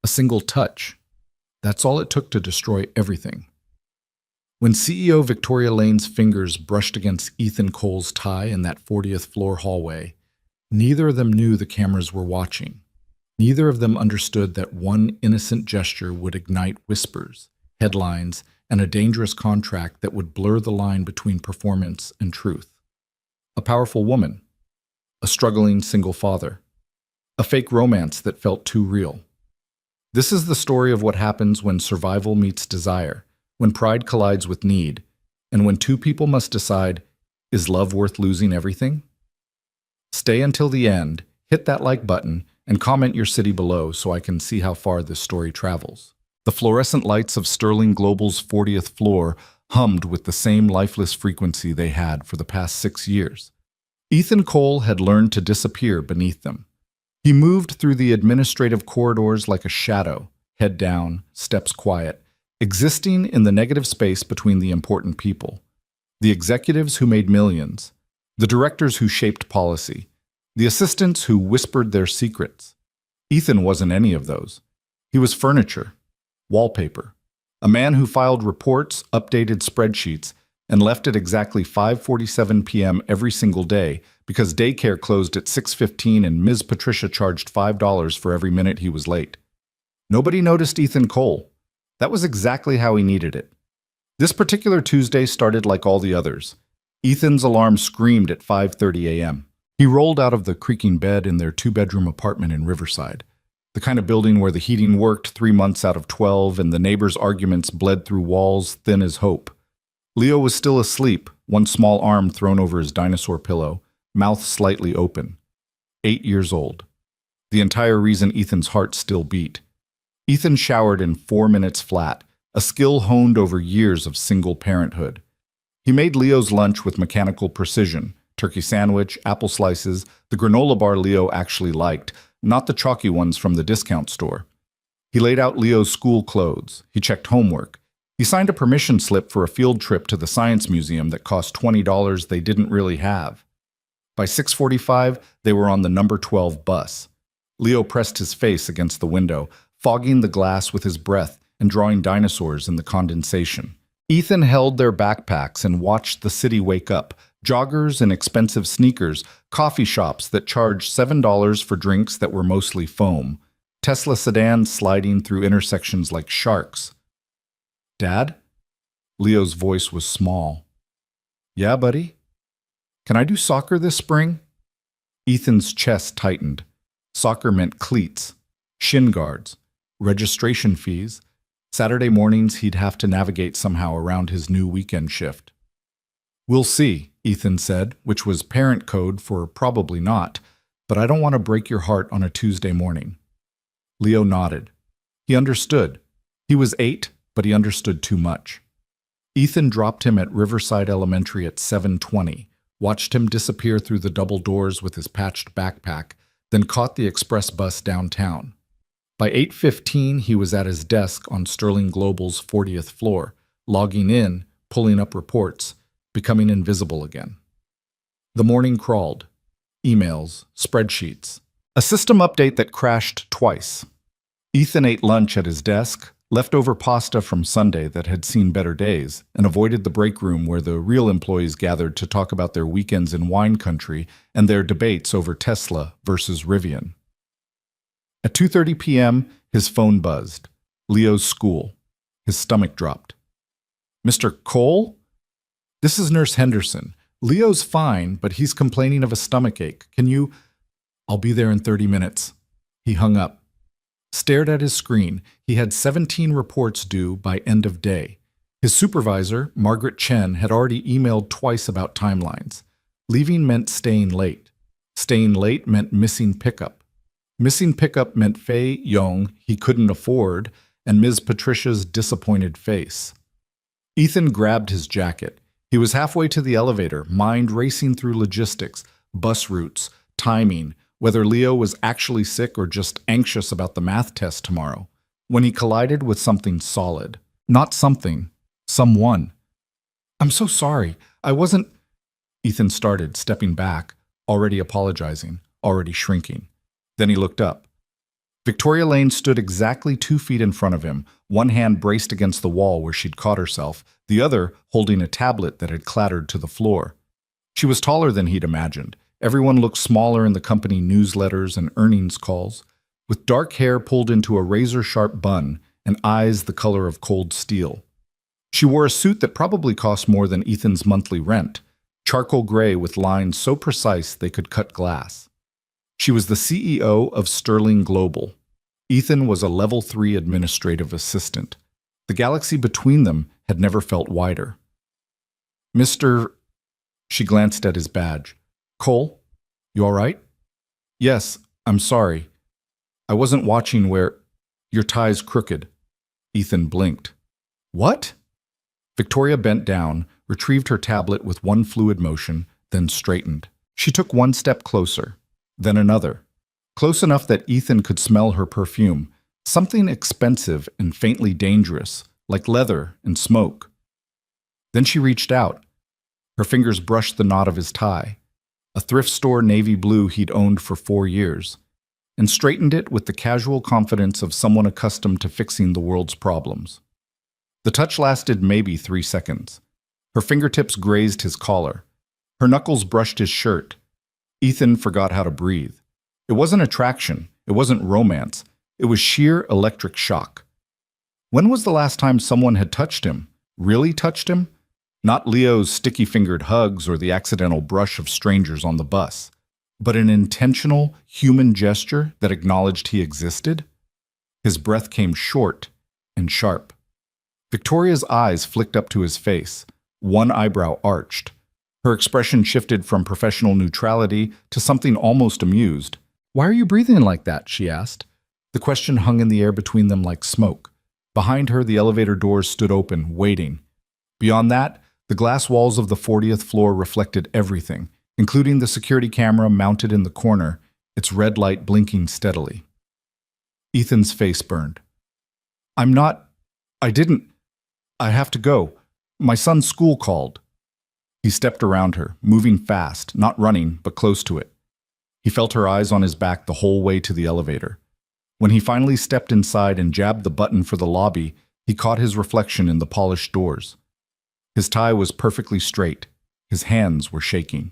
A single touch. That's all it took to destroy everything. When CEO Victoria Lane's fingers brushed against Ethan Cole's tie in that 40th floor hallway, neither of them knew the cameras were watching. Neither of them understood that one innocent gesture would ignite whispers, headlines, and a dangerous contract that would blur the line between performance and truth. A powerful woman, a struggling single father, a fake romance that felt too real. This is the story of what happens when survival meets desire, when pride collides with need, and when two people must decide, is love worth losing everything? Stay until the end, hit that like button, and comment your city below so I can see how far this story travels. The fluorescent lights of Sterling Global's 40th floor hummed with the same lifeless frequency they had for the past 6 years. Ethan Cole had learned to disappear beneath them. He moved through the administrative corridors like a shadow, head down, steps quiet, existing in the negative space between the important people. The executives who made millions, the directors who shaped policy, the assistants who whispered their secrets. Ethan wasn't any of those. He was furniture, wallpaper, a man who filed reports, updated spreadsheets, and left at exactly 5:47 p.m. every single day because daycare closed at 6:15 and Ms. Patricia charged $5 for every minute he was late. Nobody noticed Ethan Cole. That was exactly how he needed it. This particular Tuesday started like all the others. Ethan's alarm screamed at 5:30 a.m. He rolled out of the creaking bed in their 2-bedroom apartment in Riverside, the kind of building where the heating worked 3 months out of 12 and the neighbors' arguments bled through walls thin as hope. Leo was still asleep, one small arm thrown over his dinosaur pillow, mouth slightly open. 8 years old. The entire reason Ethan's heart still beat. Ethan showered in 4 minutes flat, a skill honed over years of single parenthood. He made Leo's lunch with mechanical precision, turkey sandwich, apple slices, the granola bar Leo actually liked, not the chalky ones from the discount store. He laid out Leo's school clothes. He checked homework. He signed a permission slip for a field trip to the Science Museum that cost $20 they didn't really have. By 6:45, they were on the number 12 bus. Leo pressed his face against the window, fogging the glass with his breath and drawing dinosaurs in the condensation. Ethan held their backpacks and watched the city wake up. Joggers and expensive sneakers, coffee shops that charged $7 for drinks that were mostly foam, Tesla sedans sliding through intersections like sharks. "Dad?" Leo's voice was small. "Yeah, buddy? Can I do soccer this spring?" Ethan's chest tightened. Soccer meant cleats, shin guards, registration fees. Saturday mornings he'd have to navigate somehow around his new weekend shift. "We'll see," Ethan said, which was parent code for probably not, but I don't want to break your heart on a Tuesday morning. Leo nodded. He understood. He was 8, but he understood too much. Ethan dropped him at Riverside Elementary at 7:20, watched him disappear through the double doors with his patched backpack, then caught the express bus downtown. By 8:15, he was at his desk on Sterling Global's 40th floor, logging in, pulling up reports, becoming invisible again. The morning crawled. Emails, spreadsheets. A system update that crashed twice. Ethan ate lunch at his desk, leftover pasta from Sunday that had seen better days, and avoided the break room where the real employees gathered to talk about their weekends in wine country and their debates over Tesla versus Rivian. At 2:30 p.m., his phone buzzed. Leo's school. His stomach dropped. "Mr. Cole? This is Nurse Henderson. Leo's fine, but he's complaining of a stomach ache. Can you—" "I'll be there in 30 minutes. He hung up. Stared at his screen. He had 17 reports due by end of day. His supervisor, Margaret Chen, had already emailed twice about timelines. Leaving meant staying late. Staying late meant missing pickup. Missing pickup meant Fei Yong he couldn't afford, and Ms. Patricia's disappointed face. Ethan grabbed his jacket. He was halfway to the elevator, mind racing through logistics, bus routes, timing, whether Leo was actually sick or just anxious about the math test tomorrow, when he collided with something solid. Not something. Someone. "I'm so sorry. I wasn't—" Ethan started, stepping back, already apologizing, already shrinking. Then he looked up. Victoria Lane stood exactly 2 feet in front of him, one hand braced against the wall where she'd caught herself, the other holding a tablet that had clattered to the floor. She was taller than he'd imagined. Everyone looked smaller in the company newsletters and earnings calls, with dark hair pulled into a razor-sharp bun and eyes the color of cold steel. She wore a suit that probably cost more than Ethan's monthly rent, charcoal gray with lines so precise they could cut glass. She was the CEO of Sterling Global. Ethan was a level 3 administrative assistant. The galaxy between them had never felt wider. Mr. She glanced at his badge. Cole, you all right? Yes, I'm sorry. I wasn't watching where... Your tie's crooked. Ethan blinked. What? Victoria bent down, retrieved her tablet with one fluid motion, then straightened. She took one step closer, then another. Close enough that Ethan could smell her perfume, something expensive and faintly dangerous, like leather and smoke. Then she reached out. Her fingers brushed the knot of his tie, a thrift store navy blue he'd owned for 4 years, and straightened it with the casual confidence of someone accustomed to fixing the world's problems. The touch lasted maybe 3 seconds. Her fingertips grazed his collar. Her knuckles brushed his shirt. Ethan forgot how to breathe. It wasn't attraction. It wasn't romance. It was sheer electric shock. When was the last time someone had touched him? Really touched him? Not Leo's sticky-fingered hugs or the accidental brush of strangers on the bus, but an intentional, human gesture that acknowledged he existed? His breath came short and sharp. Victoria's eyes flicked up to his face, one eyebrow arched. Her expression shifted from professional neutrality to something almost amused. "Why are you breathing like that?" she asked. The question hung in the air between them like smoke. Behind her, the elevator doors stood open, waiting. Beyond that, the glass walls of the 40th floor reflected everything, including the security camera mounted in the corner, its red light blinking steadily. Ethan's face burned. I have to go. My son's school called." He stepped around her, moving fast, not running, but close to it. He felt her eyes on his back the whole way to the elevator. When he finally stepped inside and jabbed the button for the lobby, he caught his reflection in the polished doors. His tie was perfectly straight. His hands were shaking.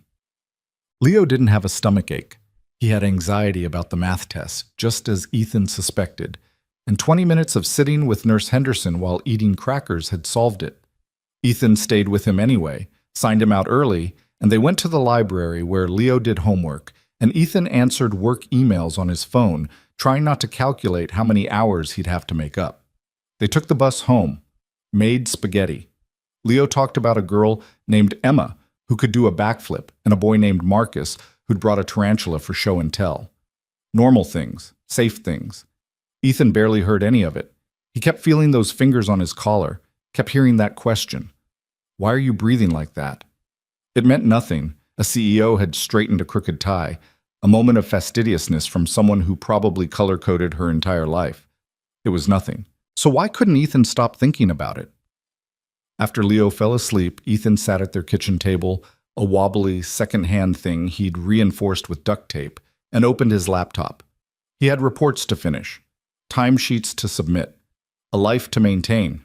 Leo didn't have a stomachache. He had anxiety about the math test, just as Ethan suspected, and 20 minutes of sitting with Nurse Henderson while eating crackers had solved it. Ethan stayed with him anyway, signed him out early, and they went to the library where Leo did homework, and Ethan answered work emails on his phone, trying not to calculate how many hours he'd have to make up. They took the bus home, made spaghetti. Leo talked about a girl named Emma who could do a backflip and a boy named Marcus who'd brought a tarantula for show and tell. Normal things, safe things. Ethan barely heard any of it. He kept feeling those fingers on his collar, kept hearing that question. Why are you breathing like that? It meant nothing. A CEO had straightened a crooked tie, a moment of fastidiousness from someone who probably color-coded her entire life. It was nothing. So why couldn't Ethan stop thinking about it? After Leo fell asleep, Ethan sat at their kitchen table, a wobbly, second-hand thing he'd reinforced with duct tape, and opened his laptop. He had reports to finish, timesheets to submit, a life to maintain.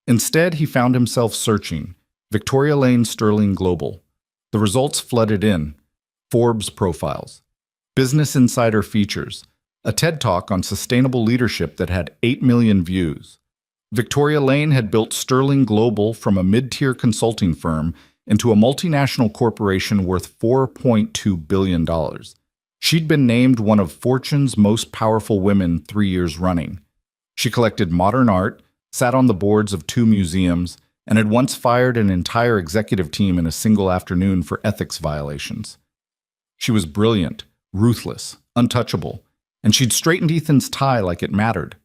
Instead, he found himself searching. Victoria Lane Sterling Global. The results flooded in. Forbes profiles. Business Insider features. A TED Talk on sustainable leadership that had 8 million views. Victoria Lane had built Sterling Global from a mid-tier consulting firm into a multinational corporation worth $4.2 billion. She'd been named one of Fortune's most powerful women 3 years running. She collected modern art, sat on the boards of 2 museums, and had once fired an entire executive team in a single afternoon for ethics violations. She was brilliant, ruthless, untouchable, and she'd straightened Ethan's tie like it mattered.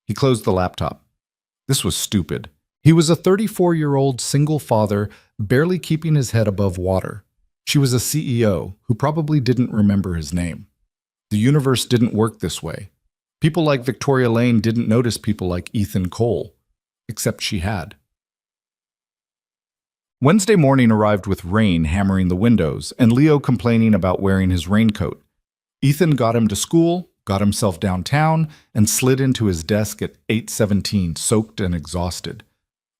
He closed the laptop. This was stupid. He was a 34-year-old single father, barely keeping his head above water. She was a CEO who probably didn't remember his name. The universe didn't work this way. People like Victoria Lane didn't notice people like Ethan Cole, except she had. Wednesday morning arrived with rain hammering the windows and Leo complaining about wearing his raincoat. Ethan got him to school, got himself downtown, and slid into his desk at 8:17, soaked and exhausted.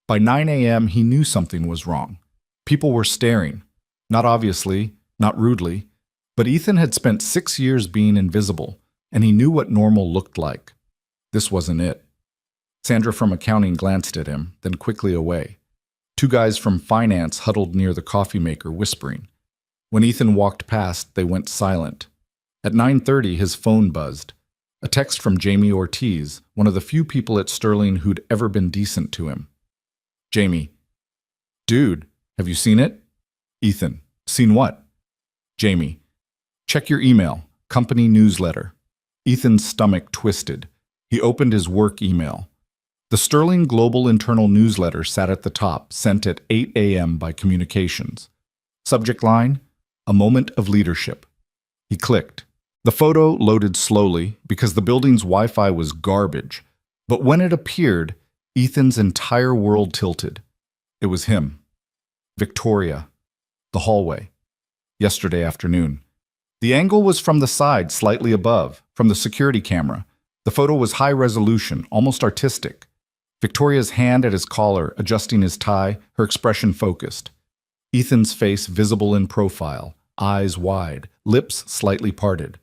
By 9 a.m., he knew something was wrong. People were staring. Not obviously, not rudely, but Ethan had spent 6 years being invisible, and he knew what normal looked like. This wasn't it. Sandra from accounting glanced at him, then quickly away. Two guys from finance huddled near the coffee maker, whispering. When Ethan walked past, they went silent. At 9:30, his phone buzzed. A text from Jamie Ortiz, one of the few people at Sterling who'd ever been decent to him. Jamie. Dude, have you seen it? Ethan. Seen what? Jamie. Check your email. Company newsletter. Ethan's stomach twisted. He opened his work email. The Sterling Global Internal Newsletter sat at the top, sent at 8 a.m. by Communications. Subject line, A Moment of Leadership. He clicked. The photo loaded slowly because the building's Wi-Fi was garbage, but when it appeared, Ethan's entire world tilted. It was him. Victoria. The hallway. Yesterday afternoon. The angle was from the side, slightly above, from the security camera. The photo was high resolution, almost artistic. Victoria's hand at his collar, adjusting his tie, her expression focused. Ethan's face visible in profile, eyes wide, lips slightly parted.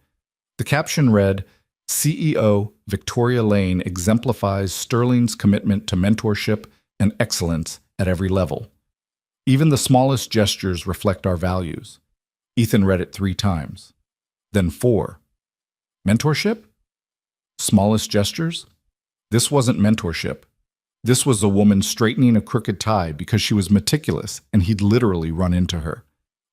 The caption read, CEO Victoria Lane exemplifies Sterling's commitment to mentorship and excellence at every level. Even the smallest gestures reflect our values. Ethan read it 3 times. Then 4. Mentorship? Smallest gestures? This wasn't mentorship. This was a woman straightening a crooked tie because she was meticulous and he'd literally run into her.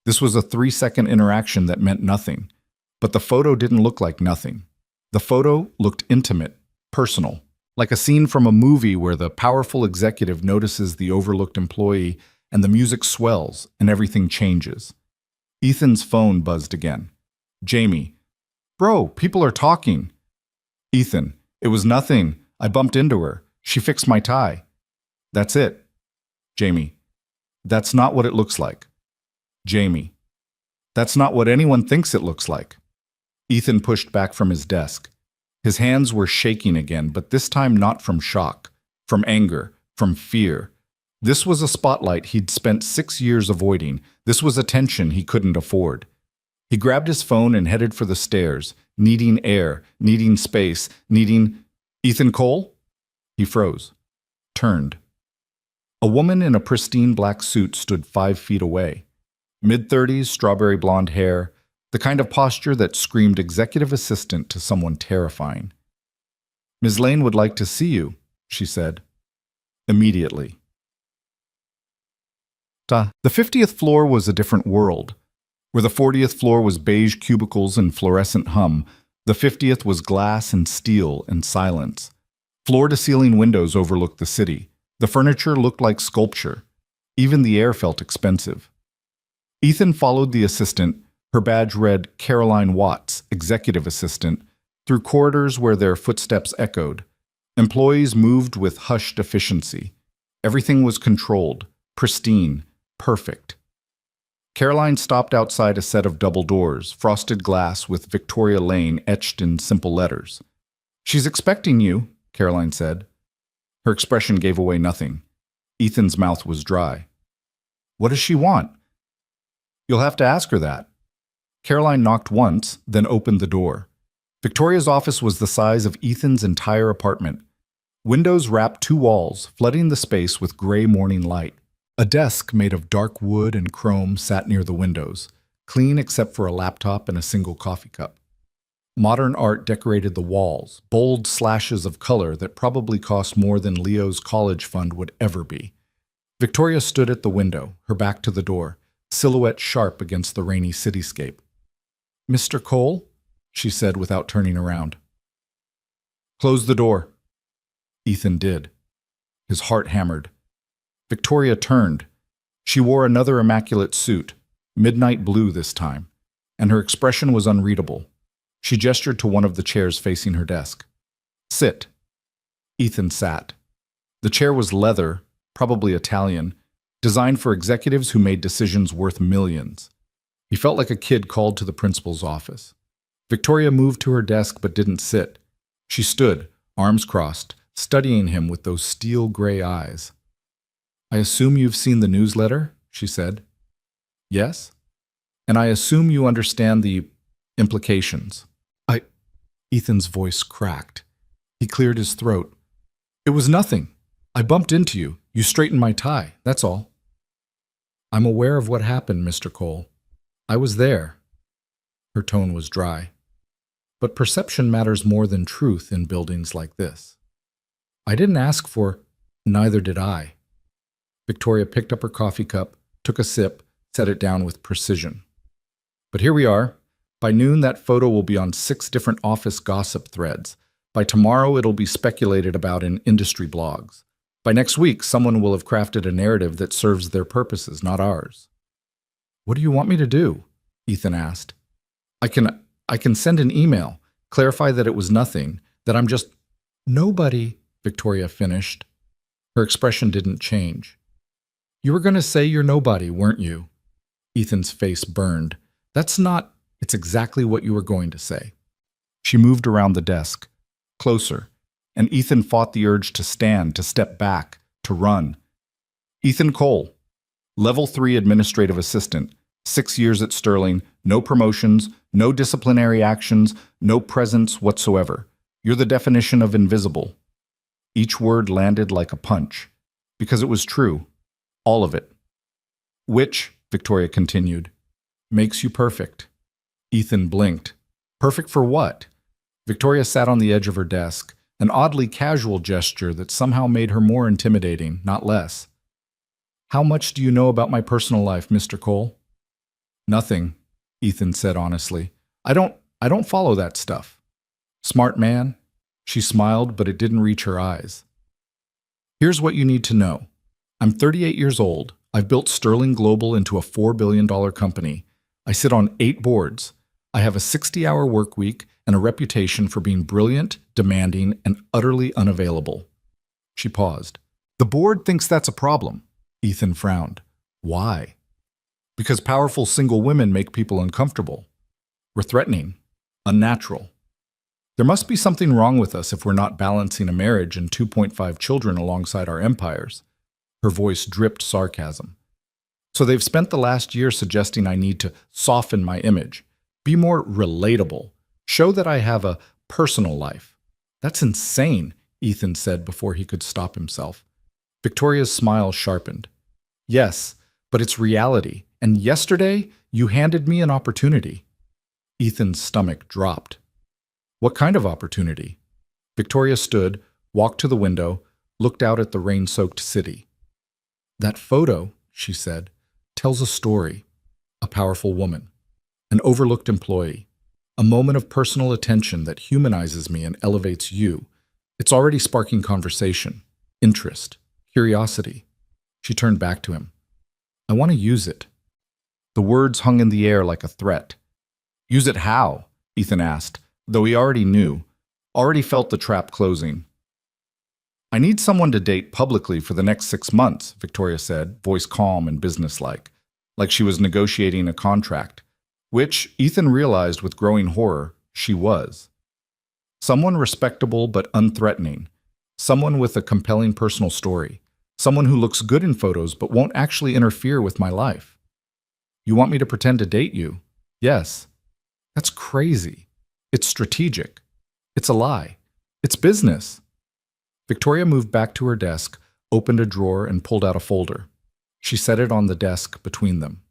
This was a 3-second interaction that meant nothing. But the photo didn't look like nothing. The photo looked intimate, personal, like a scene from a movie where the powerful executive notices the overlooked employee and the music swells and everything changes. Ethan's phone buzzed again. Jamie. Bro, people are talking. Ethan. It was nothing. I bumped into her. She fixed my tie. That's it. Jamie. That's not what it looks like. Jamie. That's not what anyone thinks it looks like. Ethan pushed back from his desk. His hands were shaking again, but this time not from shock, from anger, from fear. This was a spotlight he'd spent 6 years avoiding. This was attention he couldn't afford. He grabbed his phone and headed for the stairs, needing air, needing space, needing... Ethan Cole? He froze. Turned. A woman in a pristine black suit stood 5 feet away. Mid-30s, strawberry blonde hair, the kind of posture that screamed executive assistant to someone terrifying. Ms. Lane would like to see you, she said. Immediately. The 50th floor was a different world. Where the 40th floor was beige cubicles and fluorescent hum, the 50th was glass and steel and silence. Floor-to-ceiling windows overlooked the city. The furniture looked like sculpture. Even the air felt expensive. Ethan followed the assistant, her badge read Caroline Watts, executive assistant, through corridors where their footsteps echoed. Employees moved with hushed efficiency. Everything was controlled, pristine, perfect. Caroline stopped outside a set of double doors, frosted glass with Victoria Lane etched in simple letters. She's expecting you, Caroline said. Her expression gave away nothing. Ethan's mouth was dry. What does she want? You'll have to ask her that. Caroline knocked once, then opened the door. Victoria's office was the size of Ethan's entire apartment. Windows wrapped 2 walls, flooding the space with gray morning light. A desk made of dark wood and chrome sat near the windows, clean except for a laptop and a single coffee cup. Modern art decorated the walls, bold slashes of color that probably cost more than Leo's college fund would ever be. Victoria stood at the window, her back to the door, silhouette sharp against the rainy cityscape. Mr. Cole? She said without turning around. Close the door. Ethan did. His heart hammered. Victoria turned. She wore another immaculate suit, midnight blue this time, and her expression was unreadable. She gestured to one of the chairs facing her desk. Sit. Ethan sat. The chair was leather, probably Italian, designed for executives who made decisions worth millions. He felt like a kid called to the principal's office. Victoria moved to her desk but didn't sit. She stood, arms crossed, studying him with those steel gray eyes. "I assume you've seen the newsletter?" she said. "Yes? And I assume you understand the implications." Ethan's voice cracked. He cleared his throat. "It was nothing. I bumped into you. You straightened my tie, that's all." "I'm aware of what happened, Mr. Cole. I was there." Her tone was dry. "But perception matters more than truth in buildings like this. I didn't ask for, neither did I." Victoria picked up her coffee cup, took a sip, set it down with precision. "But here we are. By noon, that photo will be on 6 different office gossip threads. By tomorrow, it'll be speculated about in industry blogs. By next week, someone will have crafted a narrative that serves their purposes, not ours." "What do you want me to do?" Ethan asked. I can send an email, clarify that it was nothing, that I'm just—" "Nobody," Victoria finished. Her expression didn't change. "You were going to say you're nobody, weren't you?" Ethan's face burned. "That's not—" "It's exactly what you were going to say." She moved around the desk, closer, and Ethan fought the urge to stand, to step back, to run. "Ethan Cole, Level 3 Administrative Assistant, 6 years at Sterling, no promotions, no disciplinary actions, no presence whatsoever. You're the definition of invisible." Each word landed like a punch, because it was true, all of it. "Which," Victoria continued, "makes you perfect." Ethan blinked. Perfect for what? Victoria sat on the edge of her desk, an oddly casual gesture that somehow made her more intimidating, not less. "How much do you know about my personal life, Mr. Cole?" "Nothing," Ethan said honestly. I don't follow that stuff." "Smart man." She smiled, but it didn't reach her eyes. "Here's what you need to know. I'm 38 years old. I've built Sterling Global into a $4 billion company. I sit on 8 boards. I have a 60-hour work week and a reputation for being brilliant, demanding, and utterly unavailable." She paused. "The board thinks that's a problem." Ethan frowned. "Why?" "Because powerful single women make people uncomfortable. We're threatening, unnatural. There must be something wrong with us if we're not balancing a marriage and 2.5 children alongside our empires." Her voice dripped sarcasm. "So they've spent the last year suggesting I need to soften my image, be more relatable, show that I have a personal life." "That's insane," Ethan said before he could stop himself. Victoria's smile sharpened. "Yes, but it's reality, and yesterday you handed me an opportunity." Ethan's stomach dropped. "What kind of opportunity?" Victoria stood, walked to the window, looked out at the rain-soaked city. "That photo," she said, "tells a story. A powerful woman. An overlooked employee. A moment of personal attention that humanizes me and elevates you. It's already sparking conversation, interest, curiosity." She turned back to him. "I want to use it." The words hung in the air like a threat. "Use it how?" Ethan asked, though he already knew, already felt the trap closing. "I need someone to date publicly for the next 6 months," Victoria said, voice calm and businesslike, like she was negotiating a contract, which, Ethan realized with growing horror, she was. Someone respectable but unthreatening, someone with a compelling personal story, someone who looks good in photos but won't actually interfere with my life. "You want me to pretend to date you?" "Yes." "That's crazy. It's strategic. It's a lie. It's business." Victoria moved back to her desk, opened a drawer, and pulled out a folder. She set it on the desk between them.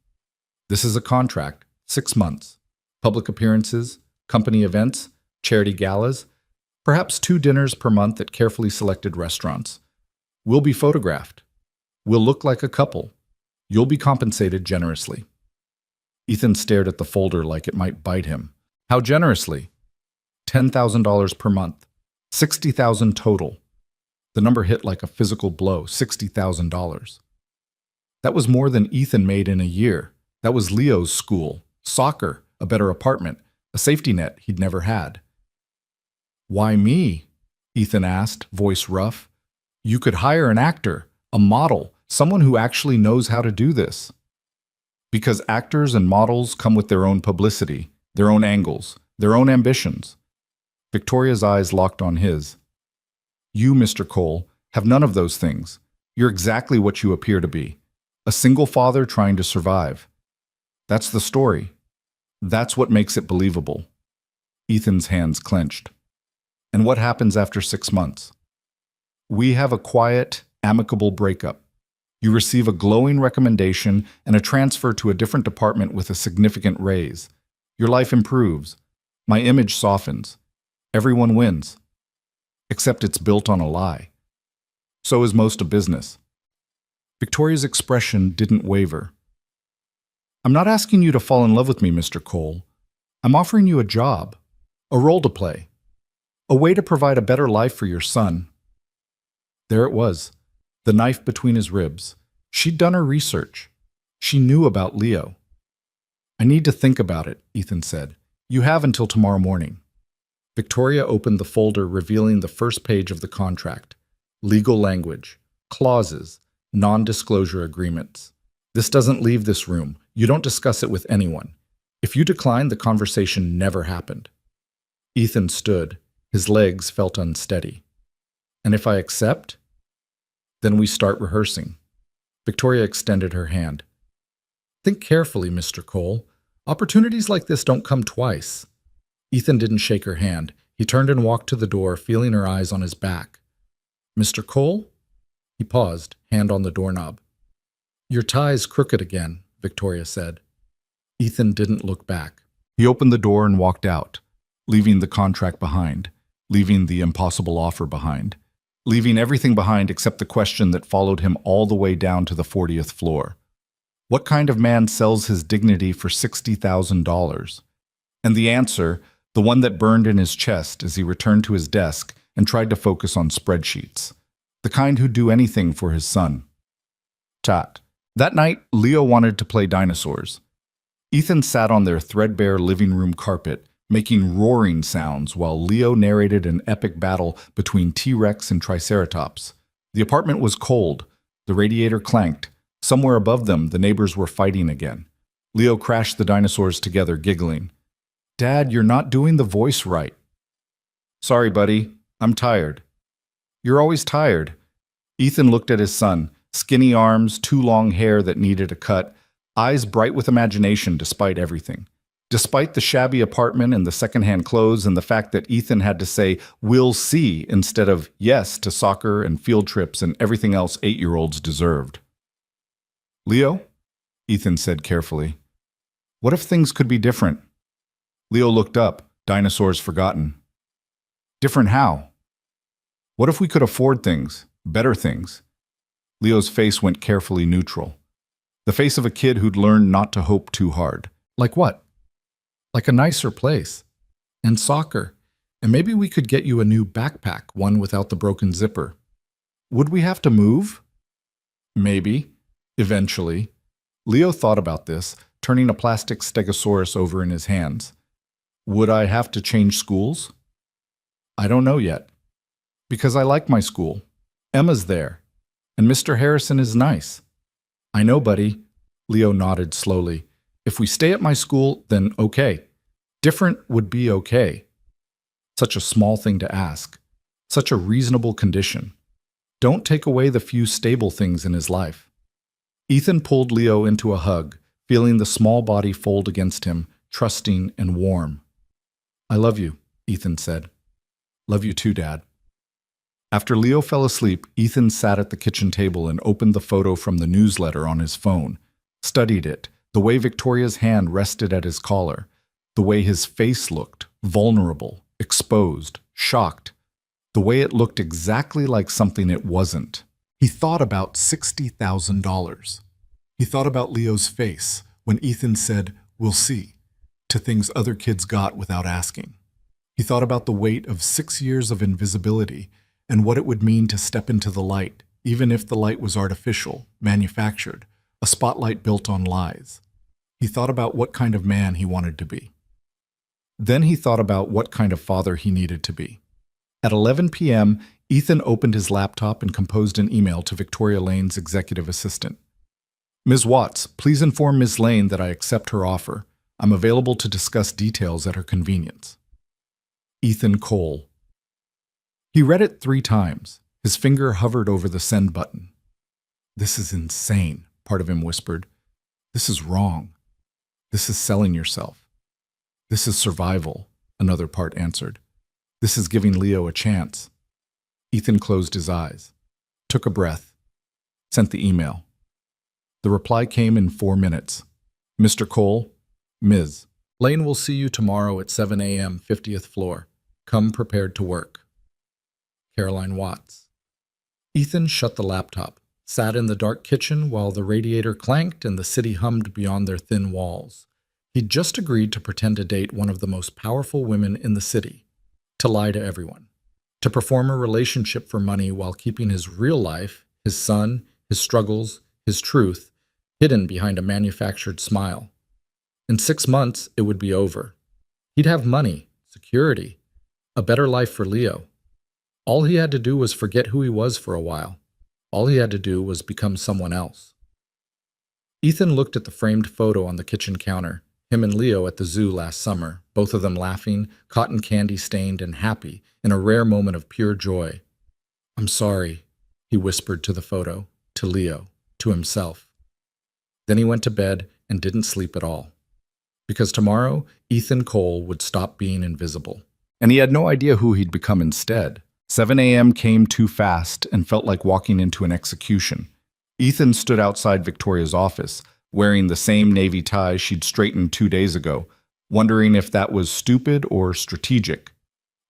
"This is a contract, 6 months. Public appearances, company events, charity galas, perhaps 2 dinners per month at carefully selected restaurants. We'll be photographed. We'll look like a couple. You'll be compensated generously." Ethan stared at the folder like it might bite him. "How generously?" $10,000 per month. $60,000 total. The number hit like a physical blow, $60,000. That was more than Ethan made in a year. That was Leo's school, soccer, a better apartment, a safety net he'd never had. "Why me?" Ethan asked, voice rough. "You could hire an actor, a model, someone who actually knows how to do this." "Because actors and models come with their own publicity, their own angles, their own ambitions. Victoria's eyes locked on his. You, Mr. Cole, have none of those things. You're exactly what you appear to be. A single father trying to survive. That's the story. That's what makes it believable. Ethan's hands clenched. And what happens after 6 months? We have a quiet, amicable breakup. You receive a glowing recommendation and a transfer to a different department with a significant raise. Your life improves. My image softens. Everyone wins. Except it's built on a lie. So is most of business. Victoria's expression didn't waver. I'm not asking you to fall in love with me, Mr. Cole. I'm offering you a job, a role to play, a way to provide a better life for your son. There it was, the knife between his ribs. She'd done her research. She knew about Leo. I need to think about it, Ethan said. You have until tomorrow morning. Victoria opened the folder revealing the first page of the contract. Legal language, clauses, non-disclosure agreements. This doesn't leave this room. You don't discuss it with anyone. If you decline, the conversation never happened. Ethan stood. His legs felt unsteady. And if I accept? Then we start rehearsing. Victoria extended her hand. Think carefully, Mr. Cole. Opportunities like this don't come twice. Ethan didn't shake her hand. He turned and walked to the door, feeling her eyes on his back. Mr. Cole? He paused, hand on the doorknob. Your tie's crooked again, Victoria said. Ethan didn't look back. He opened the door and walked out, leaving the contract behind, leaving the impossible offer behind, leaving everything behind except the question that followed him all the way down to the 40th floor. What kind of man sells his dignity for $60,000? And the answer, the one that burned in his chest as he returned to his desk and tried to focus on spreadsheets. The kind who'd do anything for his son. Tat. That night, Leo wanted to play dinosaurs. Ethan sat on their threadbare living room carpet, making roaring sounds while Leo narrated an epic battle between T-Rex and Triceratops. The apartment was cold. The radiator clanked. Somewhere above them, the neighbors were fighting again. Leo crashed the dinosaurs together, giggling. Dad, you're not doing the voice right. Sorry, buddy. I'm tired. You're always tired. Ethan looked at his son. Skinny arms, too long hair that needed a cut, eyes bright with imagination despite everything. Despite the shabby apartment and the secondhand clothes and the fact that Ethan had to say, we'll see, instead of yes to soccer and field trips and everything else 8-year-olds deserved. Leo? Ethan said carefully. What if things could be different? Leo looked up, dinosaurs forgotten. Different how? What if we could afford things, better things? Leo's face went carefully neutral. The face of a kid who'd learned not to hope too hard. Like what? Like a nicer place. And soccer. And maybe we could get you a new backpack, one without the broken zipper. Would we have to move? Maybe. Eventually. Leo thought about this, turning a plastic stegosaurus over in his hands. Would I have to change schools? I don't know yet. Because I like my school. Emma's there. And Mr. Harrison is nice. I know, buddy. Leo nodded slowly. If we stay at my school, then okay. Different would be okay. Such a small thing to ask. Such a reasonable condition. Don't take away the few stable things in his life. Ethan pulled Leo into a hug, feeling the small body fold against him, trusting and warm. I love you, Ethan said. Love you too, Dad. After Leo fell asleep, Ethan sat at the kitchen table and opened the photo from the newsletter on his phone, studied it, the way Victoria's hand rested at his collar, the way his face looked, vulnerable, exposed, shocked, the way it looked exactly like something it wasn't. He thought about $60,000. He thought about Leo's face when Ethan said, "We'll see," to things other kids got without asking. He thought about the weight of 6 years of invisibility and what it would mean to step into the light, even if the light was artificial, manufactured, a spotlight built on lies. He thought about what kind of man he wanted to be. Then he thought about what kind of father he needed to be. At 11 p.m., Ethan opened his laptop and composed an email to Victoria Lane's executive assistant. Ms. Watts, please inform Ms. Lane that I accept her offer. I'm available to discuss details at her convenience. Ethan Cole. He read it 3 times. His finger hovered over the send button. This is insane, part of him whispered. This is wrong. This is selling yourself. This is survival, another part answered. This is giving Leo a chance. Ethan closed his eyes, took a breath, sent the email. The reply came in 4 minutes. Mr. Cole, Ms. Lane will see you tomorrow at 7 a.m., 50th floor. Come prepared to work. Caroline Watts. Ethan shut the laptop, sat in the dark kitchen while the radiator clanked and the city hummed beyond their thin walls. He'd just agreed to pretend to date one of the most powerful women in the city, to lie to everyone, to perform a relationship for money while keeping his real life, his son, his struggles, his truth, hidden behind a manufactured smile. In 6 months, it would be over. He'd have money, security, a better life for Leo. All he had to do was forget who he was for a while. All he had to do was become someone else. Ethan looked at the framed photo on the kitchen counter, him and Leo at the zoo last summer, both of them laughing, cotton candy stained and happy, in a rare moment of pure joy. I'm sorry, he whispered to the photo, to Leo, to himself. Then he went to bed and didn't sleep at all. Because tomorrow, Ethan Cole would stop being invisible. And he had no idea who he'd become instead. 7 a.m. came too fast and felt like walking into an execution. Ethan stood outside Victoria's office, wearing the same navy tie she'd straightened 2 days ago, wondering if that was stupid or strategic.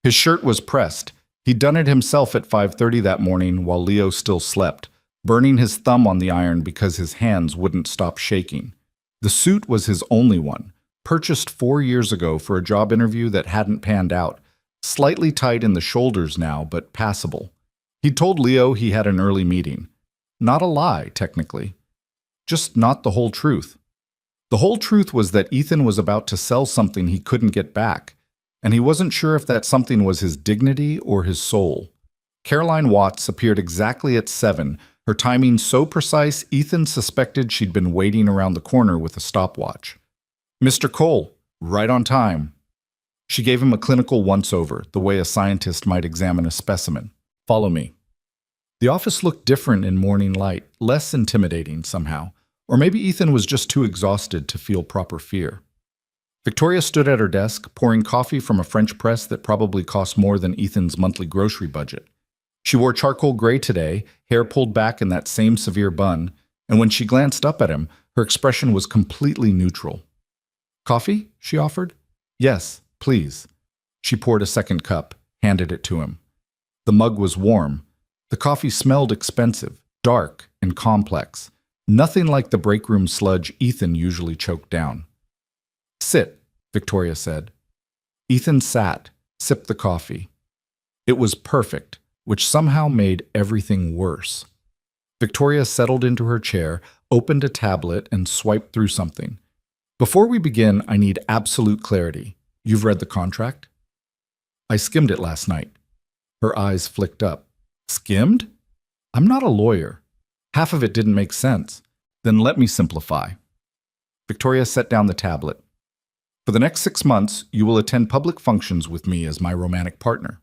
His shirt was pressed. He'd done it himself at 5:30 that morning while Leo still slept, burning his thumb on the iron because his hands wouldn't stop shaking. The suit was his only one, purchased 4 years ago for a job interview that hadn't panned out, slightly tight in the shoulders now, but passable. He'd told Leo he had an early meeting. Not a lie, technically. Just not the whole truth. The whole truth was that Ethan was about to sell something he couldn't get back, and he wasn't sure if that something was his dignity or his soul. Caroline Watts appeared exactly at 7, her timing so precise Ethan suspected she'd been waiting around the corner with a stopwatch. Mr. Cole, right on time. She gave him a clinical once-over, the way a scientist might examine a specimen. Follow me. The office looked different in morning light, less intimidating somehow, or maybe Ethan was just too exhausted to feel proper fear. Victoria stood at her desk, pouring coffee from a French press that probably cost more than Ethan's monthly grocery budget. She wore charcoal gray today, hair pulled back in that same severe bun, and when she glanced up at him, her expression was completely neutral. Coffee? She offered. Yes, please. She poured a second cup, handed it to him. The mug was warm. The coffee smelled expensive, dark, and complex. Nothing like the break room sludge Ethan usually choked down. Sit, Victoria said. Ethan sat, sipped the coffee. It was perfect, which somehow made everything worse. Victoria settled into her chair, opened a tablet, and swiped through something. Before we begin, I need absolute clarity. You've read the contract? I skimmed it last night. Her eyes flicked up. Skimmed? I'm not a lawyer. Half of it didn't make sense. Then let me simplify. Victoria set down the tablet. For the next 6 months, you will attend public functions with me as my romantic partner.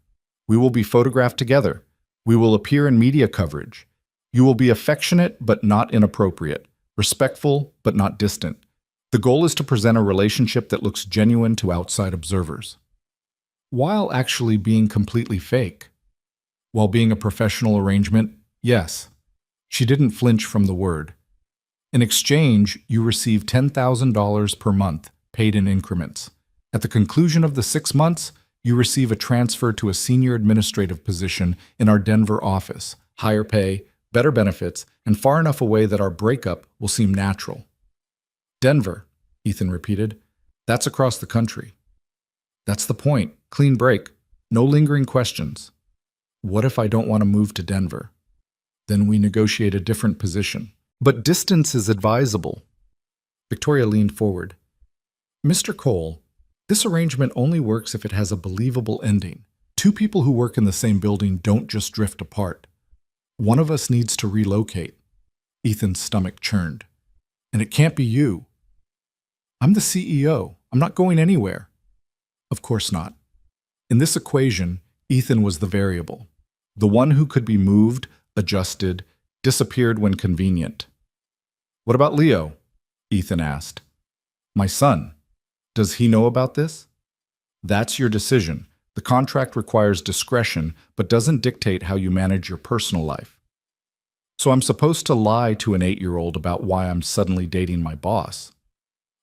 We will be photographed together. We will appear in media coverage. You will be affectionate but not inappropriate, respectful but not distant. The goal is to present a relationship that looks genuine to outside observers, while actually being completely fake. While being a professional arrangement, yes. She didn't flinch from the word. In exchange, you receive $10,000 per month, paid in increments. At the conclusion of the 6 months, you receive a transfer to a senior administrative position in our Denver office, higher pay, better benefits, and far enough away that our breakup will seem natural. Denver, Ethan repeated. That's across the country. That's the point. Clean break. No lingering questions. What if I don't want to move to Denver? Then we negotiate a different position. But distance is advisable. Victoria leaned forward. Mr. Cole, this arrangement only works if it has a believable ending. 2 people who work in the same building don't just drift apart. One of us needs to relocate. Ethan's stomach churned. And it can't be you. I'm the CEO. I'm not going anywhere. Of course not. In this equation, Ethan was the variable, the one who could be moved, adjusted, disappeared when convenient. What about Leo? Ethan asked. My son. Does he know about this? That's your decision. The contract requires discretion, but doesn't dictate how you manage your personal life. So I'm supposed to lie to an 8-year-old about why I'm suddenly dating my boss.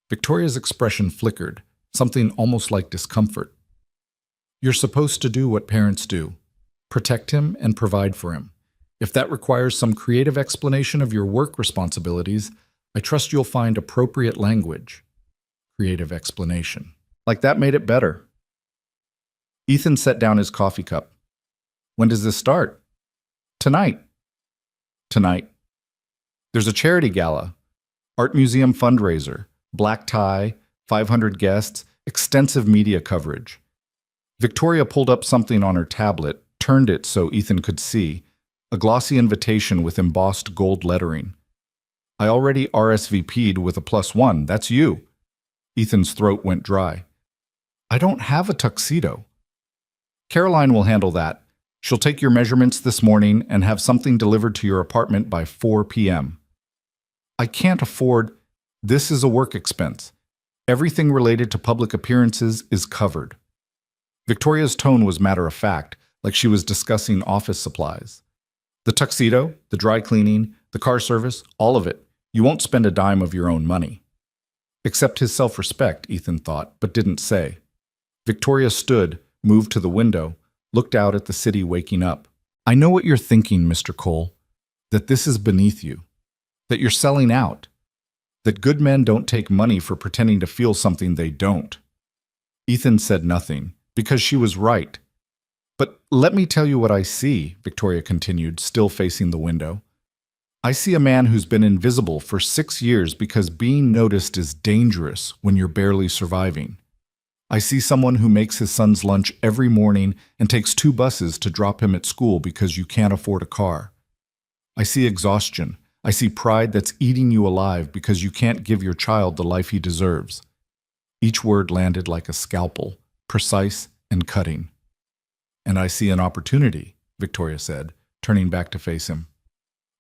Victoria's expression flickered, something almost like discomfort. You're supposed to do what parents do. Protect him and provide for him. If that requires some creative explanation of your work responsibilities, I trust you'll find appropriate language. Creative explanation. Like that made it better. Ethan set down his coffee cup. When does this start? Tonight. Tonight. There's a charity gala, art museum fundraiser, black tie, 500 guests, extensive media coverage. Victoria pulled up something on her tablet, turned it so Ethan could see, a glossy invitation with embossed gold lettering. I already RSVP'd with a +1, that's you. Ethan's throat went dry. I don't have a tuxedo. Caroline will handle that. She'll take your measurements this morning and have something delivered to your apartment by 4 p.m. I can't afford. This is a work expense. Everything related to public appearances is covered. Victoria's tone was matter-of-fact, like she was discussing office supplies. The tuxedo, the dry cleaning, the car service, all of it. You won't spend a dime of your own money. Except his self-respect, Ethan thought, but didn't say. Victoria stood, moved to the window, looked out at the city waking up. I know what you're thinking, Mr. Cole, that this is beneath you, that you're selling out, that good men don't take money for pretending to feel something they don't. Ethan said nothing, because she was right. But let me tell you what I see, Victoria continued, still facing the window. I see a man who's been invisible for 6 years because being noticed is dangerous when you're barely surviving. I see someone who makes his son's lunch every morning and takes 2 buses to drop him at school because you can't afford a car. I see exhaustion. I see pride that's eating you alive because you can't give your child the life he deserves. Each word landed like a scalpel, precise and cutting. And I see an opportunity, Victoria said, turning back to face him.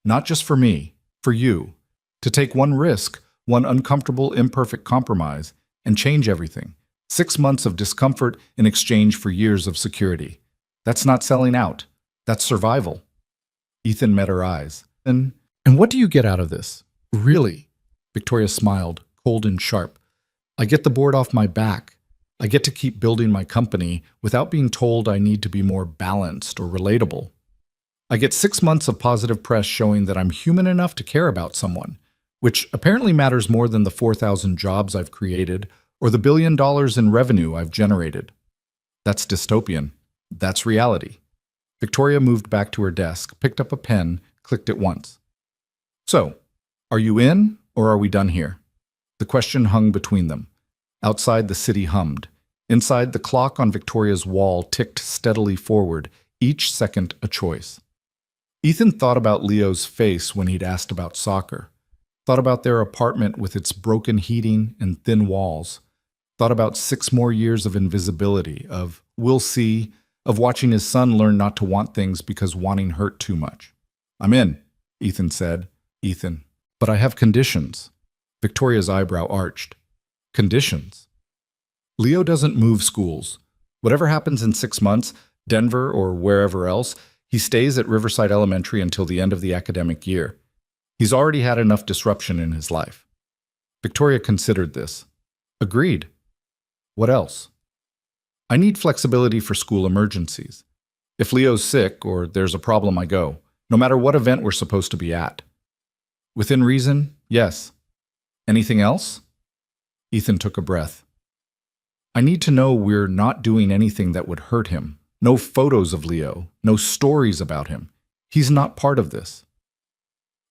Not just for me, for you, to take one risk, one uncomfortable, imperfect compromise, and change everything. 6 months of discomfort in exchange for years of security. That's not selling out. That's survival. Ethan met her eyes. And what do you get out of this? Really? Victoria smiled, cold and sharp. I get the board off my back. I get to keep building my company without being told I need to be more balanced or relatable. I get 6 months of positive press showing that I'm human enough to care about someone, which apparently matters more than the 4,000 jobs I've created or the $1 billion in revenue I've generated. That's dystopian. That's reality. Victoria moved back to her desk, picked up a pen, clicked it once. So, are you in or are we done here? The question hung between them. Outside, the city hummed. Inside, the clock on Victoria's wall ticked steadily forward, each second a choice. Ethan thought about Leo's face when he'd asked about soccer, thought about their apartment with its broken heating and thin walls, thought about 6 more years of invisibility, of we'll see, of watching his son learn not to want things because wanting hurt too much. I'm in, Ethan said. Ethan, but I have conditions. Victoria's eyebrow arched. Conditions? Leo doesn't move schools. Whatever happens in 6 months, Denver or wherever else, he stays at Riverside Elementary until the end of the academic year. He's already had enough disruption in his life. Victoria considered this. Agreed. What else? I need flexibility for school emergencies. If Leo's sick or there's a problem, I go, no matter what event we're supposed to be at. Within reason, yes. Anything else? Ethan took a breath. I need to know we're not doing anything that would hurt him. No photos of Leo, no stories about him. He's not part of this.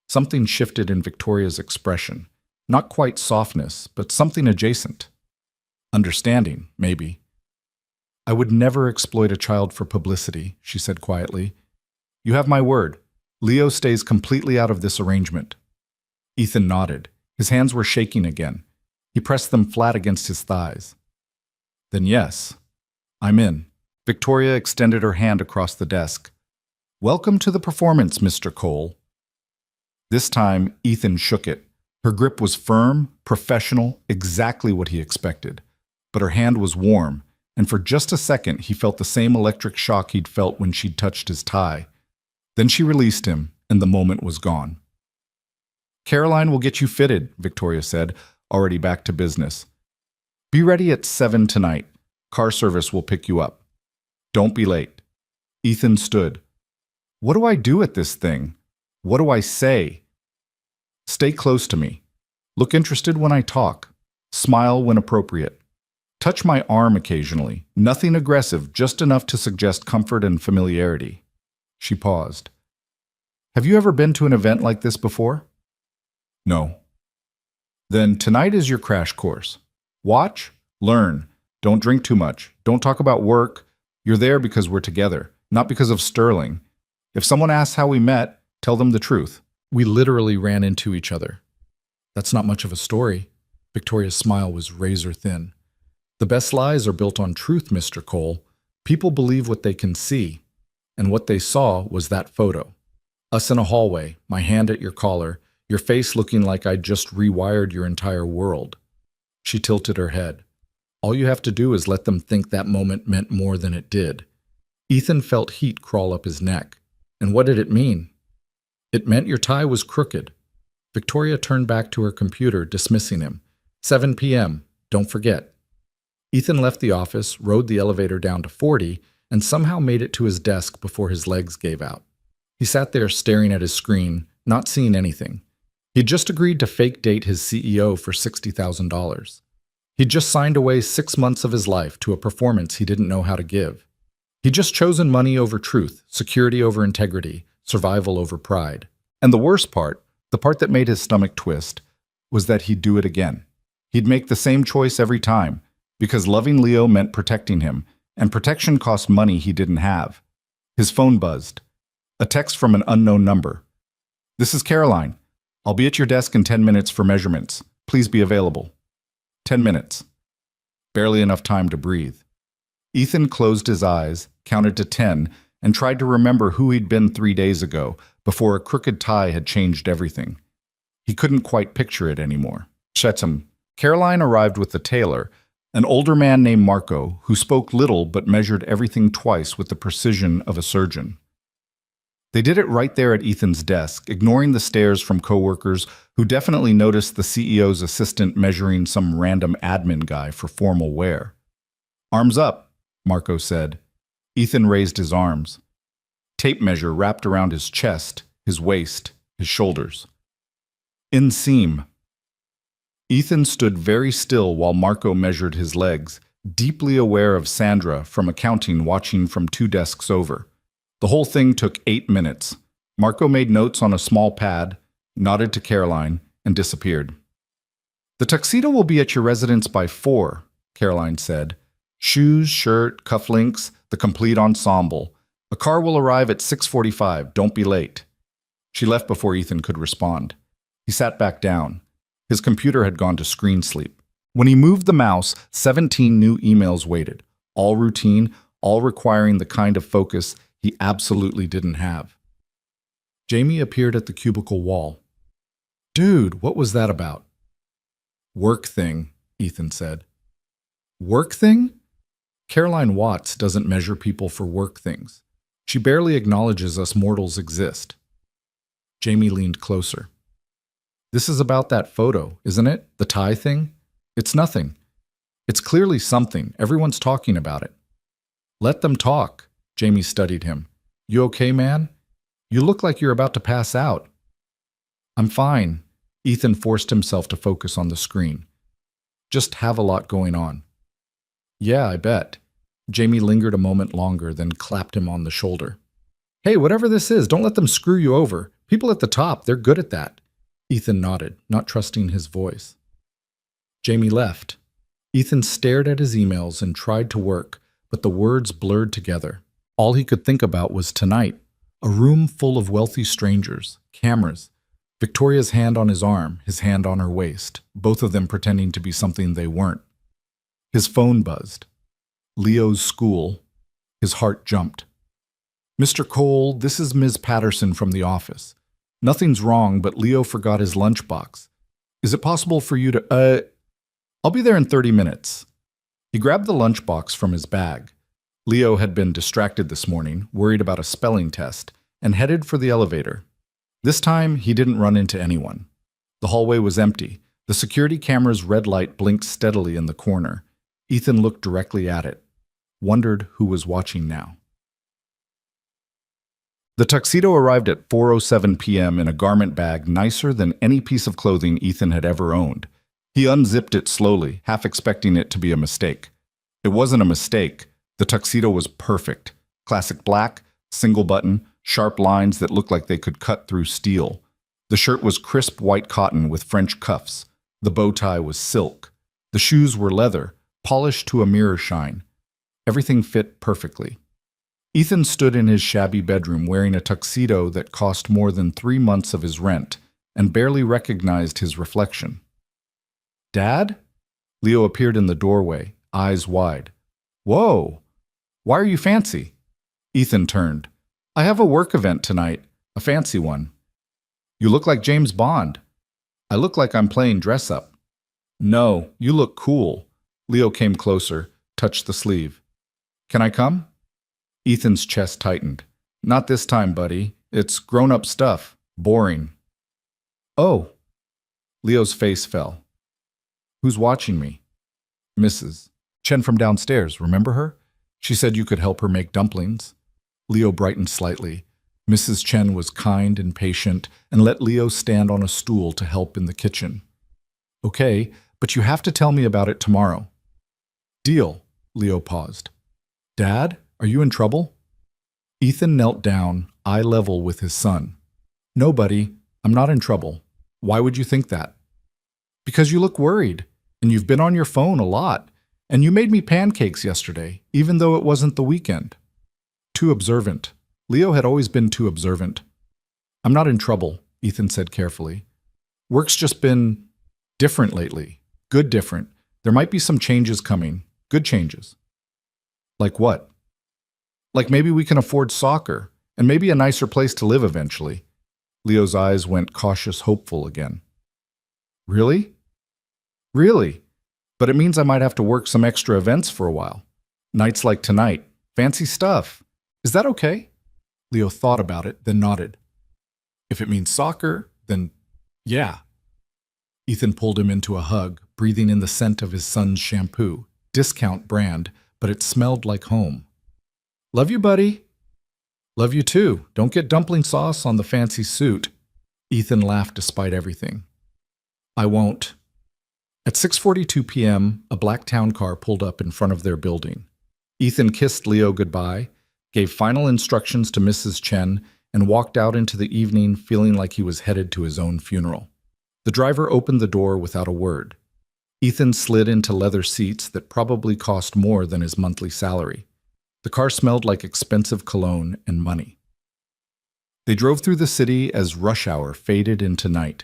Something shifted in Victoria's expression. Not quite softness, but something adjacent. Understanding, maybe. I would never exploit a child for publicity, she said quietly. You have my word. Leo stays completely out of this arrangement. Ethan nodded. His hands were shaking again. He pressed them flat against his thighs. Then yes, I'm in. Victoria extended her hand across the desk. Welcome to the performance, Mr. Cole. This time, Ethan shook it. Her grip was firm, professional, exactly what he expected. But her hand was warm, and for just a second he felt the same electric shock he'd felt when she'd touched his tie. Then she released him, and the moment was gone. Caroline will get you fitted, Victoria said, already back to business. Be ready at 7 tonight. Car service will pick you up. Don't be late. Ethan stood. What do I do at this thing? What do I say? Stay close to me. Look interested when I talk. Smile when appropriate. Touch my arm occasionally. Nothing aggressive, just enough to suggest comfort and familiarity. She paused. Have you ever been to an event like this before? No. Then tonight is your crash course. Watch, learn. Don't drink too much. Don't talk about work. You're there because we're together, not because of Sterling. If someone asks how we met, tell them the truth. We literally ran into each other. That's not much of a story. Victoria's smile was razor thin. The best lies are built on truth, Mr. Cole. People believe what they can see, and what they saw was that photo. Us in a hallway, my hand at your collar, your face looking like I'd just rewired your entire world. She tilted her head. All you have to do is let them think that moment meant more than it did. Ethan felt heat crawl up his neck. And what did it mean? It meant your tie was crooked. Victoria turned back to her computer, dismissing him. 7 p.m., don't forget. Ethan left the office, rode the elevator down to 40, and somehow made it to his desk before his legs gave out. He sat there staring at his screen, not seeing anything. He'd just agreed to fake date his CEO for $60,000. He'd just signed away 6 months of his life to a performance he didn't know how to give. He'd just chosen money over truth, security over integrity, survival over pride. And the worst part, the part that made his stomach twist, was that he'd do it again. He'd make the same choice every time, because loving Leo meant protecting him, and protection cost money he didn't have. His phone buzzed. A text from an unknown number. This is Caroline. I'll be at your desk in 10 minutes for measurements. Please be available. 10 minutes. Barely enough time to breathe. Ethan closed his eyes, counted to 10, and tried to remember who he'd been 3 days ago, before a crooked tie had changed everything. He couldn't quite picture it anymore. Shetzam. Caroline arrived with the tailor, an older man named Marco, who spoke little but measured everything twice with the precision of a surgeon. They did it right there at Ethan's desk, ignoring the stares from coworkers who definitely noticed the CEO's assistant measuring some random admin guy for formal wear. Arms up, Marco said. Ethan raised his arms. Tape measure wrapped around his chest, his waist, his shoulders. Inseam. Ethan stood very still while Marco measured his legs, deeply aware of Sandra from accounting watching from 2 desks over. The whole thing took 8 minutes. Marco made notes on a small pad, nodded to Caroline, and disappeared. The tuxedo will be at your residence by 4, Caroline said. Shoes, shirt, cufflinks, the complete ensemble. A car will arrive at 6:45. Don't be late. She left before Ethan could respond. He sat back down. His computer had gone to screen sleep. When he moved the mouse, 17 new emails waited, all routine, all requiring the kind of focus he absolutely didn't have. Jamie appeared at the cubicle wall. Dude, what was that about? Work thing, Ethan said. Work thing? Caroline Watts doesn't measure people for work things. She barely acknowledges us mortals exist. Jamie leaned closer. This is about that photo, isn't it? The tie thing? It's nothing. It's clearly something. Everyone's talking about it. Let them talk. Jamie studied him. You okay, man? You look like you're about to pass out. I'm fine. Ethan forced himself to focus on the screen. Just have a lot going on. Yeah, I bet. Jamie lingered a moment longer, then clapped him on the shoulder. Hey, whatever this is, don't let them screw you over. People at the top, they're good at that. Ethan nodded, not trusting his voice. Jamie left. Ethan stared at his emails and tried to work, but the words blurred together. All he could think about was tonight, a room full of wealthy strangers, cameras, Victoria's hand on his arm, his hand on her waist, both of them pretending to be something they weren't. His phone buzzed. Leo's school. His heart jumped. "Mr. Cole, this is Ms. Patterson from the office. Nothing's wrong, but Leo forgot his lunchbox. Is it possible for you to, I'll be there in 30 minutes. He grabbed the lunchbox from his bag. Leo had been distracted this morning, worried about a spelling test, and headed for the elevator. This time, he didn't run into anyone. The hallway was empty. The security camera's red light blinked steadily in the corner. Ethan looked directly at it, wondered who was watching now. The tuxedo arrived at 4:07 p.m. in a garment bag nicer than any piece of clothing Ethan had ever owned. He unzipped it slowly, half expecting it to be a mistake. It wasn't a mistake. The tuxedo was perfect. Classic black, single button, sharp lines that looked like they could cut through steel. The shirt was crisp white cotton with French cuffs. The bow tie was silk. The shoes were leather, polished to a mirror shine. Everything fit perfectly. Ethan stood in his shabby bedroom wearing a tuxedo that cost more than 3 months of his rent and barely recognized his reflection. "Dad?" Leo appeared in the doorway, eyes wide. "Whoa! Why are you fancy?" Ethan turned. "I have a work event tonight, a fancy one." "You look like James Bond." "I look like I'm playing dress-up." "No, you look cool." Leo came closer, touched the sleeve. "Can I come?" Ethan's chest tightened. "Not this time, buddy. It's grown-up stuff. Boring." "Oh." Leo's face fell. "Who's watching me?" "Mrs. Chen from downstairs, remember her? She said you could help her make dumplings." Leo brightened slightly. Mrs. Chen was kind and patient and let Leo stand on a stool to help in the kitchen. "Okay, but you have to tell me about it tomorrow." "Deal." Leo paused. "Dad, are you in trouble?" Ethan knelt down, eye level with his son. "No, buddy, I'm not in trouble. Why would you think that?" "Because you look worried, and you've been on your phone a lot, and you made me pancakes yesterday, even though it wasn't the weekend." Too observant. Leo had always been too observant. "I'm not in trouble," Ethan said carefully. "Work's just been different lately. Good different. There might be some changes coming. Good changes." "Like what?" "Like maybe we can afford soccer, and maybe a nicer place to live eventually." Leo's eyes went cautious hopeful again. "Really?" "Really. But it means I might have to work some extra events for a while. Nights like tonight. Fancy stuff. Is that okay?" Leo thought about it, then nodded. "If it means soccer, then yeah." Ethan pulled him into a hug, breathing in the scent of his son's shampoo. Discount brand, but it smelled like home. "Love you, buddy." "Love you too. Don't get dumpling sauce on the fancy suit." Ethan laughed despite everything. "I won't." At 6:42 p.m., a black town car pulled up in front of their building. Ethan kissed Leo goodbye, gave final instructions to Mrs. Chen, and walked out into the evening feeling like he was headed to his own funeral. The driver opened the door without a word. Ethan slid into leather seats that probably cost more than his monthly salary. The car smelled like expensive cologne and money. They drove through the city as rush hour faded into night.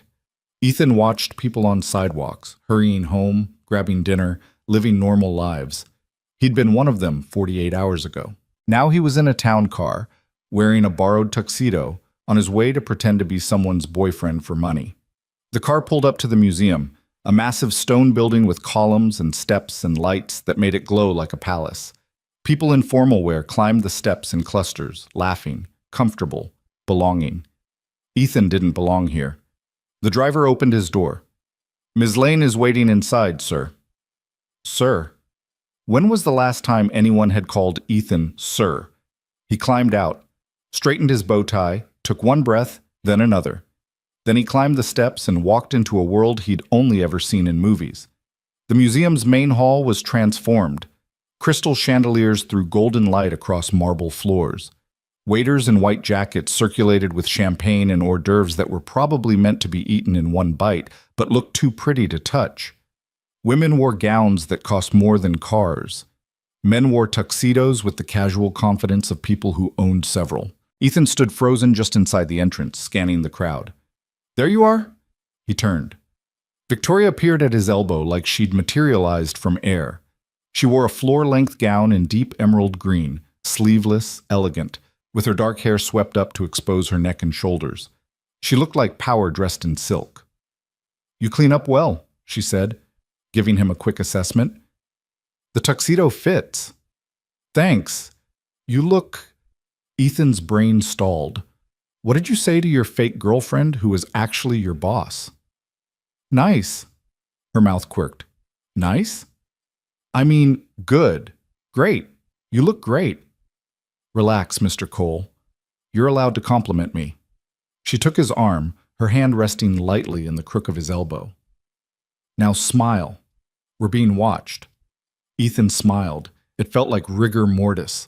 Ethan watched people on sidewalks, hurrying home, grabbing dinner, living normal lives. He'd been one of them 48 hours ago. Now he was in a town car, wearing a borrowed tuxedo, on his way to pretend to be someone's boyfriend for money. The car pulled up to the museum, a massive stone building with columns and steps and lights that made it glow like a palace. People in formal wear climbed the steps in clusters, laughing, comfortable, belonging. Ethan didn't belong here. The driver opened his door. "Ms. Lane is waiting inside, sir." "Sir?" When was the last time anyone had called Ethan sir? He climbed out, straightened his bow tie, took one breath, then another. Then he climbed the steps and walked into a world he'd only ever seen in movies. The museum's main hall was transformed. Crystal chandeliers threw golden light across marble floors. Waiters in white jackets circulated with champagne and hors d'oeuvres that were probably meant to be eaten in one bite, but looked too pretty to touch. Women wore gowns that cost more than cars. Men wore tuxedos with the casual confidence of people who owned several. Ethan stood frozen just inside the entrance, scanning the crowd. There you are. He turned. Victoria appeared at his elbow like she'd materialized from air. She wore a floor-length gown in deep emerald green, sleeveless, elegant, with her dark hair swept up to expose her neck and shoulders. She looked like power dressed in silk. You clean up well, she said, giving him a quick assessment. The tuxedo fits. Thanks. You look... Ethan's brain stalled. What did you say to your fake girlfriend who was actually your boss? Nice. Her mouth quirked. Nice? I mean, good. Great. You look great. Relax, Mr. Cole. You're allowed to compliment me. She took his arm, her hand resting lightly in the crook of his elbow. Now smile. We're being watched. Ethan smiled. It felt like rigor mortis.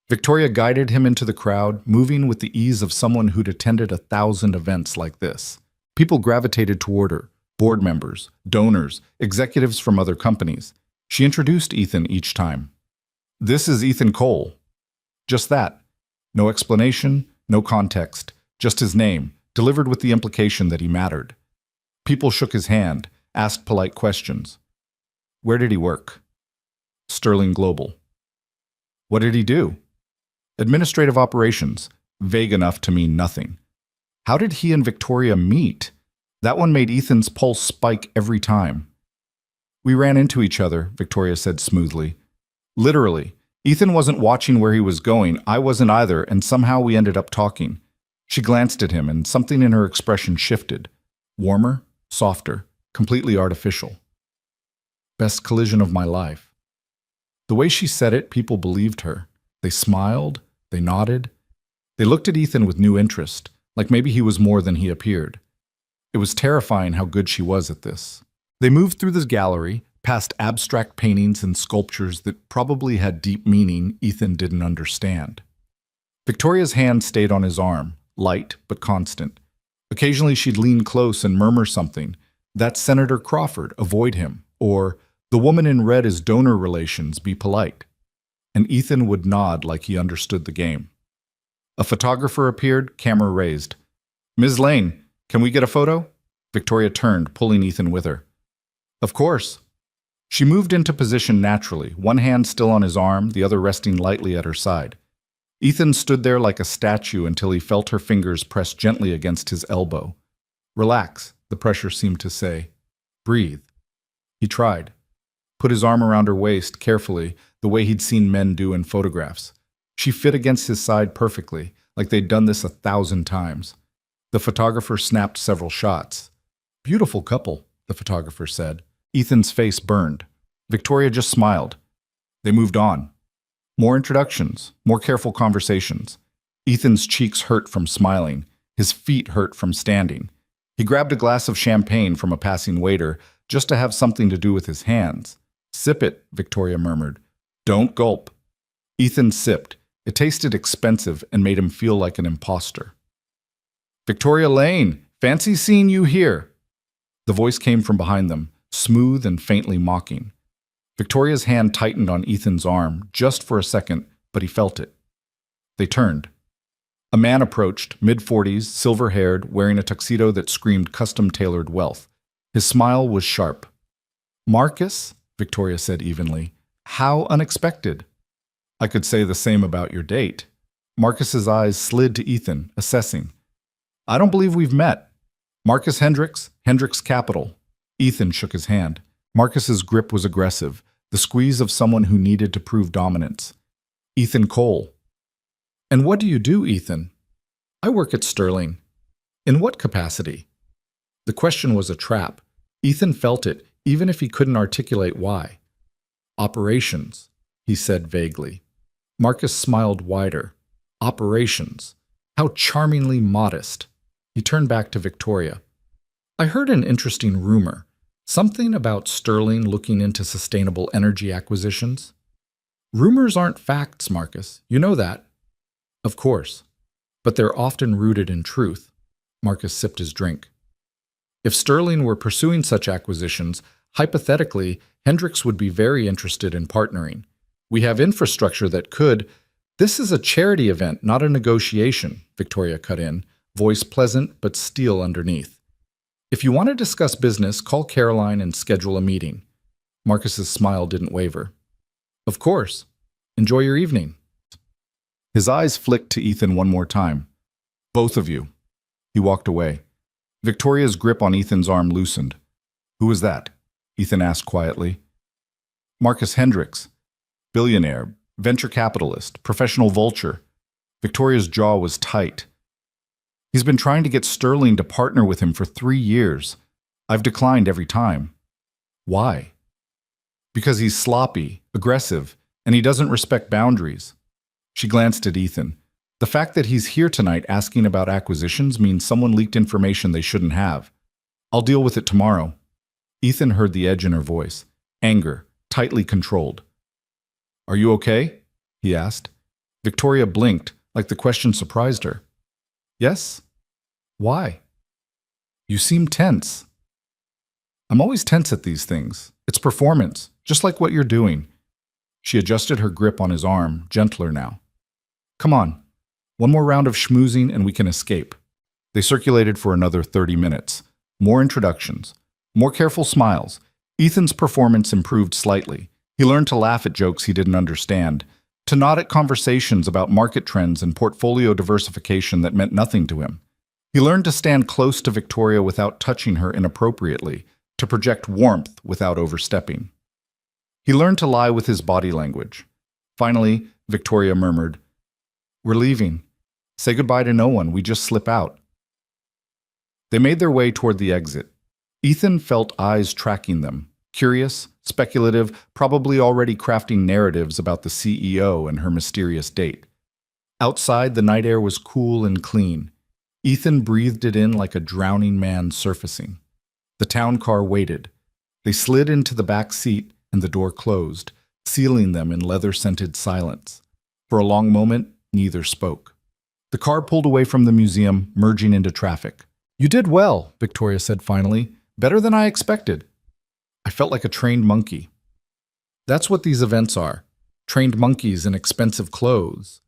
Victoria guided him into the crowd, moving with the ease of someone who'd attended 1,000 events like this. People gravitated toward her, board members, donors, executives from other companies. She introduced Ethan each time. This is Ethan Cole. Just that. No explanation, no context, just his name, delivered with the implication that he mattered. People shook his hand, asked polite questions. Where did he work? Sterling Global. What did he do? Administrative operations, vague enough to mean nothing. How did he and Victoria meet? That one made Ethan's pulse spike every time. We ran into each other, Victoria said smoothly. Literally. Ethan wasn't watching where he was going, I wasn't either, and somehow we ended up talking. She glanced at him, and something in her expression shifted. Warmer, softer, completely artificial. Best collision of my life. The way she said it, people believed her. They smiled, they nodded. They looked at Ethan with new interest, like maybe he was more than he appeared. It was terrifying how good she was at this. They moved through the gallery, past abstract paintings and sculptures that probably had deep meaning Ethan didn't understand. Victoria's hand stayed on his arm, light but constant. Occasionally she'd lean close and murmur something. That's Senator Crawford, avoid him. Or, the woman in red is donor relations, be polite. And Ethan would nod like he understood the game. A photographer appeared, camera raised. Ms. Lane, can we get a photo? Victoria turned, pulling Ethan with her. Of course. She moved into position naturally, one hand still on his arm, the other resting lightly at her side. Ethan stood there like a statue until he felt her fingers press gently against his elbow. Relax, the pressure seemed to say. Breathe. He tried. Put his arm around her waist carefully, the way he'd seen men do in photographs. She fit against his side perfectly, like they'd done this 1,000 times. The photographer snapped several shots. Beautiful couple, the photographer said. Ethan's face burned. Victoria just smiled. They moved on. More introductions, more careful conversations. Ethan's cheeks hurt from smiling. His feet hurt from standing. He grabbed a glass of champagne from a passing waiter just to have something to do with his hands. Sip it, Victoria murmured. Don't gulp. Ethan sipped. It tasted expensive and made him feel like an imposter. Victoria Lane, fancy seeing you here. The voice came from behind them, smooth and faintly mocking. Victoria's hand tightened on Ethan's arm, just for a second, but he felt it. They turned. A man approached, mid-40s, silver-haired, wearing a tuxedo that screamed custom-tailored wealth. His smile was sharp. Marcus, Victoria said evenly, how unexpected. I could say the same about your date. Marcus's eyes slid to Ethan, assessing. I don't believe we've met. Marcus Hendricks, Hendricks Capital. Ethan shook his hand. Marcus's grip was aggressive, the squeeze of someone who needed to prove dominance. Ethan Cole. And what do you do, Ethan? I work at Sterling. In what capacity? The question was a trap. Ethan felt it, even if he couldn't articulate why. Operations, he said vaguely. Marcus smiled wider. Operations. How charmingly modest. He turned back to Victoria. I heard an interesting rumor. Something about Sterling looking into sustainable energy acquisitions. Rumors aren't facts, Marcus. You know that. Of course. But they're often rooted in truth. Marcus sipped his drink. If Sterling were pursuing such acquisitions, hypothetically, Hendricks would be very interested in partnering. We have infrastructure that could... This is a charity event, not a negotiation, Victoria cut in, voice pleasant but steel underneath. If you want to discuss business, call Caroline and schedule a meeting. Marcus's smile didn't waver. Of course. Enjoy your evening. His eyes flicked to Ethan one more time. Both of you. He walked away. Victoria's grip on Ethan's arm loosened. Who was that? Ethan asked quietly. Marcus Hendricks. Billionaire, venture capitalist, professional vulture. Victoria's jaw was tight. He's been trying to get Sterling to partner with him for 3 years. I've declined every time. Why? Because he's sloppy, aggressive, and he doesn't respect boundaries. She glanced at Ethan. The fact that he's here tonight asking about acquisitions means someone leaked information they shouldn't have. I'll deal with it tomorrow. Ethan heard the edge in her voice. Anger, tightly controlled. Are you okay? He asked. Victoria blinked, like the question surprised her. Yes? Why? You seem tense. I'm always tense at these things. It's performance, just like what you're doing. She adjusted her grip on his arm, gentler now. Come on. One more round of schmoozing and we can escape. They circulated for another 30 minutes. More introductions. More careful smiles. Ethan's performance improved slightly. He learned to laugh at jokes he didn't understand, to nod at conversations about market trends and portfolio diversification that meant nothing to him. He learned to stand close to Victoria without touching her inappropriately, to project warmth without overstepping. He learned to lie with his body language. Finally, Victoria murmured, We're leaving. Say goodbye to no one, we just slip out. They made their way toward the exit. Ethan felt eyes tracking them, curious, speculative, probably already crafting narratives about the CEO and her mysterious date. Outside, the night air was cool and clean. Ethan breathed it in like a drowning man surfacing. The town car waited. They slid into the back seat and the door closed, sealing them in leather-scented silence. For a long moment, neither spoke. The car pulled away from the museum, merging into traffic. You did well, Victoria said finally. Better than I expected. I felt like a trained monkey. That's what these events are. Trained monkeys in expensive clothes.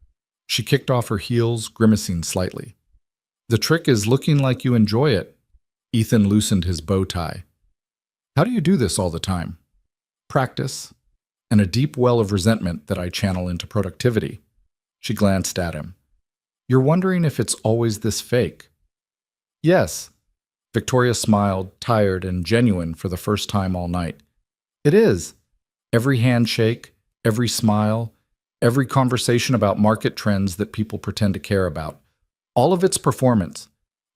She kicked off her heels, grimacing slightly. The trick is looking like you enjoy it. Ethan loosened his bow tie. How do you do this all the time? Practice, and a deep well of resentment that I channel into productivity. She glanced at him. You're wondering if it's always this fake? Yes. Victoria smiled, tired and genuine for the first time all night. It is. Every handshake, every smile, every conversation about market trends that people pretend to care about. All of it's performance.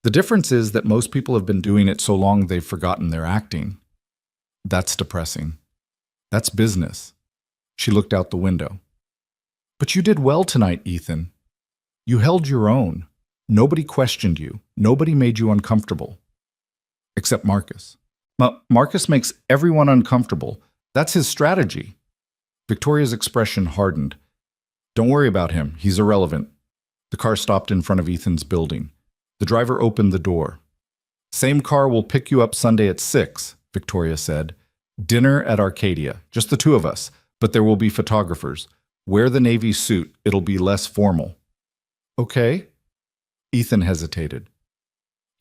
The difference is that most people have been doing it so long they've forgotten their acting. That's depressing. That's business. She looked out the window. But you did well tonight, Ethan. You held your own. Nobody questioned you. Nobody made you uncomfortable. Except Marcus. Marcus makes everyone uncomfortable. That's his strategy. Victoria's expression hardened. Don't worry about him. He's irrelevant. The car stopped in front of Ethan's building. The driver opened the door. Same car will pick you up Sunday at 6, Victoria said. Dinner at Arcadia. Just the two of us. But there will be photographers. Wear the navy suit. It'll be less formal. Okay. Ethan hesitated.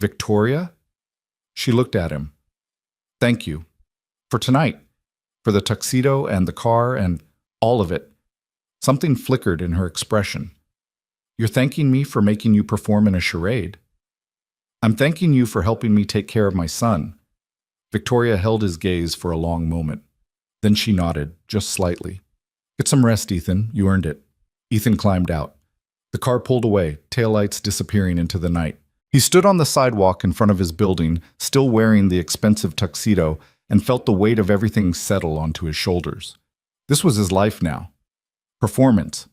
Victoria? She looked at him. Thank you. For tonight. For the tuxedo and the car and all of it. Something flickered in her expression. You're thanking me for making you perform in a charade. I'm thanking you for helping me take care of my son. Victoria held his gaze for a long moment. Then she nodded, just slightly. Get some rest, Ethan. You earned it. Ethan climbed out. The car pulled away, taillights disappearing into the night. He stood on the sidewalk in front of his building, still wearing the expensive tuxedo, and felt the weight of everything settle onto his shoulders. This was his life now. Performance.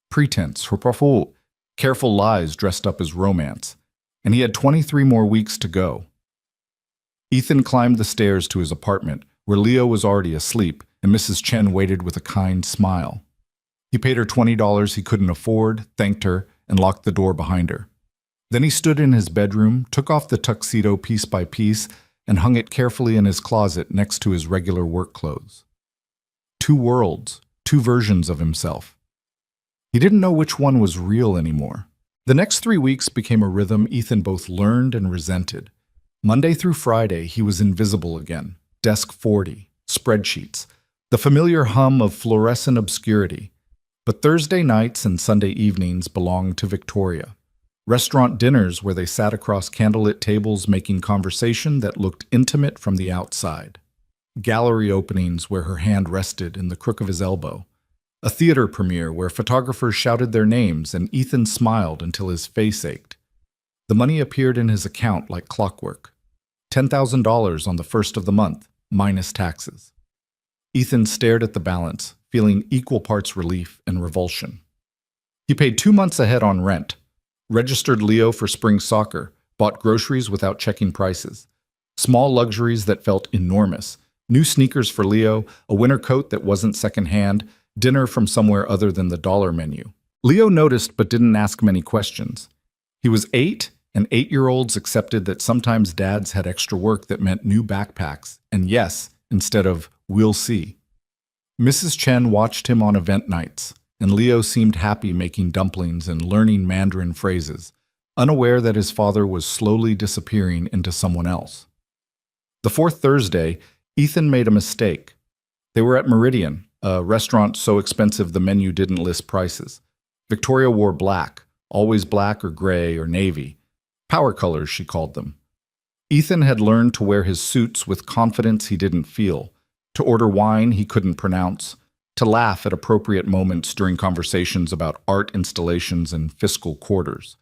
Pretense. Careful lies dressed up as romance. And he had 23 more weeks to go. Ethan climbed the stairs to his apartment, where Leo was already asleep, and Mrs. Chen waited with a kind smile. He paid her $20 he couldn't afford, thanked her, and locked the door behind her. Then he stood in his bedroom, took off the tuxedo piece by piece, and hung it carefully in his closet next to his regular work clothes. 2 worlds, 2 versions of himself. He didn't know which one was real anymore. The next 3 weeks became a rhythm Ethan both learned and resented. Monday through Friday, he was invisible again. Desk 40, spreadsheets, the familiar hum of fluorescent obscurity. But Thursday nights and Sunday evenings belonged to Victoria. Restaurant dinners where they sat across candlelit tables making conversation that looked intimate from the outside. Gallery openings where her hand rested in the crook of his elbow. A theater premiere where photographers shouted their names and Ethan smiled until his face ached. The money appeared in his account like clockwork. $10,000 on the first of the month, minus taxes. Ethan stared at the balance, feeling equal parts relief and revulsion. He paid 2 months ahead on rent, registered Leo for spring soccer, bought groceries without checking prices. Small luxuries that felt enormous. New sneakers for Leo, a winter coat that wasn't secondhand, dinner from somewhere other than the dollar menu. Leo noticed but didn't ask many questions. He was 8, and 8-year-olds accepted that sometimes dads had extra work that meant new backpacks, and yes, instead of we'll see. Mrs. Chen watched him on event nights, and Leo seemed happy making dumplings and learning Mandarin phrases, unaware that his father was slowly disappearing into someone else. The fourth Thursday, Ethan made a mistake. They were at Meridian, a restaurant so expensive the menu didn't list prices. Victoria wore black, always black or gray or navy. Power colors, she called them. Ethan had learned to wear his suits with confidence he didn't feel, to order wine he couldn't pronounce, to laugh at appropriate moments during conversations about art installations and fiscal quarters.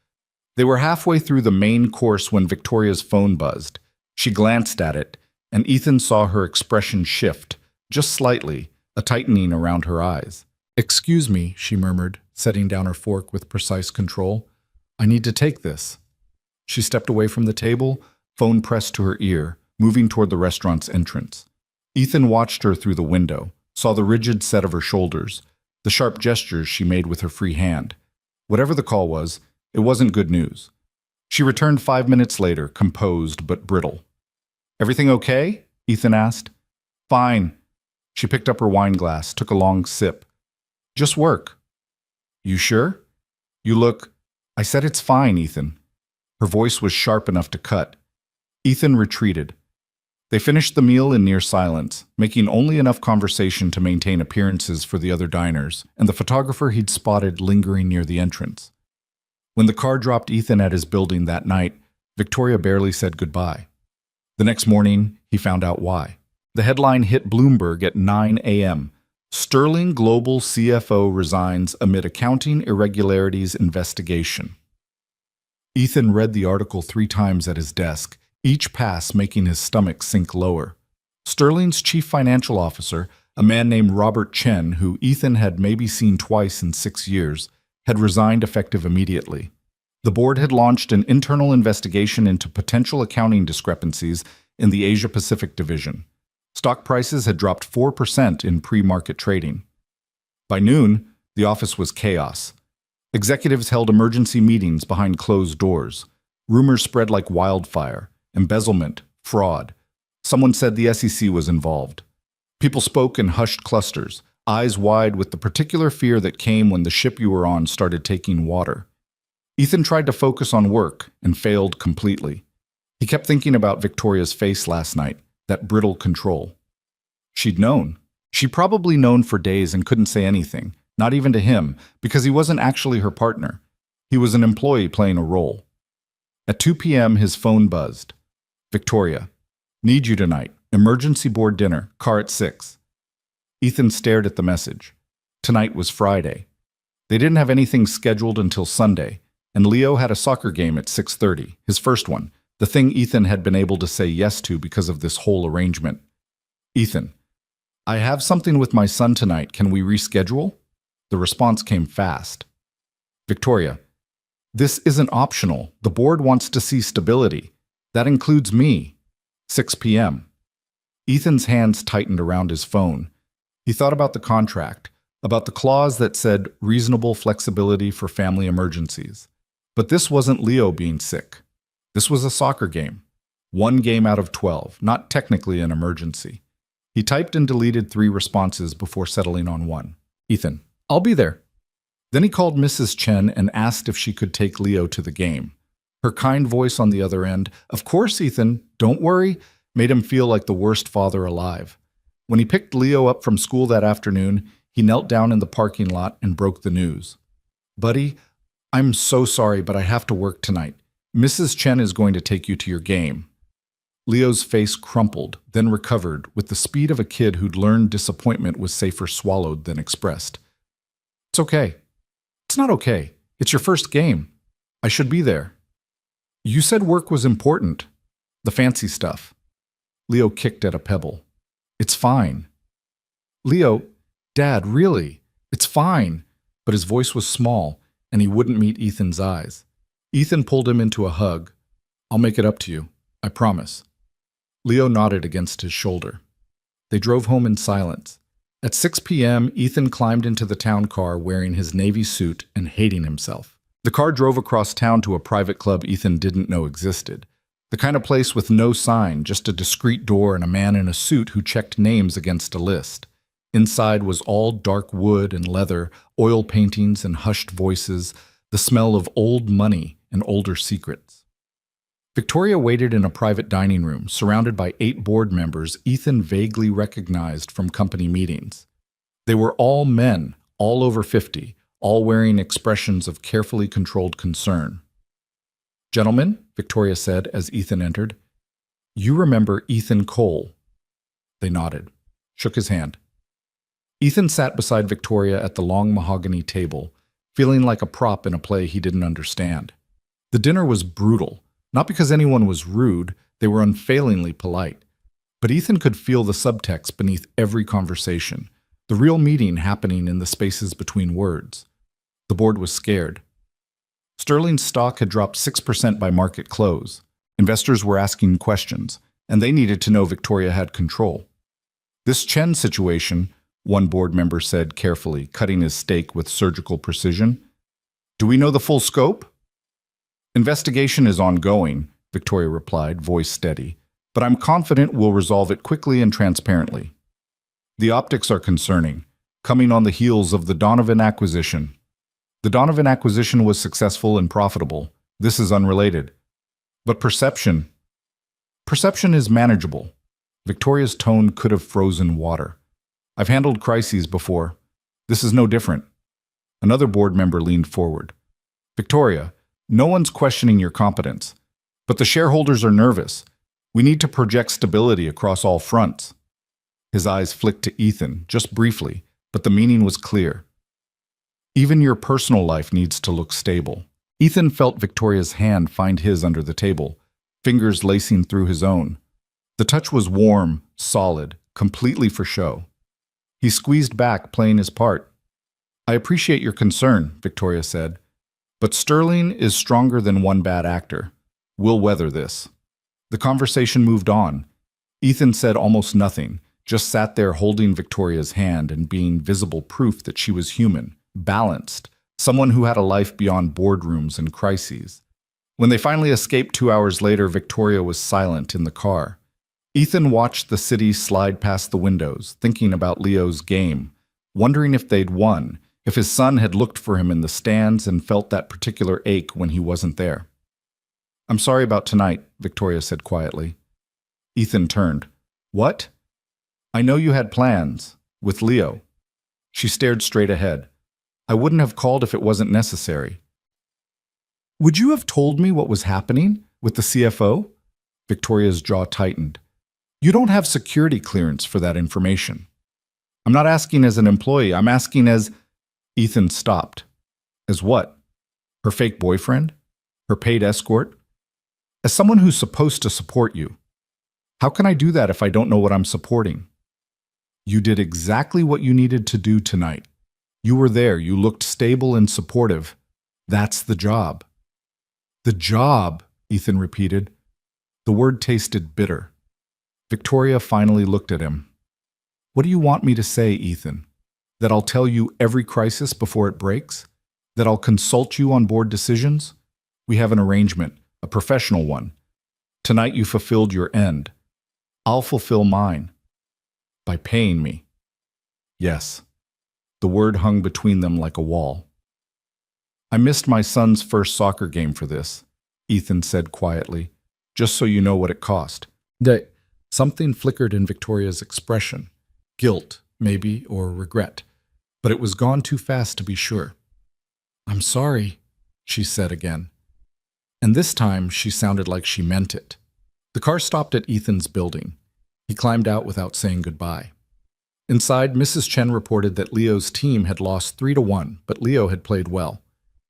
They were halfway through the main course when Victoria's phone buzzed. She glanced at it, and Ethan saw her expression shift, just slightly, a tightening around her eyes. "Excuse me," she murmured, setting down her fork with precise control. "I need to take this." She stepped away from the table, phone pressed to her ear, moving toward the restaurant's entrance. Ethan watched her through the window, saw the rigid set of her shoulders, the sharp gestures she made with her free hand. Whatever the call was, it wasn't good news. She returned 5 minutes later, composed but brittle. "Everything okay?" Ethan asked. "Fine." She picked up her wine glass, took a long sip. "Just work." "You sure?" "You look—" "I said it's fine, Ethan." Her voice was sharp enough to cut. Ethan retreated. They finished the meal in near silence, making only enough conversation to maintain appearances for the other diners and the photographer he'd spotted lingering near the entrance. When the car dropped Ethan at his building that night, Victoria barely said goodbye. The next morning, he found out why. The headline hit Bloomberg at 9 a.m. Sterling Global CFO resigns amid accounting irregularities investigation. Ethan read the article 3 times at his desk, each pass making his stomach sink lower. Sterling's chief financial officer, a man named Robert Chen, who Ethan had maybe seen twice in 6 years, had resigned effective immediately. The board had launched an internal investigation into potential accounting discrepancies in the Asia-Pacific division. Stock prices had dropped 4% in pre-market trading. By noon, the office was chaos. Executives held emergency meetings behind closed doors. Rumors spread like wildfire. Embezzlement, fraud. Someone said the SEC was involved. People spoke in hushed clusters, eyes wide with the particular fear that came when the ship you were on started taking water. Ethan tried to focus on work and failed completely. He kept thinking about Victoria's face last night, that brittle control. She'd known. She'd probably known for days and couldn't say anything, not even to him, because he wasn't actually her partner. He was an employee playing a role. At 2 p.m., his phone buzzed. "Victoria, need you tonight. Emergency board dinner, car at 6. Ethan stared at the message. Tonight was Friday. They didn't have anything scheduled until Sunday, and Leo had a soccer game at 6:30, his first one, the thing Ethan had been able to say yes to because of this whole arrangement. "Ethan, I have something with my son tonight. Can we reschedule?" The response came fast. "Victoria, this isn't optional. The board wants to see stability. That includes me. 6 p.m. Ethan's hands tightened around his phone. He thought about the contract, about the clause that said reasonable flexibility for family emergencies. But this wasn't Leo being sick. This was a soccer game. 1 game out of 12, not technically an emergency. He typed and deleted 3 responses before settling on one. "Ethan, I'll be there." Then he called Mrs. Chen and asked if she could take Leo to the game. Her kind voice on the other end, "Of course, Ethan, don't worry," made him feel like the worst father alive. When he picked Leo up from school that afternoon, he knelt down in the parking lot and broke the news. "Buddy, I'm so sorry, but I have to work tonight. Mrs. Chen is going to take you to your game." Leo's face crumpled, then recovered, with the speed of a kid who'd learned disappointment was safer swallowed than expressed. "It's okay." "It's not okay. It's your first game. I should be there." "You said work was important. The fancy stuff." Leo kicked at a pebble. "It's fine." "Leo, Dad, really? It's fine." But his voice was small, and he wouldn't meet Ethan's eyes. Ethan pulled him into a hug. "I'll make it up to you. I promise." Leo nodded against his shoulder. They drove home in silence. At 6 p.m., Ethan climbed into the town car wearing his Navy suit and hating himself. The car drove across town to a private club Ethan didn't know existed. The kind of place with no sign, just a discreet door and a man in a suit who checked names against a list. Inside was all dark wood and leather, oil paintings and hushed voices, the smell of old money and older secrets. Victoria waited in a private dining room, surrounded by 8 board members Ethan vaguely recognized from company meetings. They were all men, all over 50, all wearing expressions of carefully controlled concern. "Gentlemen," Victoria said as Ethan entered, "you remember Ethan Cole." They nodded, shook his hand. Ethan sat beside Victoria at the long mahogany table, feeling like a prop in a play he didn't understand. The dinner was brutal, not because anyone was rude, they were unfailingly polite. But Ethan could feel the subtext beneath every conversation, the real meeting happening in the spaces between words. The board was scared. Sterling's stock had dropped 6% by market close. Investors were asking questions, and they needed to know Victoria had control. "This Chen situation," one board member said carefully, cutting his steak with surgical precision. "Do we know the full scope?" "Investigation is ongoing," Victoria replied, voice steady, "but I'm confident we'll resolve it quickly and transparently. The optics are concerning, coming on the heels of the Donovan acquisition. The Donovan acquisition was successful and profitable. This is unrelated. But perception is manageable." Victoria's tone could have frozen water. "I've handled crises before. This is no different." Another board member leaned forward. "Victoria, no one's questioning your competence, but the shareholders are nervous. We need to project stability across all fronts." His eyes flicked to Ethan, just briefly, but the meaning was clear. "Even your personal life needs to look stable." Ethan felt Victoria's hand find his under the table, fingers lacing through his own. The touch was warm, solid, completely for show. He squeezed back, playing his part. "I appreciate your concern," Victoria said, "but Sterling is stronger than one bad actor. We'll weather this." The conversation moved on. Ethan said almost nothing, just sat there holding Victoria's hand and being visible proof that she was human, balanced, someone who had a life beyond boardrooms and crises. When they finally escaped 2 hours later, Victoria was silent in the car. Ethan watched the city slide past the windows, thinking about Leo's game, wondering if they'd won, if his son had looked for him in the stands and felt that particular ache when he wasn't there. "I'm sorry about tonight," Victoria said quietly. Ethan turned. "What?" "I know you had plans. With Leo." She stared straight ahead. "I wouldn't have called if it wasn't necessary." "Would you have told me what was happening with the CFO?" Victoria's jaw tightened. "You don't have security clearance for that information." "I'm not asking as an employee. I'm asking as—" Ethan stopped. "As what? Her fake boyfriend? Her paid escort? As someone who's supposed to support you. How can I do that if I don't know what I'm supporting?" "You did exactly what you needed to do tonight. You were there. You looked stable and supportive. That's the job." "The job," Ethan repeated. The word tasted bitter. Victoria finally looked at him. "What do you want me to say, Ethan? That I'll tell you every crisis before it breaks? That I'll consult you on board decisions? We have an arrangement, a professional one. Tonight you fulfilled your end. I'll fulfill mine. By paying me." "Yes." The word hung between them like a wall. "I missed my son's first soccer game for this. Ethan said quietly, just so you know what it cost. Something flickered in Victoria's expression. Guilt, maybe, or regret. But it was gone too fast to be sure. I'm sorry, she said again. And this time she sounded like she meant it. The car stopped at Ethan's building. He climbed out without saying goodbye. Inside, Mrs. Chen reported that Leo's team had lost 3-1, but Leo had played well.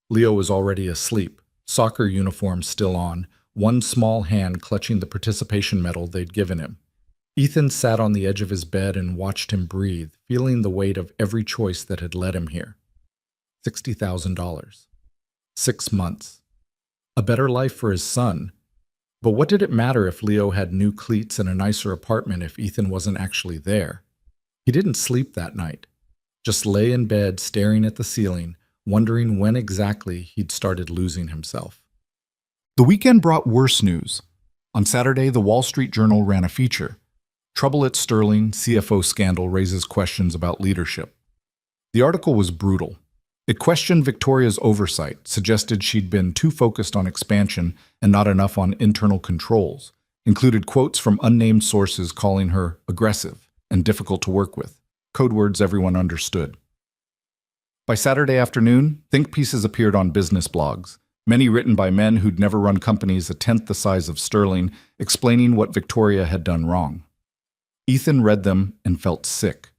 Leo was already asleep, soccer uniform still on, one small hand clutching the participation medal they'd given him. Ethan sat on the edge of his bed and watched him breathe, feeling the weight of every choice that had led him here. $60,000. 6 months. A better life for his son. But what did it matter if Leo had new cleats and a nicer apartment if Ethan wasn't actually there? He didn't sleep that night. Just lay in bed staring at the ceiling, wondering when exactly he'd started losing himself. The weekend brought worse news. On Saturday, the Wall Street Journal ran a feature. Trouble at Sterling, CFO scandal raises questions about leadership. The article was brutal. It questioned Victoria's oversight, suggested she'd been too focused on expansion and not enough on internal controls, included quotes from unnamed sources calling her aggressive and difficult to work with, code words everyone understood. By Saturday afternoon, think pieces appeared on business blogs, many written by men who'd never run companies a tenth the size of Sterling, explaining what Victoria had done wrong. Ethan read them and felt sick.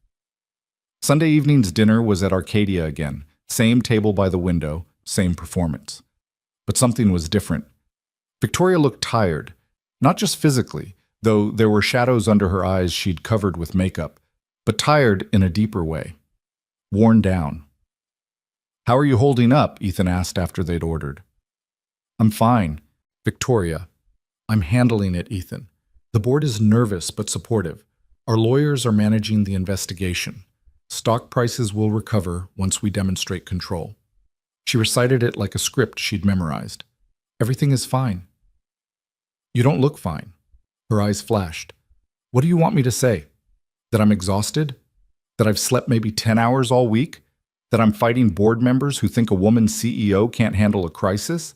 Sunday evening's dinner was at Arcadia again. Same table by the window, same performance. But something was different. Victoria looked tired, not just physically, though there were shadows under her eyes she'd covered with makeup, but tired in a deeper way. Worn down. How are you holding up? Ethan asked after they'd ordered. I'm fine. Victoria. I'm handling it, Ethan. The board is nervous but supportive. Our lawyers are managing the investigation. Stock prices will recover once we demonstrate control. She recited it like a script she'd memorized. Everything is fine. You don't look fine. Her eyes flashed. What do you want me to say? That I'm exhausted? That I've slept maybe 10 hours all week? That I'm fighting board members who think a woman CEO can't handle a crisis?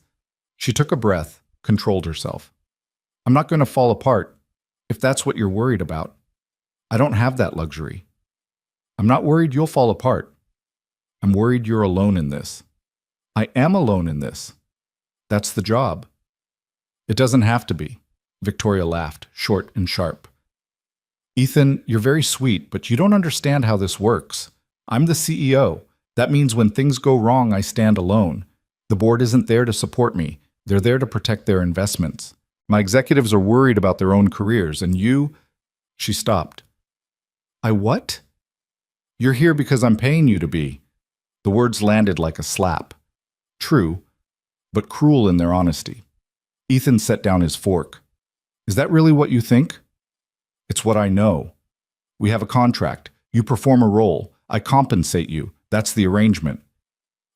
She took a breath, controlled herself. I'm not going to fall apart, if that's what you're worried about. I don't have that luxury. I'm not worried you'll fall apart. I'm worried you're alone in this. I am alone in this. That's the job. It doesn't have to be. Victoria laughed, short and sharp. Ethan, you're very sweet, but you don't understand how this works. I'm the CEO. That means when things go wrong, I stand alone. The board isn't there to support me. They're there to protect their investments. My executives are worried about their own careers, and you... She stopped. I what? You're here because I'm paying you to be. The words landed like a slap. True, but cruel in their honesty. Ethan set down his fork. Is that really what you think? It's what I know. We have a contract. You perform a role. I compensate you. That's the arrangement.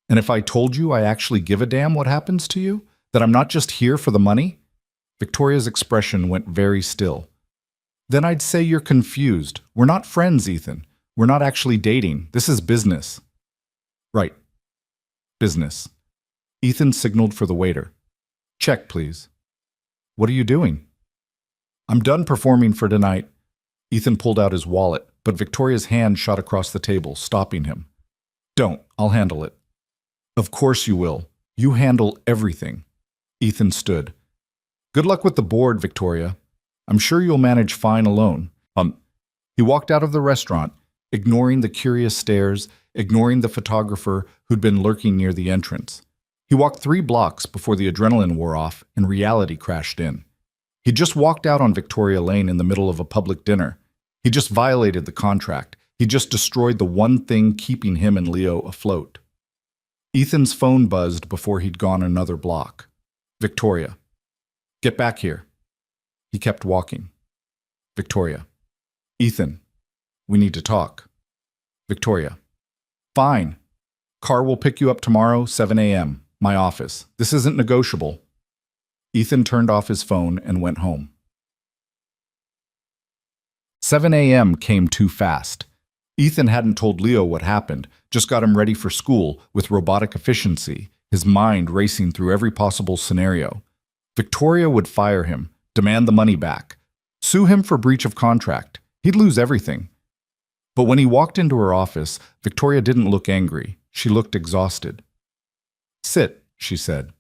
And if I told you I actually give a damn what happens to you? That I'm not just here for the money? Victoria's expression went very still. Then I'd say you're confused. We're not friends, Ethan. We're not actually dating. This is business. Right. Business. Ethan signaled for the waiter. Check, please. What are you doing? I'm done performing for tonight. Ethan pulled out his wallet, but Victoria's hand shot across the table, stopping him. Don't. I'll handle it. Of course you will. You handle everything. Ethan stood. Good luck with the board, Victoria. I'm sure you'll manage fine alone. He walked out of the restaurant, ignoring the curious stares, ignoring the photographer who'd been lurking near the entrance. He walked 3 blocks before the adrenaline wore off and reality crashed in. He'd just walked out on Victoria Lane in the middle of a public dinner. He just violated the contract. He just destroyed the one thing keeping him and Leo afloat. Ethan's phone buzzed before he'd gone another block. Victoria. Get back here. He kept walking. Victoria. Ethan. We need to talk. Victoria. Fine. Car will pick you up tomorrow, 7 a.m. My office. This isn't negotiable. Ethan turned off his phone and went home. 7 a.m. came too fast. Ethan hadn't told Leo what happened, just got him ready for school with robotic efficiency, his mind racing through every possible scenario. Victoria would fire him, demand the money back, sue him for breach of contract. He'd lose everything. But when he walked into her office, Victoria didn't look angry. She looked exhausted. "Sit," she said.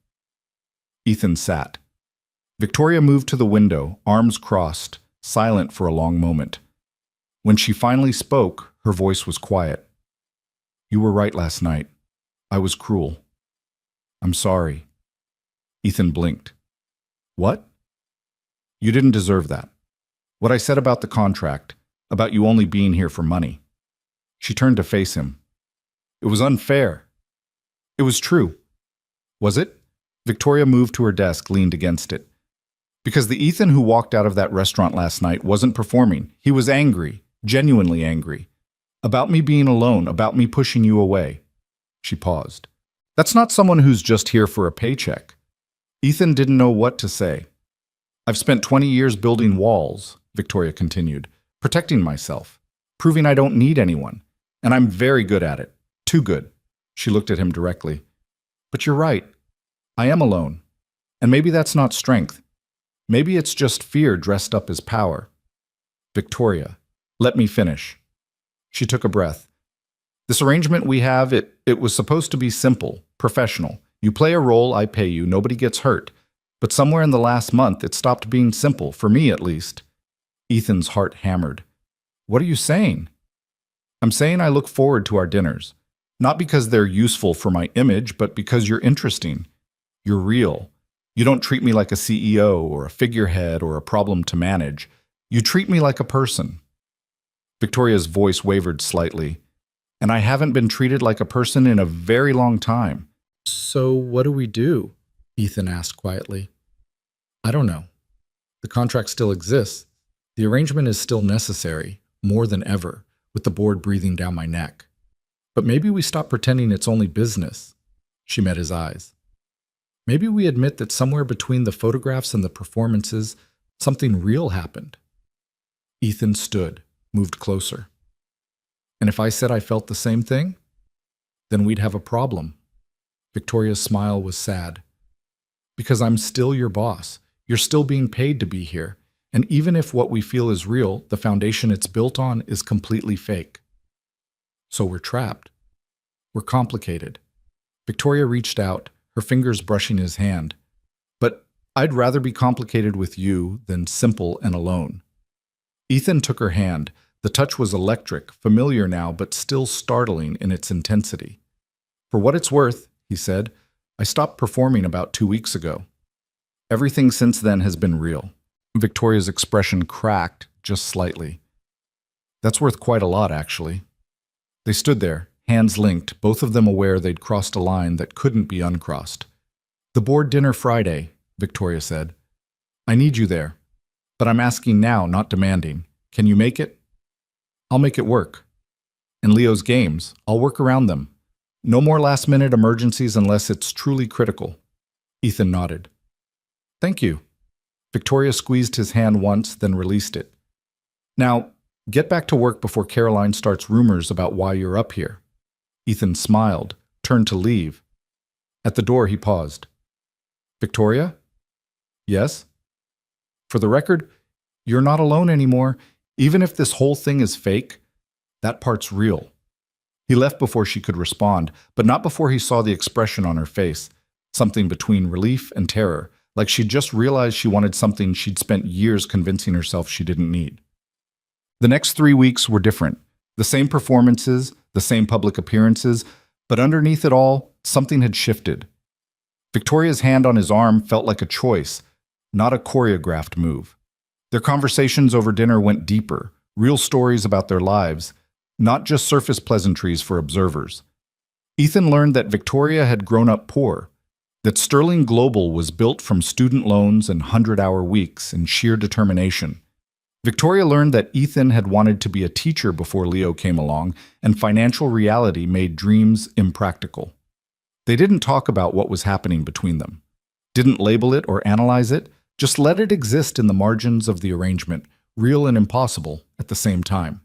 Ethan sat. Victoria moved to the window, arms crossed, silent for a long moment. When she finally spoke, her voice was quiet. "You were right last night. I was cruel. I'm sorry." Ethan blinked. "What?" "You didn't deserve that. What I said about the contract, about you only being here for money." She turned to face him. "It was unfair." "It was true." "Was it?" Victoria moved to her desk, leaned against it. "Because the Ethan who walked out of that restaurant last night wasn't performing. He was angry, genuinely angry. About me being alone, about me pushing you away." She paused. "That's not someone who's just here for a paycheck." Ethan didn't know what to say. "I've spent 20 years building walls," Victoria continued, "protecting myself, proving I don't need anyone. And I'm very good at it. Too good." She looked at him directly. "But you're right. I am alone. And maybe that's not strength. Maybe it's just fear dressed up as power." "Victoria, let me finish." She took a breath. "This arrangement we have, it was supposed to be simple, professional. You play a role, I pay you, nobody gets hurt. But somewhere in the last month, it stopped being simple, for me at least." Ethan's heart hammered. "What are you saying?" "I'm saying I look forward to our dinners. Not because they're useful for my image, but because you're interesting. You're real. You don't treat me like a CEO or a figurehead or a problem to manage. You treat me like a person." Victoria's voice wavered slightly. "And I haven't been treated like a person in a very long time." "So what do we do?" Ethan asked quietly. "I don't know. The contract still exists. The arrangement is still necessary, more than ever, with the board breathing down my neck. But maybe we stop pretending it's only business." She met his eyes. "Maybe we admit that somewhere between the photographs and the performances, something real happened." Ethan stood, moved closer. "And if I said I felt the same thing? Then we'd have a problem." Victoria's smile was sad. "Because I'm still your boss. You're still being paid to be here. And even if what we feel is real, the foundation it's built on is completely fake. So we're trapped. We're complicated." Victoria reached out, her fingers brushing his hand. "But I'd rather be complicated with you than simple and alone." Ethan took her hand. The touch was electric, familiar now, but still startling in its intensity. "For what it's worth," he said, "I stopped performing about 2 weeks ago. Everything since then has been real." Victoria's expression cracked just slightly. "That's worth quite a lot, actually." They stood there, hands linked, both of them aware they'd crossed a line that couldn't be uncrossed. "The board dinner Friday," Victoria said. "I need you there. But I'm asking now, not demanding. Can you make it?" "I'll make it work. And Leo's games, I'll work around them. No more last-minute emergencies unless it's truly critical." Ethan nodded. "Thank you." Victoria squeezed his hand once, then released it. "Now, get back to work before Caroline starts rumors about why you're up here." Ethan smiled, turned to leave. At the door, he paused. "Victoria?" "Yes?" "For the record, you're not alone anymore. Even if this whole thing is fake, that part's real." He left before she could respond, but not before he saw the expression on her face, something between relief and terror, like she'd just realized she wanted something she'd spent years convincing herself she didn't need. The next 3 weeks were different. The same performances, the same public appearances, but underneath it all, something had shifted. Victoria's hand on his arm felt like a choice, not a choreographed move. Their conversations over dinner went deeper, real stories about their lives, not just surface pleasantries for observers. Ethan learned that Victoria had grown up poor, that Sterling Global was built from student loans and 100-hour weeks and sheer determination. Victoria learned that Ethan had wanted to be a teacher before Leo came along, and financial reality made dreams impractical. They didn't talk about what was happening between them, didn't label it or analyze it, just let it exist in the margins of the arrangement, real and impossible at the same time.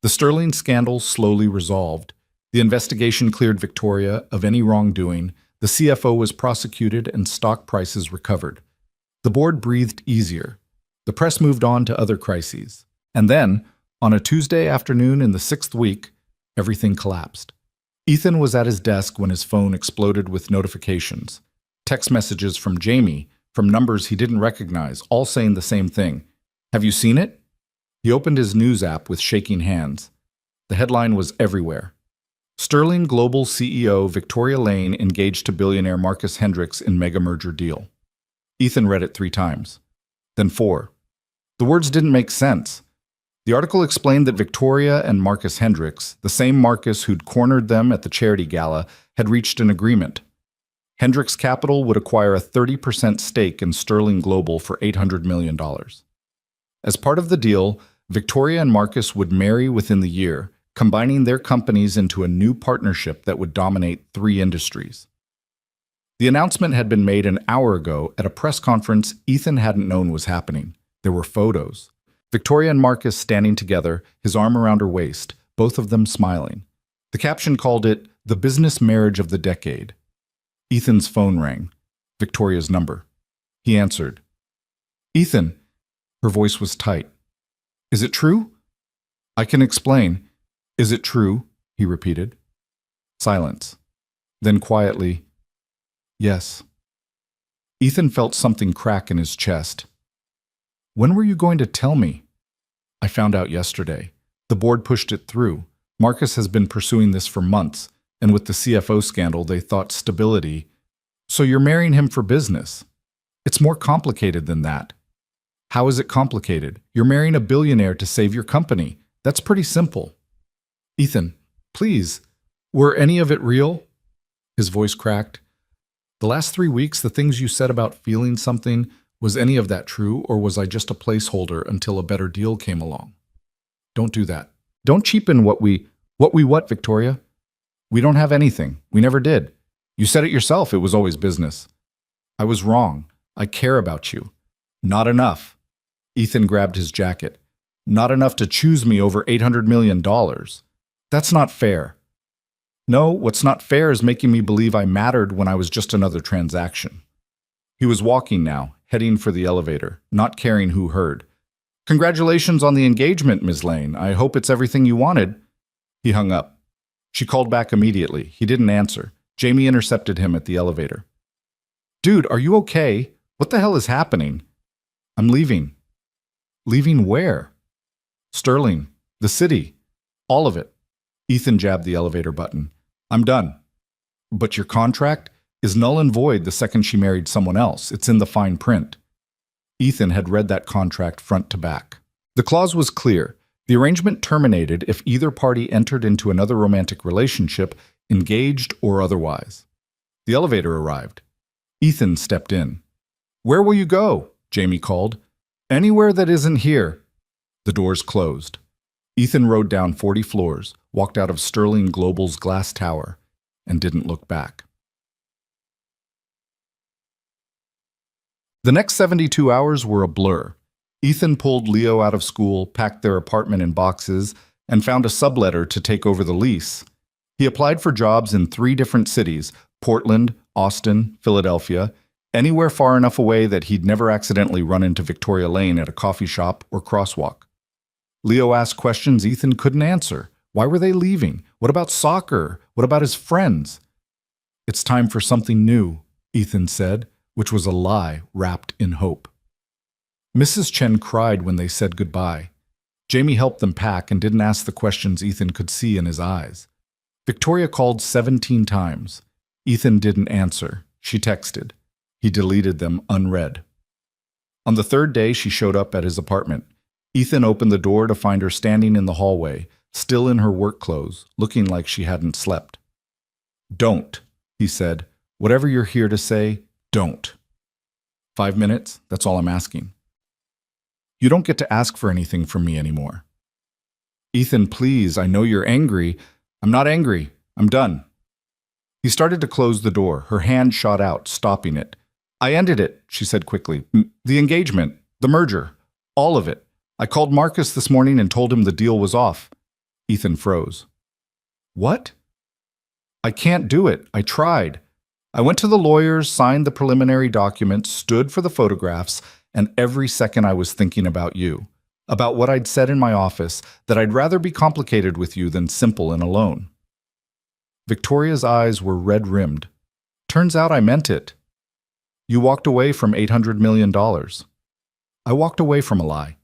The Sterling scandal slowly resolved. The investigation cleared Victoria of any wrongdoing, the CFO was prosecuted, and stock prices recovered. The board breathed easier. The press moved on to other crises. And then, on a Tuesday afternoon in the 6th week, everything collapsed. Ethan was at his desk when his phone exploded with notifications. Text messages from Jamie, from numbers he didn't recognize, all saying the same thing. "Have you seen it?" He opened his news app with shaking hands. The headline was everywhere. Sterling Global CEO Victoria Lane engaged to billionaire Marcus Hendricks in mega merger deal. Ethan read it 3 times. Then 4. The words didn't make sense. The article explained that Victoria and Marcus Hendricks, the same Marcus who'd cornered them at the charity gala, had reached an agreement. Hendricks Capital would acquire a 30% stake in Sterling Global for $800 million. As part of the deal, Victoria and Marcus would marry within the year, combining their companies into a new partnership that would dominate 3 industries. The announcement had been made an hour ago at a press conference Ethan hadn't known was happening. There were photos. Victoria and Marcus standing together, his arm around her waist, both of them smiling. The caption called it the business marriage of the decade. Ethan's phone rang. Victoria's number. He answered. "Ethan." Her voice was tight. "Is it true?" "I can explain. Is it true?" he repeated. Silence. Then quietly, "Yes." Ethan felt something crack in his chest. "When were you going to tell me?" "I found out yesterday. The board pushed it through. Marcus has been pursuing this for months, and with the CFO scandal, they thought stability. So you're marrying him for business. It's more complicated than that." "How is it complicated? You're marrying a billionaire to save your company. That's pretty simple." "Ethan, please, were any of it real?" His voice cracked. "The last 3 weeks, the things you said about feeling something, was any of that true, or was I just a placeholder until a better deal came along?" "Don't do that. Don't cheapen what, Victoria? We don't have anything. We never did. You said it yourself, it was always business." "I was wrong. I care about you." "Not enough." Ethan grabbed his jacket. "Not enough to choose me over $800 million. That's not fair." "No, what's not fair is making me believe I mattered when I was just another transaction." He was walking now, heading for the elevator, not caring who heard. "Congratulations on the engagement, Ms. Lane. I hope it's everything you wanted." He hung up. She called back immediately. He didn't answer. Jamie intercepted him at the elevator. "Dude, are you okay? What the hell is happening?" "I'm leaving." "Leaving where?" "Sterling. The city. All of it." Ethan jabbed the elevator button. "I'm done." "But your contract is null and void the second she married someone else. It's in the fine print." Ethan had read that contract front to back. The clause was clear. The arrangement terminated if either party entered into another romantic relationship, engaged or otherwise. The elevator arrived. Ethan stepped in. "Where will you go?" Jamie called. "Anywhere that isn't here." The doors closed. Ethan rode down 40 floors, walked out of Sterling Global's glass tower, and didn't look back. The next 72 hours were a blur. Ethan pulled Leo out of school, packed their apartment in boxes, and found a subletter to take over the lease. He applied for jobs in 3 different cities, Portland, Austin, Philadelphia, anywhere far enough away that he'd never accidentally run into Victoria Lane at a coffee shop or crosswalk. Leo asked questions Ethan couldn't answer. Why were they leaving? What about soccer? What about his friends? "It's time for something new," Ethan said, which was a lie wrapped in hope. Mrs. Chen cried when they said goodbye. Jamie helped them pack and didn't ask the questions Ethan could see in his eyes. Victoria called 17 times. Ethan didn't answer. She texted. He deleted them unread. On the 3rd day, she showed up at his apartment. Ethan opened the door to find her standing in the hallway, still in her work clothes, looking like she hadn't slept. "Don't," he said. "Whatever you're here to say, don't." 5 minutes, that's all I'm asking. "You don't get to ask for anything from me anymore." "Ethan, please, I know you're angry." "I'm not angry. I'm done." He started to close the door. Her hand shot out, stopping it. "I ended it," she said quickly. "The engagement, the merger, all of it. I called Marcus this morning and told him the deal was off." Ethan froze. "What?" "I can't do it. I tried. I went to the lawyers, signed the preliminary documents, stood for the photographs, and every second I was thinking about you, about what I'd said in my office, that I'd rather be complicated with you than simple and alone. Victoria's eyes were red-rimmed. Turns out I meant it. You walked away from $800 million. I walked away from a lie.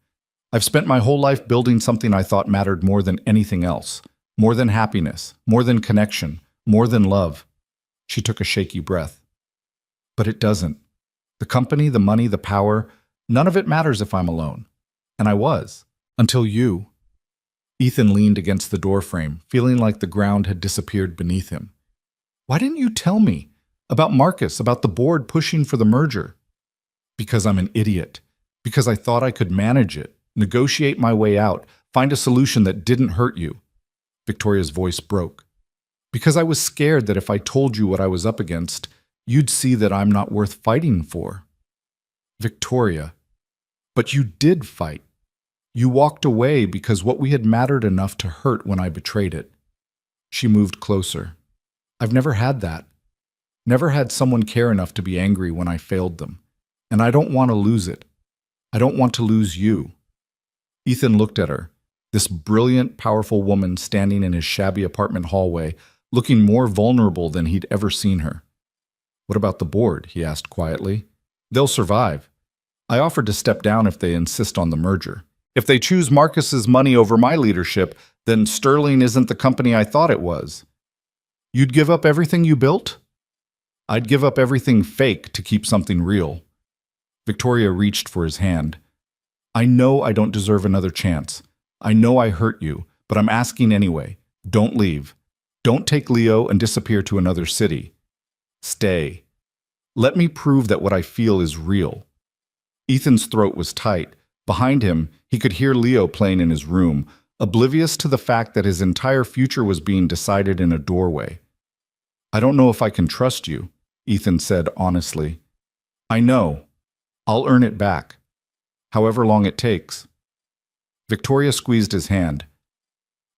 I've spent my whole life building something I thought mattered more than anything else, more than happiness, more than connection, more than love. She took a shaky breath. But it doesn't. The company, the money, the power, none of it matters if I'm alone. And I was, until you. Ethan leaned against the doorframe, feeling like the ground had disappeared beneath him. Why didn't you tell me? About Marcus, about the board pushing for the merger? Because I'm an idiot. Because I thought I could manage it, negotiate my way out, find a solution that didn't hurt you. Victoria's voice broke. Because I was scared that if I told you what I was up against, you'd see that I'm not worth fighting for. Victoria, but you did fight. You walked away because what we had mattered enough to hurt when I betrayed it. She moved closer. I've never had that. Never had someone care enough to be angry when I failed them. And I don't want to lose it. I don't want to lose you. Ethan looked at her, this brilliant, powerful woman standing in his shabby apartment hallway, looking more vulnerable than he'd ever seen her. What about the board? He asked quietly. They'll survive. I offered to step down if they insist on the merger. If they choose Marcus's money over my leadership, then Sterling isn't the company I thought it was. You'd give up everything you built? I'd give up everything fake to keep something real. Victoria reached for his hand. I know I don't deserve another chance. I know I hurt you, but I'm asking anyway. Don't leave. Don't take Leo and disappear to another city. Stay. Let me prove that what I feel is real. Ethan's throat was tight. Behind him, he could hear Leo playing in his room, oblivious to the fact that his entire future was being decided in a doorway. I don't know if I can trust you, Ethan said honestly. I know. I'll earn it back. However long it takes. Victoria squeezed his hand.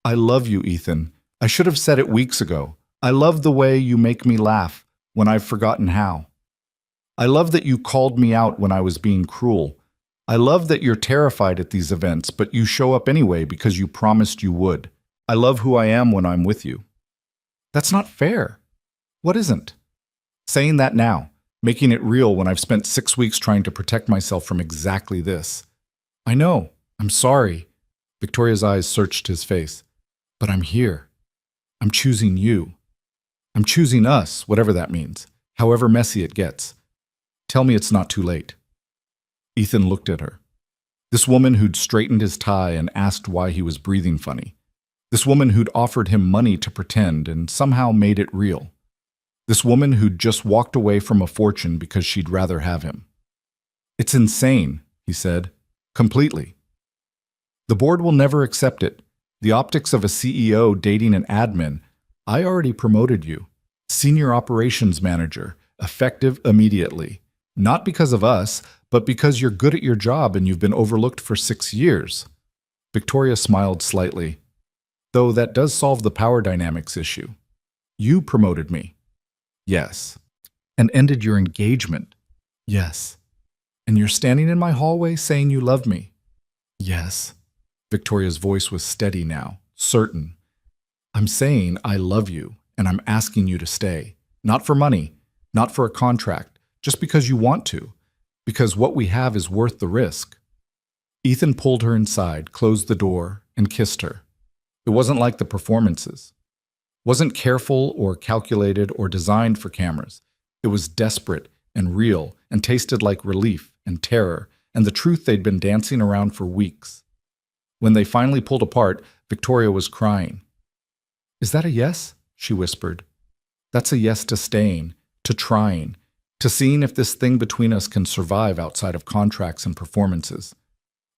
I love you, Ethan. I should have said it weeks ago. I love the way you make me laugh when I've forgotten how. I love that you called me out when I was being cruel. I love that you're terrified at these events, but you show up anyway because you promised you would. I love who I am when I'm with you. That's not fair. What isn't? Saying that now, making it real when I've spent 6 weeks trying to protect myself from exactly this. I know. I'm sorry. Victoria's eyes searched his face. But I'm here. I'm choosing you. I'm choosing us, whatever that means, however messy it gets. Tell me it's not too late. Ethan looked at her. This woman who'd straightened his tie and asked why he was breathing funny. This woman who'd offered him money to pretend and somehow made it real. This woman who'd just walked away from a fortune because she'd rather have him. It's insane, he said. Completely. The board will never accept it. The optics of a CEO dating an admin. I already promoted you. Senior operations manager, effective immediately. Not because of us, but because you're good at your job and you've been overlooked for 6 years. Victoria smiled slightly. Though that does solve the power dynamics issue. You promoted me. Yes. And ended your engagement. Yes. And you're standing in my hallway saying you love me. Yes. Victoria's voice was steady now, certain. I'm saying I love you, and I'm asking you to stay. Not for money, not for a contract, just because you want to. Because what we have is worth the risk. Ethan pulled her inside, closed the door, and kissed her. It wasn't like the performances. Wasn't careful or calculated or designed for cameras. It was desperate and real and tasted like relief and terror and the truth they'd been dancing around for weeks. When they finally pulled apart, Victoria was crying. Is that a yes? She whispered. That's a yes to staying, to trying, to seeing if this thing between us can survive outside of contracts and performances.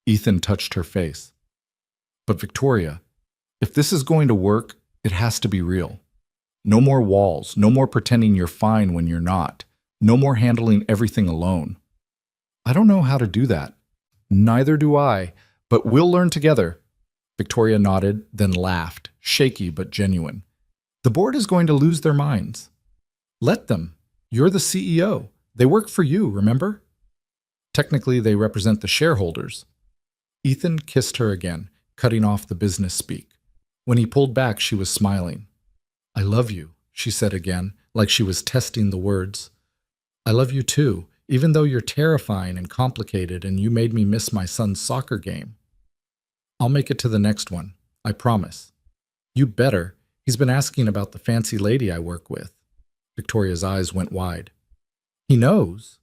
Ethan touched her face. But Victoria, if this is going to work, it has to be real. No more walls, no more pretending you're fine when you're not, no more handling everything alone. I don't know how to do that. Neither do I, but we'll learn together. Victoria nodded, then laughed, shaky but genuine. The board is going to lose their minds. Let them. You're the CEO. They work for you, remember? Technically, they represent the shareholders. Ethan kissed her again, cutting off the business speak. When he pulled back, she was smiling. I love you, she said again, like she was testing the words. I love you too, even though you're terrifying and complicated and you made me miss my son's soccer game. I'll make it to the next one, I promise. You better. He's been asking about the fancy lady I work with. Victoria's eyes went wide. He knows.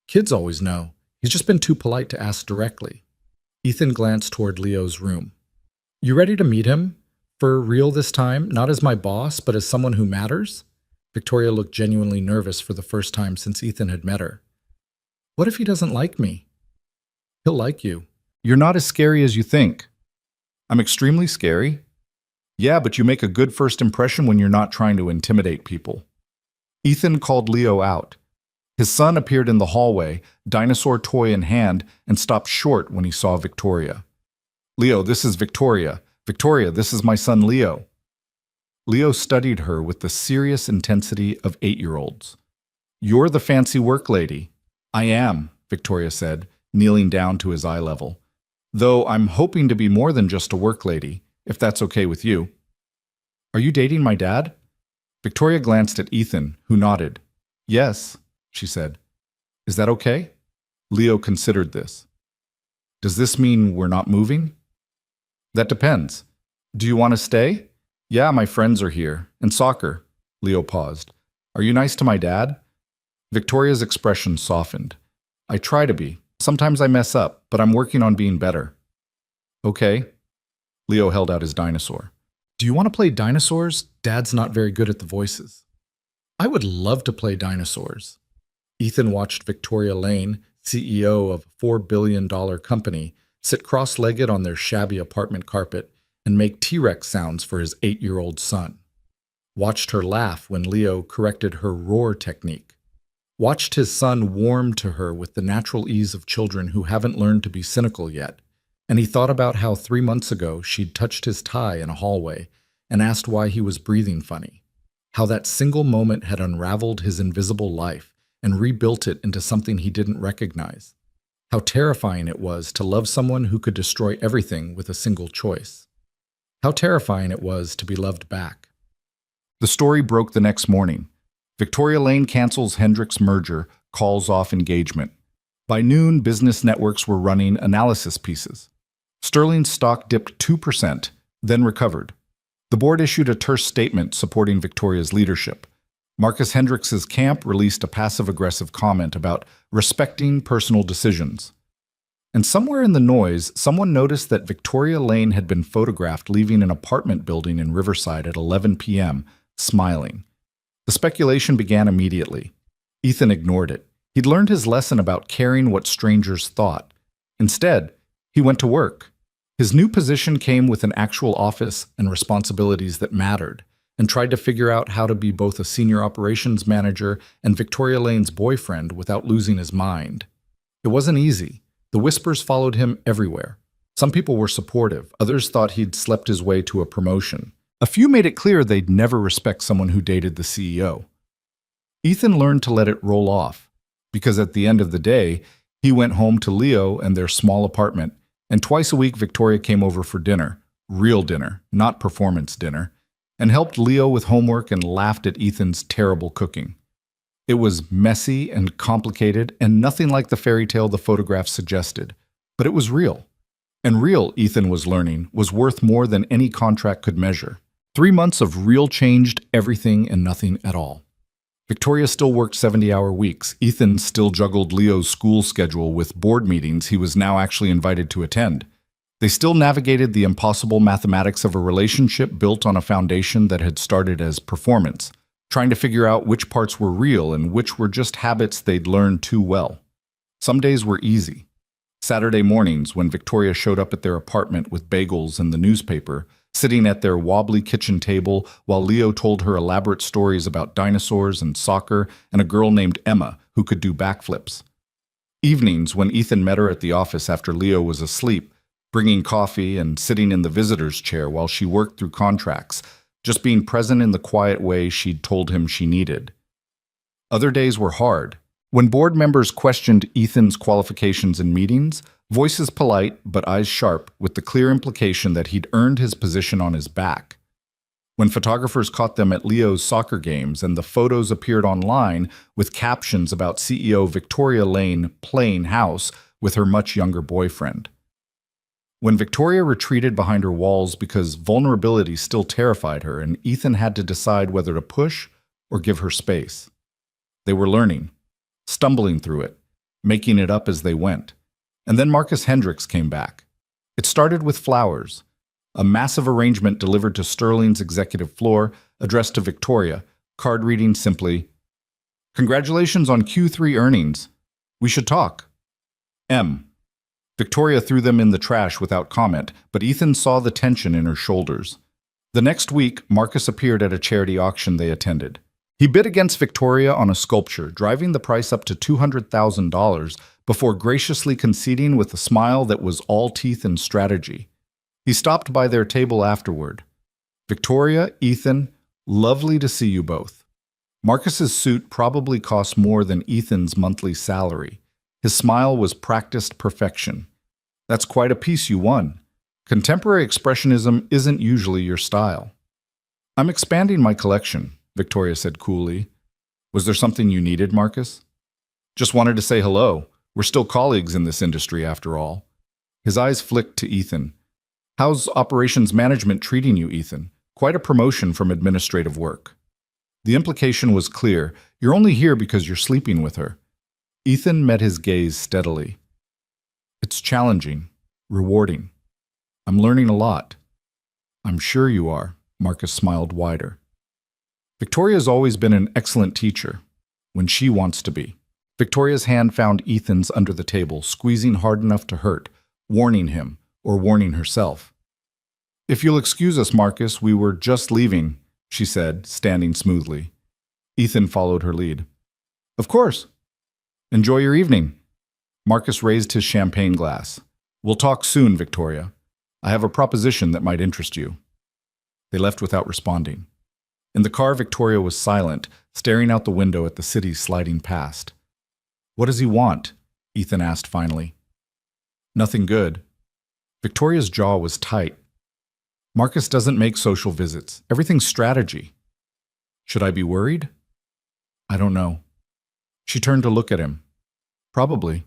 Kids always know. He's just been too polite to ask directly. Ethan glanced toward Leo's room. You ready to meet him? For real this time, not as my boss, but as someone who matters? Victoria looked genuinely nervous for the first time since Ethan had met her. What if he doesn't like me? He'll like you. You're not as scary as you think. I'm extremely scary? Yeah, but you make a good first impression when you're not trying to intimidate people. Ethan called Leo out. His son appeared in the hallway, dinosaur toy in hand, and stopped short when he saw Victoria. Leo, this is Victoria. Victoria, this is my son Leo. Leo studied her with the serious intensity of 8-year-olds. You're the fancy work lady. I am, Victoria said, kneeling down to his eye level. Though I'm hoping to be more than just a work lady, if that's okay with you. Are you dating my dad? Victoria glanced at Ethan, who nodded. Yes, she said. Is that okay? Leo considered this. Does this mean we're not moving? That depends. Do you want to stay? Yeah, my friends are here. And soccer. Leo paused. Are you nice to my dad? Victoria's expression softened. I try to be. Sometimes I mess up, but I'm working on being better. Okay. Leo held out his dinosaur. Do you want to play dinosaurs? Dad's not very good at the voices. I would love to play dinosaurs. Ethan watched Victoria Lane, CEO of a $4 billion company, sit cross-legged on their shabby apartment carpet and make T-Rex sounds for his 8-year-old son. Watched her laugh when Leo corrected her roar technique. Watched his son warm to her with the natural ease of children who haven't learned to be cynical yet. And he thought about how 3 months ago she'd touched his tie in a hallway and asked why he was breathing funny. How that single moment had unraveled his invisible life and rebuilt it into something he didn't recognize. How terrifying it was to love someone who could destroy everything with a single choice. How terrifying it was to be loved back. The story broke the next morning. Victoria Lane cancels Hendricks merger, calls off engagement. By noon, business networks were running analysis pieces. Sterling's stock dipped 2%, then recovered. The board issued a terse statement supporting Victoria's leadership. Marcus Hendricks's camp released a passive-aggressive comment about respecting personal decisions. And somewhere in the noise, someone noticed that Victoria Lane had been photographed leaving an apartment building in Riverside at 11 p.m., smiling. The speculation began immediately. Ethan ignored it. He'd learned his lesson about caring what strangers thought. Instead, he went to work. His new position came with an actual office and responsibilities that mattered, and tried to figure out how to be both a senior operations manager and Victoria Lane's boyfriend without losing his mind. It wasn't easy. The whispers followed him everywhere. Some people were supportive, others thought he'd slept his way to a promotion. A few made it clear they'd never respect someone who dated the CEO. Ethan learned to let it roll off, because at the end of the day, he went home to Leo and their small apartment, and twice a week Victoria came over for dinner, real dinner, not performance dinner, and helped Leo with homework and laughed at Ethan's terrible cooking. It was messy and complicated and nothing like the fairy tale the photographs suggested, but it was real. And real, Ethan was learning, was worth more than any contract could measure. 3 months of real changed everything and nothing at all. Victoria still worked 70-hour weeks. Ethan still juggled Leo's school schedule with board meetings he was now actually invited to attend. They still navigated the impossible mathematics of a relationship built on a foundation that had started as performance, trying to figure out which parts were real and which were just habits they'd learned too well. Some days were easy. Saturday mornings, when Victoria showed up at their apartment with bagels and the newspaper, sitting at their wobbly kitchen table while Leo told her elaborate stories about dinosaurs and soccer and a girl named Emma who could do backflips. Evenings, when Ethan met her at the office after Leo was asleep, bringing coffee and sitting in the visitor's chair while she worked through contracts, just being present in the quiet way she'd told him she needed. Other days were hard. When board members questioned Ethan's qualifications in meetings, voices polite but eyes sharp, with the clear implication that he'd earned his position on his back. When photographers caught them at Leo's soccer games and the photos appeared online with captions about CEO Victoria Lane playing house with her much younger boyfriend. When Victoria retreated behind her walls because vulnerability still terrified her and Ethan had to decide whether to push or give her space. They were learning, stumbling through it, making it up as they went. And then Marcus Hendricks came back. It started with flowers, a massive arrangement delivered to Sterling's executive floor, addressed to Victoria, card reading simply, "Congratulations on Q3 earnings. We should talk." M. Victoria threw them in the trash without comment, but Ethan saw the tension in her shoulders. The next week, Marcus appeared at a charity auction they attended. He bid against Victoria on a sculpture, driving the price up to $200,000 before graciously conceding with a smile that was all teeth and strategy. He stopped by their table afterward. "Victoria, Ethan, lovely to see you both." Marcus's suit probably cost more than Ethan's monthly salary. His smile was practiced perfection. "That's quite a piece you won. Contemporary expressionism isn't usually your style." "I'm expanding my collection," Victoria said coolly. "Was there something you needed, Marcus?" "Just wanted to say hello. We're still colleagues in this industry, after all." His eyes flicked to Ethan. "How's operations management treating you, Ethan? Quite a promotion from administrative work." The implication was clear. You're only here because you're sleeping with her. Ethan met his gaze steadily. "It's challenging, rewarding. I'm learning a lot." "I'm sure you are," Marcus smiled wider. "Victoria's always been an excellent teacher, when she wants to be." Victoria's hand found Ethan's under the table, squeezing hard enough to hurt, warning him, or warning herself. "If you'll excuse us, Marcus, we were just leaving," she said, standing smoothly. Ethan followed her lead. "Of course. Enjoy your evening." Marcus raised his champagne glass. "We'll talk soon, Victoria. I have a proposition that might interest you." They left without responding. In the car, Victoria was silent, staring out the window at the city sliding past. "What does he want?" Ethan asked finally. "Nothing good." Victoria's jaw was tight. "Marcus doesn't make social visits. Everything's strategy." "Should I be worried?" "I don't know." She turned to look at him. "Probably."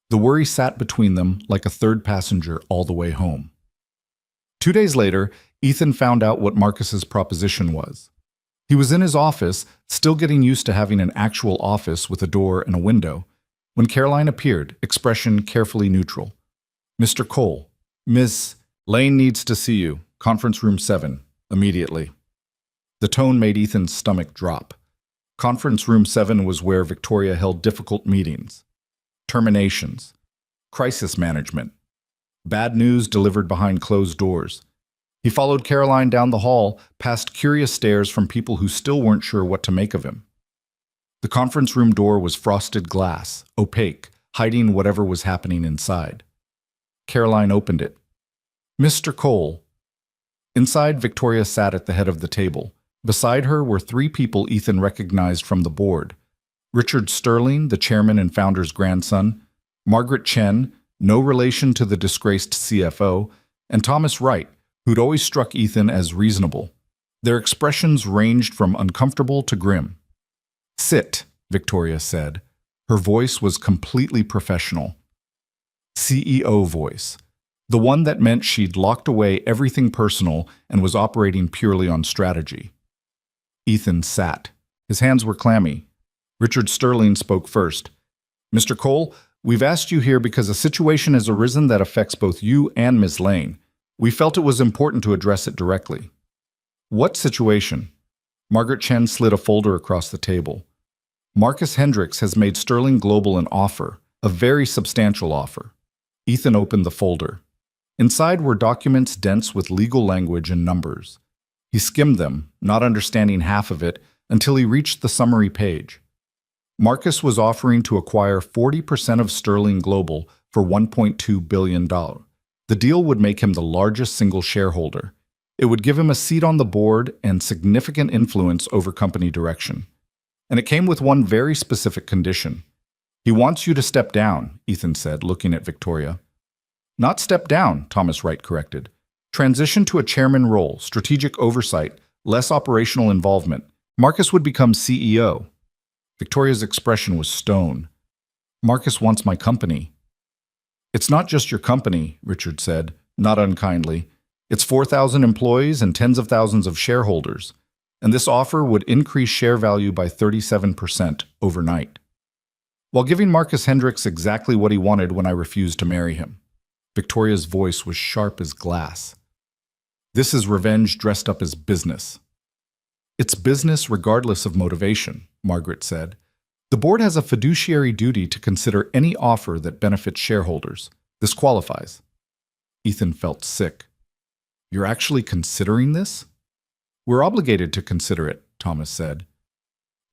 The worry sat between them like a third passenger all the way home. 2 days later, Ethan found out what Marcus's proposition was. He was in his office, still getting used to having an actual office with a door and a window, when Caroline appeared, expression carefully neutral. "Mr. Cole, Miss Lane needs to see you. Conference room 7, immediately." The tone made Ethan's stomach drop. Conference room 7 was where Victoria held difficult meetings. Terminations. Crisis management. Bad news delivered behind closed doors. He followed Caroline down the hall, past curious stares from people who still weren't sure what to make of him. The conference room door was frosted glass, opaque, hiding whatever was happening inside. Caroline opened it. "Mr. Cole." Inside, Victoria sat at the head of the table. Beside her were 3 people Ethan recognized from the board. Richard Sterling, the chairman and founder's grandson, Margaret Chen, no relation to the disgraced CFO, and Thomas Wright, who'd always struck Ethan as reasonable. Their expressions ranged from uncomfortable to grim. "Sit," Victoria said. Her voice was completely professional. CEO voice. The one that meant she'd locked away everything personal and was operating purely on strategy. Ethan sat. His hands were clammy. Richard Sterling spoke first. "Mr. Cole, we've asked you here because a situation has arisen that affects both you and Ms. Lane. We felt it was important to address it directly." "What situation?" Margaret Chen slid a folder across the table. "Marcus Hendricks has made Sterling Global an offer, a very substantial offer." Ethan opened the folder. Inside were documents dense with legal language and numbers. He skimmed them, not understanding half of it, until he reached the summary page. Marcus was offering to acquire 40% of Sterling Global for $1.2 billion. The deal would make him the largest single shareholder. It would give him a seat on the board and significant influence over company direction. And it came with one very specific condition. He wants you to step down, Ethan said, looking at Victoria. Not step down, Thomas Wright corrected. Transition to a chairman role, strategic oversight, less operational involvement. Marcus would become CEO. Victoria's expression was stone. Marcus wants my company. It's not just your company, Richard said, not unkindly. It's 4,000 employees and tens of thousands of shareholders, and this offer would increase share value by 37% overnight, while giving Marcus Hendricks exactly what he wanted when I refused to marry him. Victoria's voice was sharp as glass. This is revenge dressed up as business. It's business regardless of motivation, Margaret said. The board has a fiduciary duty to consider any offer that benefits shareholders. This qualifies. Ethan felt sick. You're actually considering this? We're obligated to consider it, Thomas said.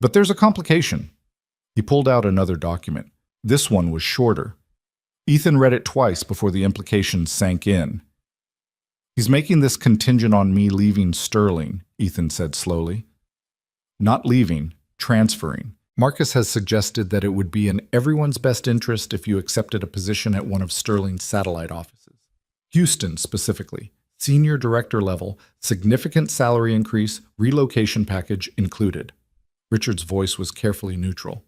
But there's a complication. He pulled out another document. This one was shorter. Ethan read it twice before the implications sank in. He's making this contingent on me leaving Sterling, Ethan said slowly. Not leaving, transferring. Marcus has suggested that it would be in everyone's best interest if you accepted a position at one of Sterling's satellite offices. Houston, specifically. Senior director level, significant salary increase, relocation package included. Richard's voice was carefully neutral.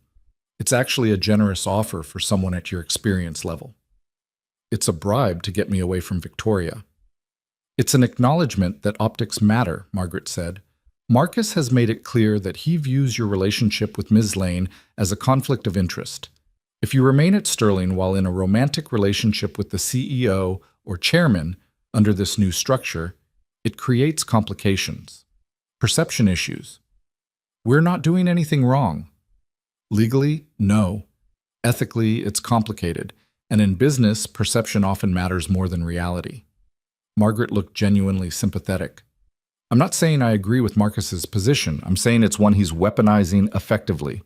It's actually a generous offer for someone at your experience level. It's a bribe to get me away from Victoria. It's an acknowledgement that optics matter, Margaret said. Marcus has made it clear that he views your relationship with Ms. Lane as a conflict of interest. If you remain at Sterling while in a romantic relationship with the CEO or chairman under this new structure, it creates complications, perception issues. We're not doing anything wrong. Legally, no. Ethically, it's complicated, and in business, perception often matters more than reality. Margaret looked genuinely sympathetic. I'm not saying I agree with Marcus's position. I'm saying it's one he's weaponizing effectively.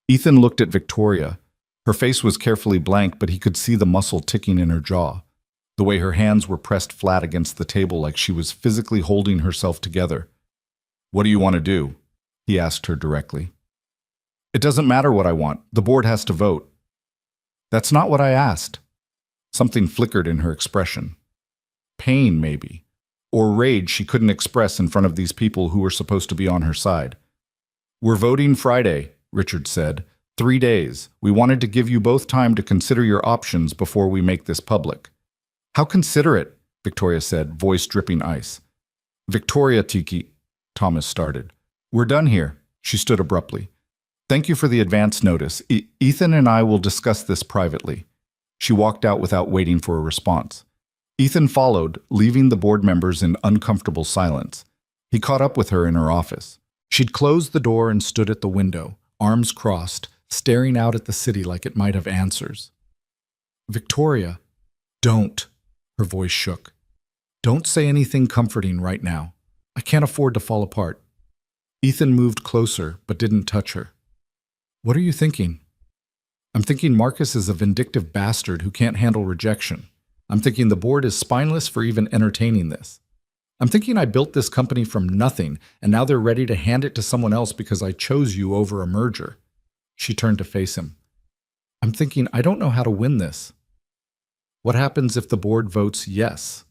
Ethan looked at Victoria. Her face was carefully blank, but he could see the muscle ticking in her jaw, the way her hands were pressed flat against the table like she was physically holding herself together. What do you want to do? He asked her directly. It doesn't matter what I want. The board has to vote. That's not what I asked. Something flickered in her expression. Pain, maybe. Or rage she couldn't express in front of these people who were supposed to be on her side. We're voting Friday, Richard said. 3 days. We wanted to give you both time to consider your options before we make this public. How considerate, Victoria said, voice dripping ice. Victoria Tiki, Thomas started. We're done here, she stood abruptly. Thank you for the advance notice. Ethan and I will discuss this privately. She walked out without waiting for a response. Ethan followed, leaving the board members in uncomfortable silence. He caught up with her in her office. She'd closed the door and stood at the window, arms crossed, staring out at the city like it might have answers. Victoria, don't. Her voice shook. Don't say anything comforting right now. I can't afford to fall apart. Ethan moved closer, but didn't touch her. What are you thinking? I'm thinking Marcus is a vindictive bastard who can't handle rejection. I'm thinking the board is spineless for even entertaining this. I'm thinking I built this company from nothing, and now they're ready to hand it to someone else because I chose you over a merger. She turned to face him. I'm thinking I don't know how to win this. What happens if the board votes yes?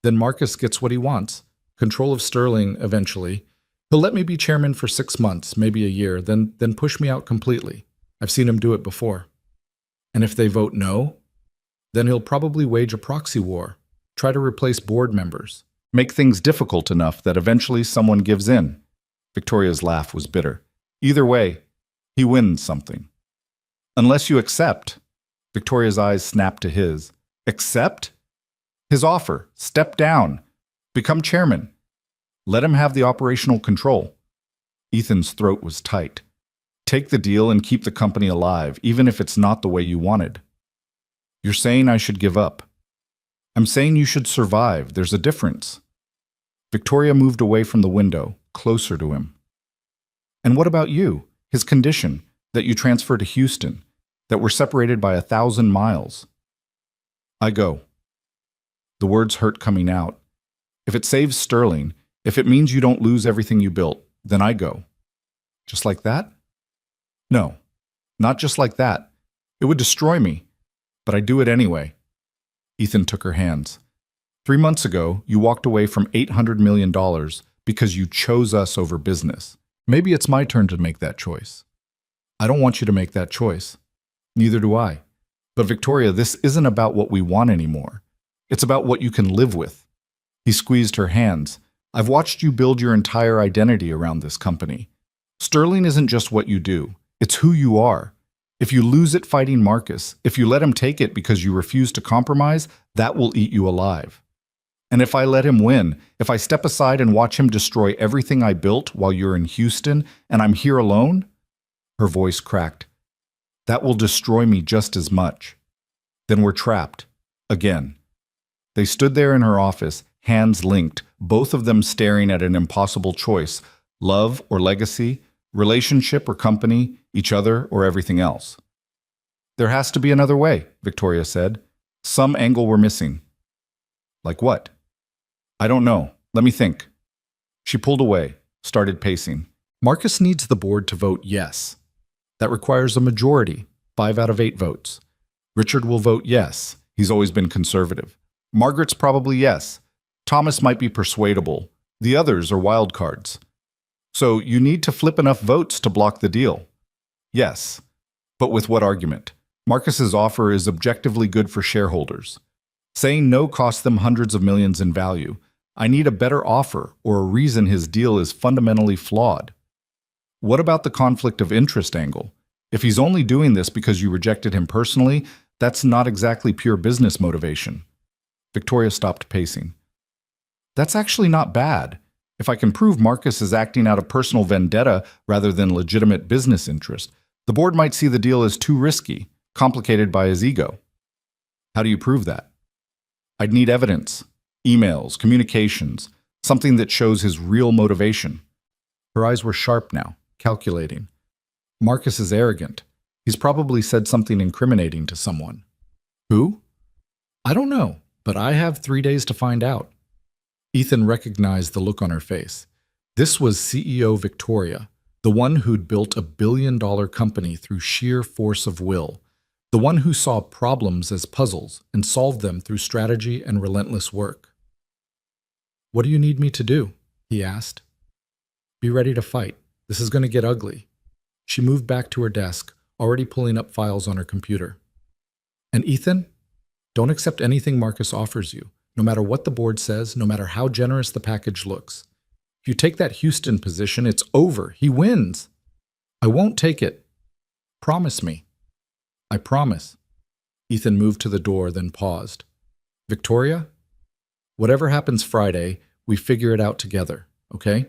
Then Marcus gets what he wants, control of Sterling eventually. He'll let me be chairman for 6 months, maybe a year, then push me out completely. I've seen him do it before. And if they vote no, then he'll probably wage a proxy war, try to replace board members, make things difficult enough that eventually someone gives in. Victoria's laugh was bitter. Either way, he wins something. Unless you accept. Victoria's eyes snapped to his. Accept? His offer. Step down. Become chairman. Let him have the operational control. Ethan's throat was tight. Take the deal and keep the company alive, even if it's not the way you wanted. You're saying I should give up. I'm saying you should survive. There's a difference. Victoria moved away from the window, closer to him. And what about you? His condition, that you transfer to Houston, that we're separated by 1,000 miles. I go. The words hurt coming out. If it saves Sterling, if it means you don't lose everything you built, then I go. Just like that? No, not just like that. It would destroy me, but I do it anyway. Ethan took her hands. 3 months ago, you walked away from $800 million because you chose us over business. Maybe it's my turn to make that choice. I don't want you to make that choice. Neither do I. But Victoria, this isn't about what we want anymore. It's about what you can live with. He squeezed her hands. I've watched you build your entire identity around this company. Sterling isn't just what you do. It's who you are. If you lose it fighting Marcus, if you let him take it because you refuse to compromise, that will eat you alive. And if I let him win, if I step aside and watch him destroy everything I built while you're in Houston and I'm here alone, her voice cracked, that will destroy me just as much. Then we're trapped. Again. They stood there in her office, hands linked, both of them staring at an impossible choice, love or legacy, relationship or company, each other or everything else. There has to be another way, Victoria said. Some angle we're missing. Like what? I don't know. Let me think. She pulled away, started pacing. Marcus needs the board to vote yes. That requires a majority, 5 out of 8 votes. Richard will vote yes. He's always been conservative. Margaret's probably yes. Thomas might be persuadable. The others are wild cards. So you need to flip enough votes to block the deal. Yes. But with what argument? Marcus's offer is objectively good for shareholders. Saying no costs them hundreds of millions in value. I need a better offer or a reason his deal is fundamentally flawed. What about the conflict of interest angle? If he's only doing this because you rejected him personally, that's not exactly pure business motivation. Victoria stopped pacing. That's actually not bad. If I can prove Marcus is acting out of personal vendetta rather than legitimate business interest, the board might see the deal as too risky, complicated by his ego. How do you prove that? I'd need evidence, emails, communications, something that shows his real motivation. Her eyes were sharp now, calculating. Marcus is arrogant. He's probably said something incriminating to someone. Who? I don't know, but I have 3 days to find out. Ethan recognized the look on her face. This was CEO Victoria, the one who'd built a billion-dollar company through sheer force of will, the one who saw problems as puzzles and solved them through strategy and relentless work. What do you need me to do? He asked. Be ready to fight. This is going to get ugly. She moved back to her desk, already pulling up files on her computer. And Ethan, don't accept anything Marcus offers you, no matter what the board says, no matter how generous the package looks. If you take that Houston position, it's over. He wins. I won't take it. Promise me. I promise. Ethan moved to the door, then paused. Victoria? Whatever happens Friday, we figure it out together, okay?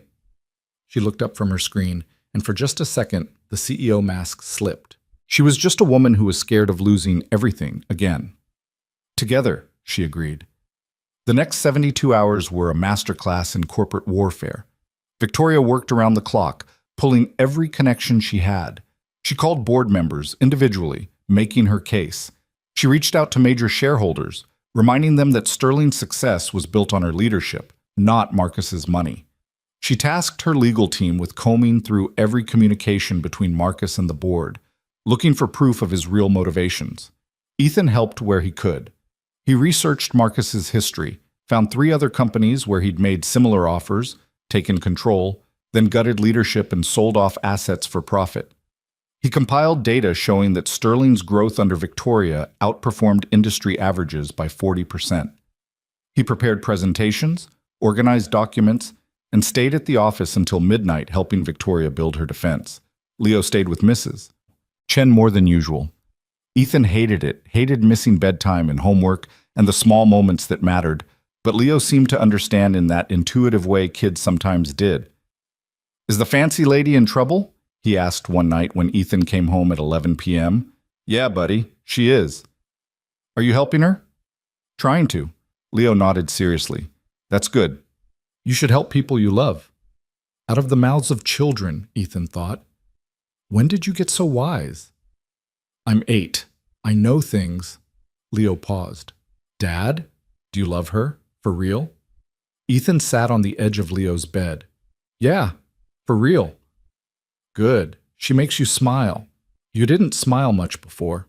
She looked up from her screen, and for just a second, the CEO mask slipped. She was just a woman who was scared of losing everything again. Together, she agreed. The next 72 hours were a masterclass in corporate warfare. Victoria worked around the clock, pulling every connection she had. She called board members individually, making her case. She reached out to major shareholders, reminding them that Sterling's success was built on her leadership, not Marcus's money. She tasked her legal team with combing through every communication between Marcus and the board, looking for proof of his real motivations. Ethan helped where he could. He researched Marcus's history, found 3 other companies where he'd made similar offers, taken control, then gutted leadership and sold off assets for profit. He compiled data showing that Sterling's growth under Victoria outperformed industry averages by 40%. He prepared presentations, organized documents, and stayed at the office until midnight helping Victoria build her defense. Leo stayed with Mrs. Chen more than usual. Ethan hated it, hated missing bedtime and homework and the small moments that mattered, but Leo seemed to understand in that intuitive way kids sometimes did. Is the fancy lady in trouble? He asked one night when Ethan came home at 11 p.m. Yeah, buddy, she is. Are you helping her? Trying to. Leo nodded seriously. That's good. You should help people you love. Out of the mouths of children, Ethan thought. When did you get so wise? I'm 8. I know things. Leo paused. Dad? Do you love her? For real? Ethan sat on the edge of Leo's bed. Yeah, for real. Good. She makes you smile. You didn't smile much before.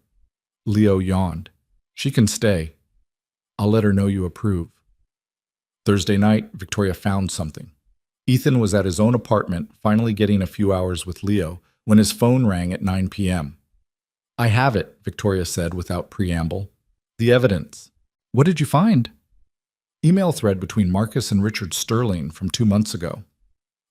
Leo yawned. She can stay. I'll let her know you approve. Thursday night, Victoria found something. Ethan was at his own apartment, finally getting a few hours with Leo, when his phone rang at 9 p.m. I have it, Victoria said without preamble. The evidence. What did you find? Email thread between Marcus and Richard Sterling from 2 months ago.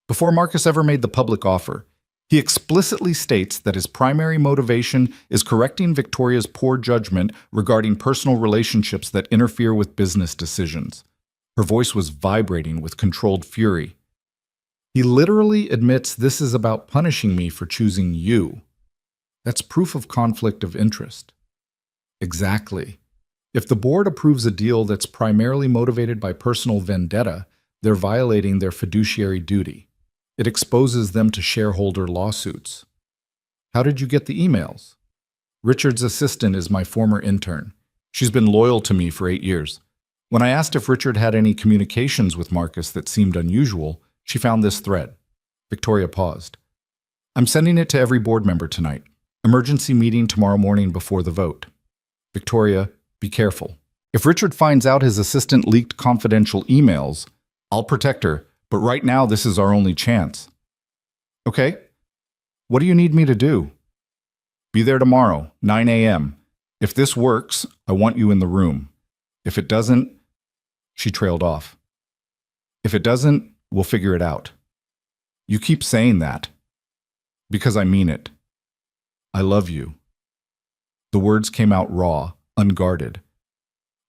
Before Marcus ever made the public offer, he explicitly states that his primary motivation is correcting Victoria's poor judgment regarding personal relationships that interfere with business decisions. Her voice was vibrating with controlled fury. He literally admits this is about punishing me for choosing you. That's proof of conflict of interest. Exactly. If the board approves a deal that's primarily motivated by personal vendetta, they're violating their fiduciary duty. It exposes them to shareholder lawsuits. How did you get the emails? Richard's assistant is my former intern. She's been loyal to me for 8 years. When I asked if Richard had any communications with Marcus that seemed unusual, she found this thread. Victoria paused. I'm sending it to every board member tonight. Emergency meeting tomorrow morning before the vote. Victoria, be careful. If Richard finds out his assistant leaked confidential emails, I'll protect her, but right now this is our only chance. Okay? What do you need me to do? Be there tomorrow, 9 a.m. If this works, I want you in the room. If it doesn't, she trailed off. If it doesn't, we'll figure it out. You keep saying that. Because I mean it. I love you. The words came out raw, unguarded.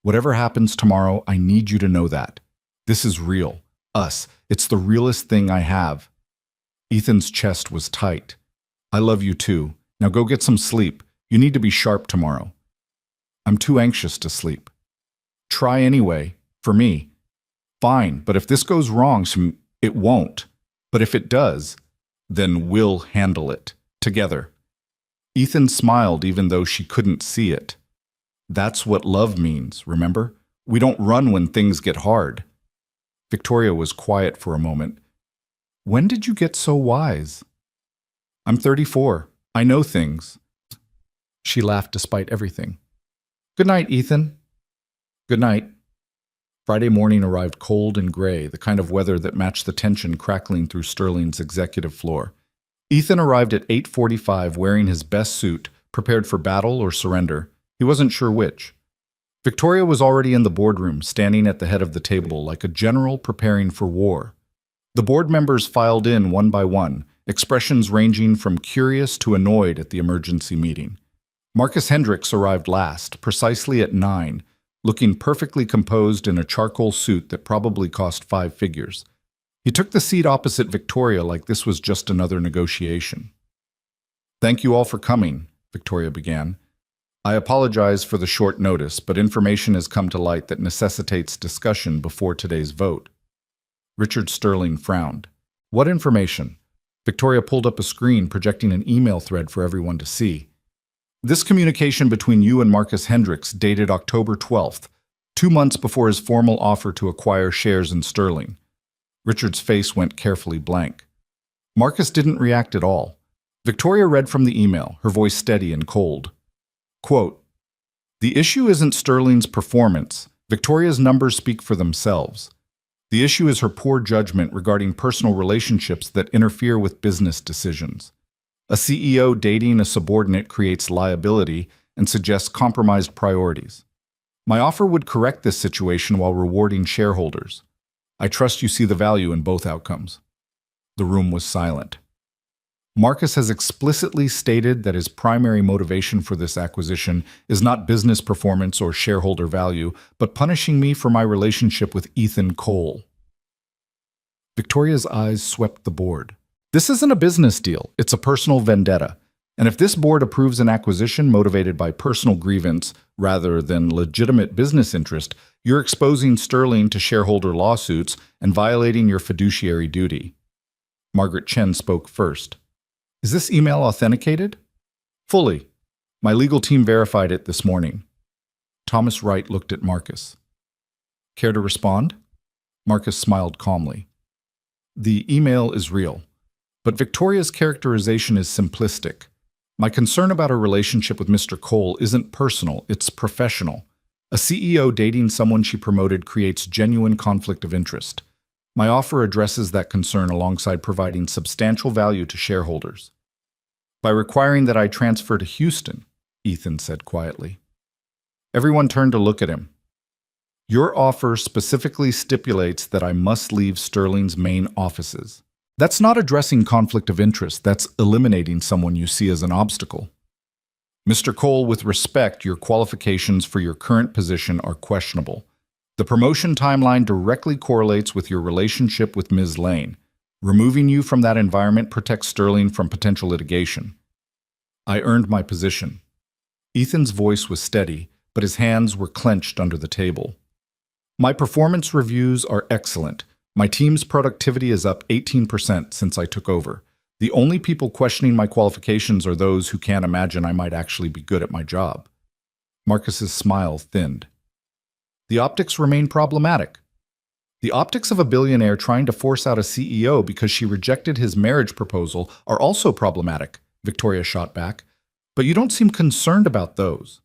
Whatever happens tomorrow, I need you to know that. This is real. Us. It's the realest thing I have. Ethan's chest was tight. I love you too. Now go get some sleep. You need to be sharp tomorrow. I'm too anxious to sleep. Try anyway, for me. Fine, but if this goes wrong, it won't. But if it does, then we'll handle it. Together. Ethan smiled even though she couldn't see it. That's what love means, remember? We don't run when things get hard. Victoria was quiet for a moment. When did you get so wise? I'm 34. I know things. She laughed despite everything. Good night, Ethan. Good night. Friday morning arrived cold and gray, the kind of weather that matched the tension crackling through Sterling's executive floor. Ethan arrived at 8:45 wearing his best suit, prepared for battle or surrender. He wasn't sure which. Victoria was already in the boardroom, standing at the head of the table like a general preparing for war. The board members filed in one by one, expressions ranging from curious to annoyed at the emergency meeting. Marcus Hendricks arrived last, precisely at 9, looking perfectly composed in a charcoal suit that probably cost 5 figures. He took the seat opposite Victoria like this was just another negotiation. Thank you all for coming, Victoria began. I apologize for the short notice, but information has come to light that necessitates discussion before today's vote. Richard Sterling frowned. What information? Victoria pulled up a screen projecting an email thread for everyone to see. This communication between you and Marcus Hendricks dated October 12th, 2 months before his formal offer to acquire shares in Sterling. Richard's face went carefully blank. Marcus didn't react at all. Victoria read from the email, her voice steady and cold. Quote, the issue isn't Sterling's performance. Victoria's numbers speak for themselves. The issue is her poor judgment regarding personal relationships that interfere with business decisions. A CEO dating a subordinate creates liability and suggests compromised priorities. My offer would correct this situation while rewarding shareholders. I trust you see the value in both outcomes. The room was silent. Marcus has explicitly stated that his primary motivation for this acquisition is not business performance or shareholder value, but punishing me for my relationship with Ethan Cole. Victoria's eyes swept the board. This isn't a business deal, it's a personal vendetta. And if this board approves an acquisition motivated by personal grievance rather than legitimate business interest, you're exposing Sterling to shareholder lawsuits and violating your fiduciary duty. Margaret Chen spoke first. Is this email authenticated? Fully. My legal team verified it this morning. Thomas Wright looked at Marcus. Care to respond? Marcus smiled calmly. The email is real, but Victoria's characterization is simplistic. My concern about her relationship with Mr. Cole isn't personal, it's professional. A CEO dating someone she promoted creates genuine conflict of interest. My offer addresses that concern alongside providing substantial value to shareholders. By requiring that I transfer to Houston, Ethan said quietly. Everyone turned to look at him. Your offer specifically stipulates that I must leave Sterling's main offices. That's not addressing conflict of interest, that's eliminating someone you see as an obstacle. Mr. Cole, with respect, your qualifications for your current position are questionable. The promotion timeline directly correlates with your relationship with Ms. Lane. Removing you from that environment protects Sterling from potential litigation. I earned my position. Ethan's voice was steady, but his hands were clenched under the table. My performance reviews are excellent. My team's productivity is up 18% since I took over. The only people questioning my qualifications are those who can't imagine I might actually be good at my job. Marcus's smile thinned. The optics remain problematic. The optics of a billionaire trying to force out a CEO because she rejected his marriage proposal are also problematic, Victoria shot back. But you don't seem concerned about those.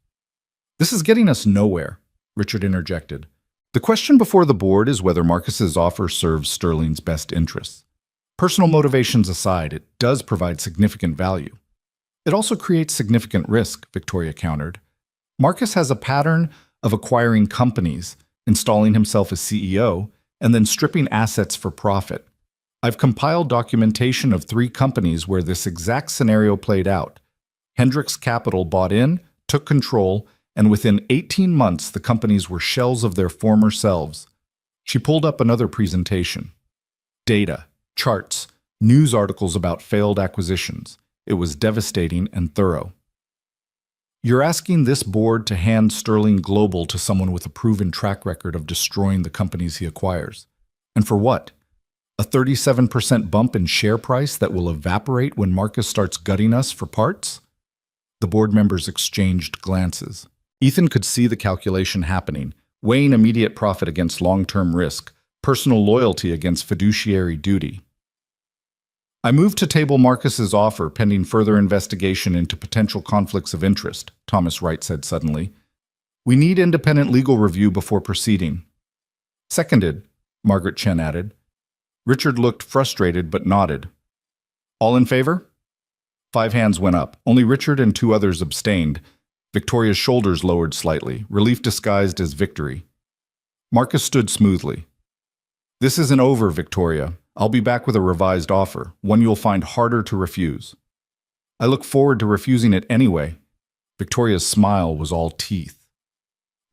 This is getting us nowhere, Richard interjected. The question before the board is whether Marcus's offer serves Sterling's best interests. Personal motivations aside, it does provide significant value. It also creates significant risk, Victoria countered. Marcus has a pattern of acquiring companies, installing himself as CEO, and then stripping assets for profit. I've compiled documentation of 3 companies where this exact scenario played out. Hendricks Capital bought in, took control, and within 18 months the companies were shells of their former selves. She pulled up another presentation. Data, charts, news articles about failed acquisitions. It was devastating and thorough. You're asking this board to hand Sterling Global to someone with a proven track record of destroying the companies he acquires. And for what? A 37% bump in share price that will evaporate when Marcus starts gutting us for parts? The board members exchanged glances. Ethan could see the calculation happening, weighing immediate profit against long-term risk, personal loyalty against fiduciary duty. I moved to table Marcus's offer pending further investigation into potential conflicts of interest, Thomas Wright said suddenly. We need independent legal review before proceeding. Seconded, Margaret Chen added. Richard looked frustrated but nodded. All in favor? 5 hands went up. Only Richard and 2 others abstained. Victoria's shoulders lowered slightly, relief disguised as victory. Marcus stood smoothly. This isn't over, Victoria. I'll be back with a revised offer, one you'll find harder to refuse. I look forward to refusing it anyway. Victoria's smile was all teeth.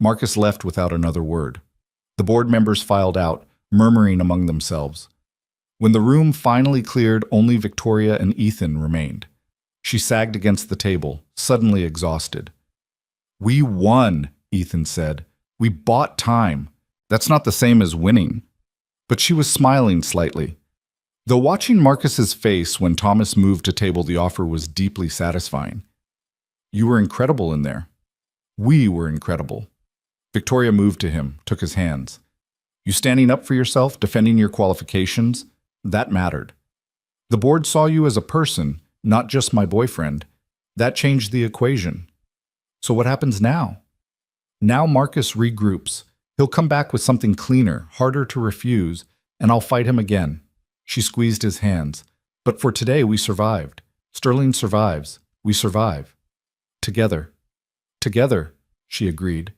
Marcus left without another word. The board members filed out, murmuring among themselves. When the room finally cleared, only Victoria and Ethan remained. She sagged against the table, suddenly exhausted. We won, Ethan said. We bought time. That's not the same as winning. But she was smiling slightly. Though watching Marcus's face when Thomas moved to table the offer was deeply satisfying. You were incredible in there. We were incredible. Victoria moved to him, took his hands. You standing up for yourself, defending your qualifications, that mattered. The board saw you as a person, not just my boyfriend. That changed the equation. So what happens now? Now Marcus regroups. He'll come back with something cleaner, harder to refuse, and I'll fight him again. She squeezed his hands. But for today, we survived. Sterling survives. We survive. Together. Together, she agreed.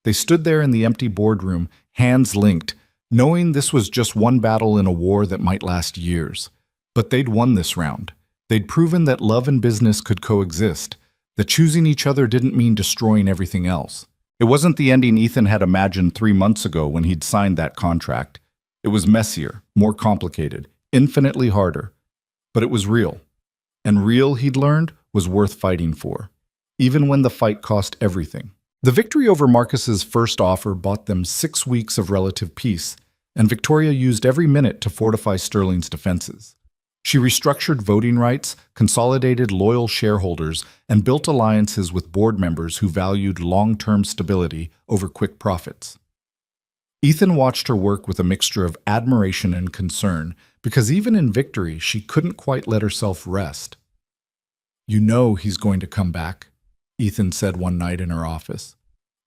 They stood there in the empty boardroom, hands linked, knowing this was just one battle in a war that might last years. But they'd won this round. They'd proven that love and business could coexist, that choosing each other didn't mean destroying everything else. It wasn't the ending Ethan had imagined 3 months ago when he'd signed that contract. It was messier, more complicated, infinitely harder. But it was real. And real, he'd learned, was worth fighting for, even when the fight cost everything. The victory over Marcus's first offer bought them 6 weeks of relative peace, and Victoria used every minute to fortify Sterling's defenses. She restructured voting rights, consolidated loyal shareholders, and built alliances with board members who valued long-term stability over quick profits. Ethan watched her work with a mixture of admiration and concern, because even in victory, she couldn't quite let herself rest. You know he's going to come back, Ethan said one night in her office.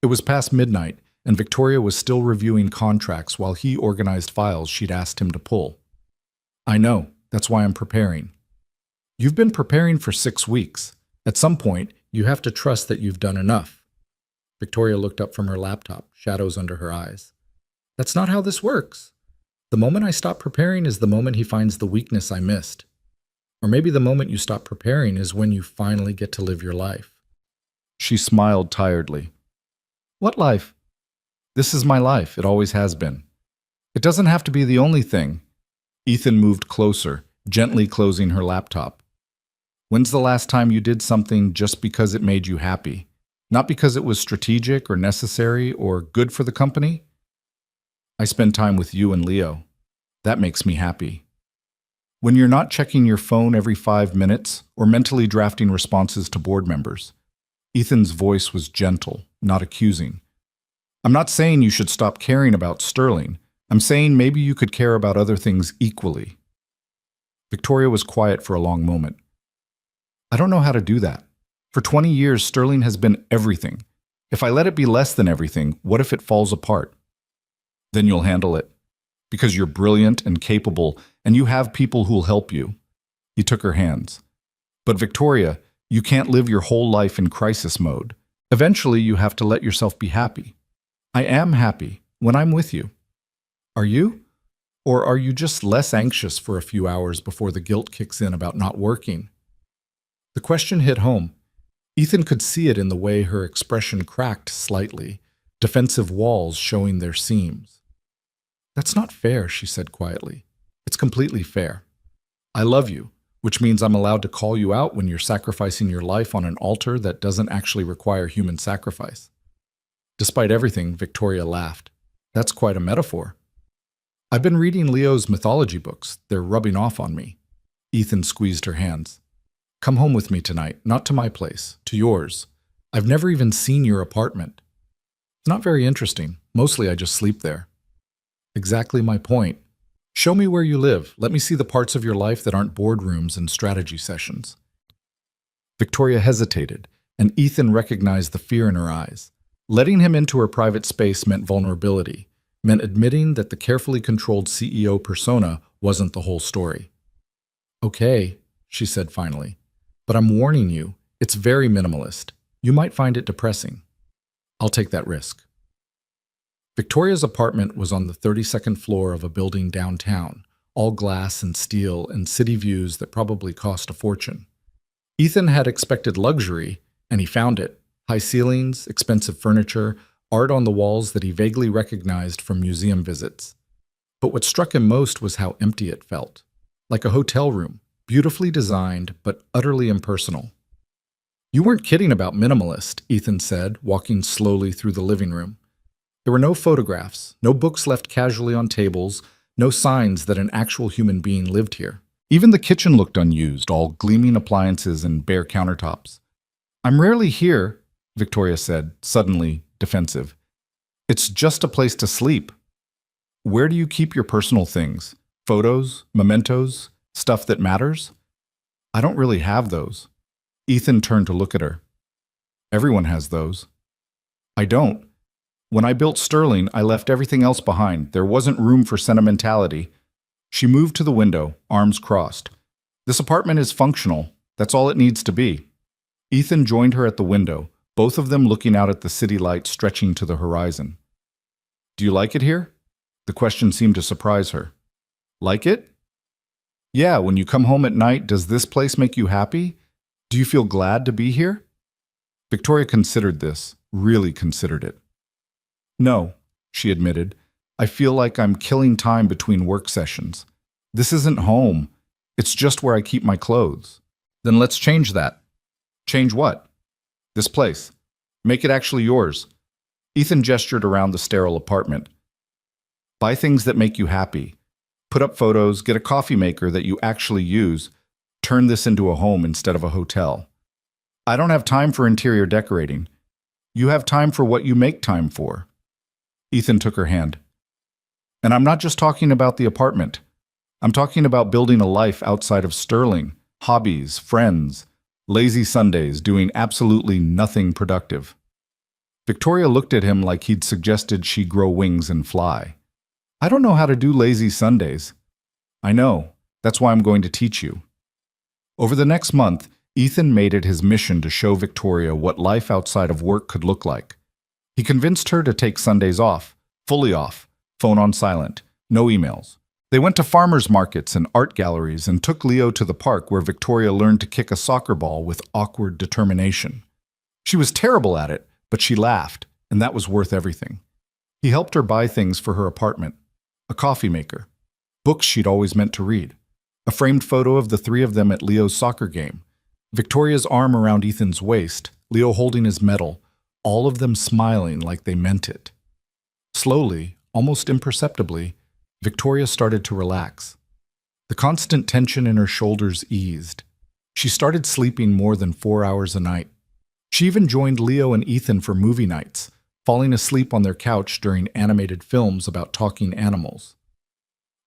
It was past midnight, and Victoria was still reviewing contracts while he organized files she'd asked him to pull. I know, that's why I'm preparing. You've been preparing for 6 weeks. At some point, you have to trust that you've done enough. Victoria looked up from her laptop, shadows under her eyes. That's not how this works. The moment I stop preparing is the moment he finds the weakness I missed. Or maybe the moment you stop preparing is when you finally get to live your life. She smiled tiredly. What life? This is my life. It always has been. It doesn't have to be the only thing. Ethan moved closer, gently closing her laptop. When's the last time you did something just because it made you happy? Not because it was strategic or necessary or good for the company? I spend time with you and Leo. That makes me happy. When you're not checking your phone every 5 minutes or mentally drafting responses to board members. Ethan's voice was gentle, not accusing. I'm not saying you should stop caring about Sterling. I'm saying maybe you could care about other things equally. Victoria was quiet for a long moment. I don't know how to do that. For 20 years, Sterling has been everything. If I let it be less than everything, what if it falls apart? Then you'll handle it. Because you're brilliant and capable, and you have people who'll help you. He took her hands. But Victoria, you can't live your whole life in crisis mode. Eventually, you have to let yourself be happy. I am happy when I'm with you. Are you? Or are you just less anxious for a few hours before the guilt kicks in about not working? The question hit home. Ethan could see it in the way her expression cracked slightly, defensive walls showing their seams. That's not fair, she said quietly. It's completely fair. I love you, which means I'm allowed to call you out when you're sacrificing your life on an altar that doesn't actually require human sacrifice. Despite everything, Victoria laughed. That's quite a metaphor. I've been reading Leo's mythology books. They're rubbing off on me. Ethan squeezed her hands. Come home with me tonight, not to my place, to yours. I've never even seen your apartment. It's not very interesting. Mostly I just sleep there. Exactly my point. Show me where you live. Let me see the parts of your life that aren't boardrooms and strategy sessions. Victoria hesitated, and Ethan recognized the fear in her eyes. Letting him into her private space meant vulnerability, meant admitting that the carefully controlled CEO persona wasn't the whole story. Okay, she said finally, but I'm warning you, it's very minimalist. You might find it depressing. I'll take that risk. Victoria's apartment was on the 32nd floor of a building downtown, all glass and steel and city views that probably cost a fortune. Ethan had expected luxury, and he found it. High ceilings, expensive furniture, art on the walls that he vaguely recognized from museum visits. But what struck him most was how empty it felt. Like a hotel room, beautifully designed, but utterly impersonal. You weren't kidding about minimalist, Ethan said, walking slowly through the living room. There were no photographs, no books left casually on tables, no signs that an actual human being lived here. Even the kitchen looked unused, all gleaming appliances and bare countertops. I'm rarely here, Victoria said, suddenly defensive. It's just a place to sleep. Where do you keep your personal things? Photos, mementos, stuff that matters? I don't really have those. Ethan turned to look at her. Everyone has those. I don't. When I built Sterling, I left everything else behind. There wasn't room for sentimentality. She moved to the window, arms crossed. This apartment is functional. That's all it needs to be. Ethan joined her at the window, both of them looking out at the city lights stretching to the horizon. Do you like it here? The question seemed to surprise her. Like it? Yeah, when you come home at night, does this place make you happy? Do you feel glad to be here? Victoria considered this, really considered it. No, she admitted. I feel like I'm killing time between work sessions. This isn't home. It's just where I keep my clothes. Then let's change that. Change what? This place. Make it actually yours. Ethan gestured around the sterile apartment. Buy things that make you happy. Put up photos, get a coffee maker that you actually use. Turn this into a home instead of a hotel. I don't have time for interior decorating. You have time for what you make time for. Ethan took her hand. And I'm not just talking about the apartment. I'm talking about building a life outside of Sterling, hobbies, friends, Lazy Sundays, doing absolutely nothing productive. Victoria looked at him like he'd suggested she grow wings and fly. I don't know how to do lazy Sundays. I know. That's why I'm going to teach you. Over the next month, Ethan made it his mission to show Victoria what life outside of work could look like. He convinced her to take Sundays off, fully off, phone on silent, no emails. They went to farmers markets and art galleries and took Leo to the park where Victoria learned to kick a soccer ball with awkward determination. She was terrible at it, but she laughed, and that was worth everything. He helped her buy things for her apartment: a coffee maker, books she'd always meant to read, a framed photo of the three of them at Leo's soccer game, Victoria's arm around Ethan's waist, Leo holding his medal, all of them smiling like they meant it. Slowly, almost imperceptibly, Victoria started to relax. The constant tension in her shoulders eased. She started sleeping more than 4 hours a night. She even joined Leo and Ethan for movie nights, falling asleep on their couch during animated films about talking animals.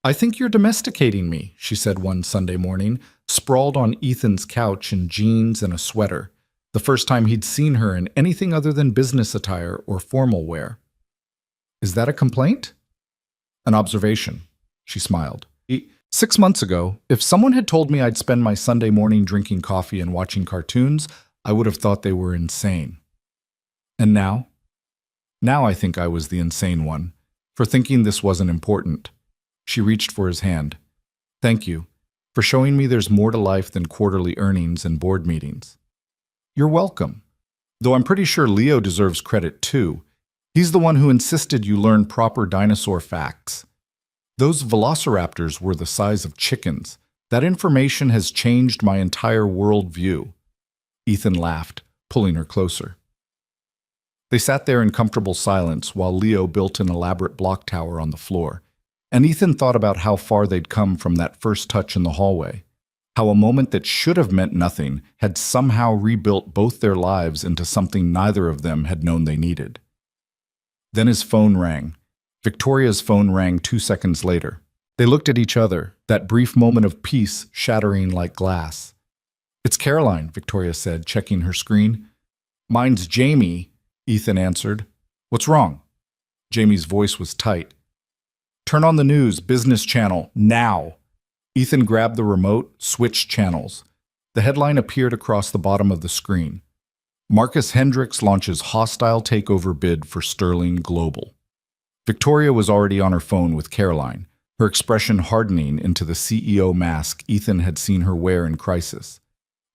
I think you're domesticating me, she said one Sunday morning, sprawled on Ethan's couch in jeans and a sweater, the first time he'd seen her in anything other than business attire or formal wear. Is that a complaint? An observation, she smiled. 6 months ago, if someone had told me I'd spend my Sunday morning drinking coffee and watching cartoons, I would have thought they were insane. And now? Now I think I was the insane one, for thinking this wasn't important. She reached for his hand. Thank you, for showing me there's more to life than quarterly earnings and board meetings. You're welcome. Though I'm pretty sure Leo deserves credit too. He's the one who insisted you learn proper dinosaur facts. Those velociraptors were the size of chickens. That information has changed my entire worldview. Ethan laughed, pulling her closer. They sat there in comfortable silence while Leo built an elaborate block tower on the floor, and Ethan thought about how far they'd come from that first touch in the hallway, how a moment that should have meant nothing had somehow rebuilt both their lives into something neither of them had known they needed. Then his phone rang. Victoria's phone rang 2 seconds later. They looked at each other, that brief moment of peace shattering like glass. It's Caroline, Victoria said, checking her screen. Mine's Jamie, Ethan answered. What's wrong? Jamie's voice was tight. Turn on the news, business channel, now. Ethan grabbed the remote, switched channels. The headline appeared across the bottom of the screen. Marcus Hendricks launches hostile takeover bid for Sterling Global. Victoria was already on her phone with Caroline, her expression hardening into the CEO mask Ethan had seen her wear in crisis.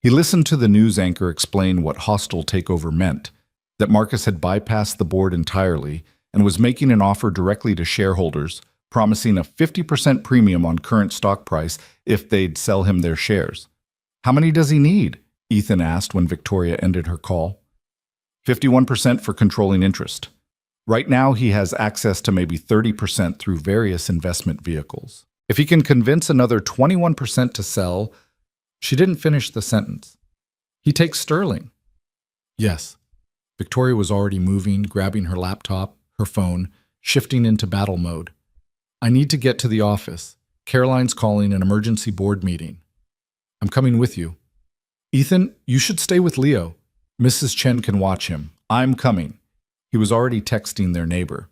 He listened to the news anchor explain what hostile takeover meant, that Marcus had bypassed the board entirely and was making an offer directly to shareholders, promising a 50% premium on current stock price if they'd sell him their shares. How many does he need? Ethan asked when Victoria ended her call. 51% for controlling interest. Right now, he has access to maybe 30% through various investment vehicles. If he can convince another 21% to sell, she didn't finish the sentence. He takes Sterling. Yes. Victoria was already moving, grabbing her laptop, her phone, shifting into battle mode. I need to get to the office. Caroline's calling an emergency board meeting. I'm coming with you. Ethan, you should stay with Leo. Mrs. Chen can watch him. I'm coming. He was already texting their neighbor.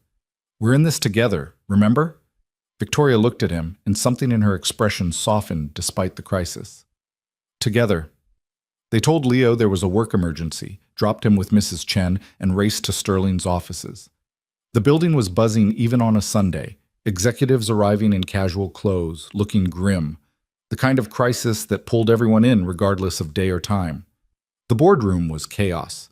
We're in this together, remember? Victoria looked at him, and something in her expression softened despite the crisis. Together. They told Leo there was a work emergency, dropped him with Mrs. Chen, and raced to Sterling's offices. The building was buzzing even on a Sunday, executives arriving in casual clothes, looking grim, the kind of crisis that pulled everyone in regardless of day or time. The boardroom was chaos.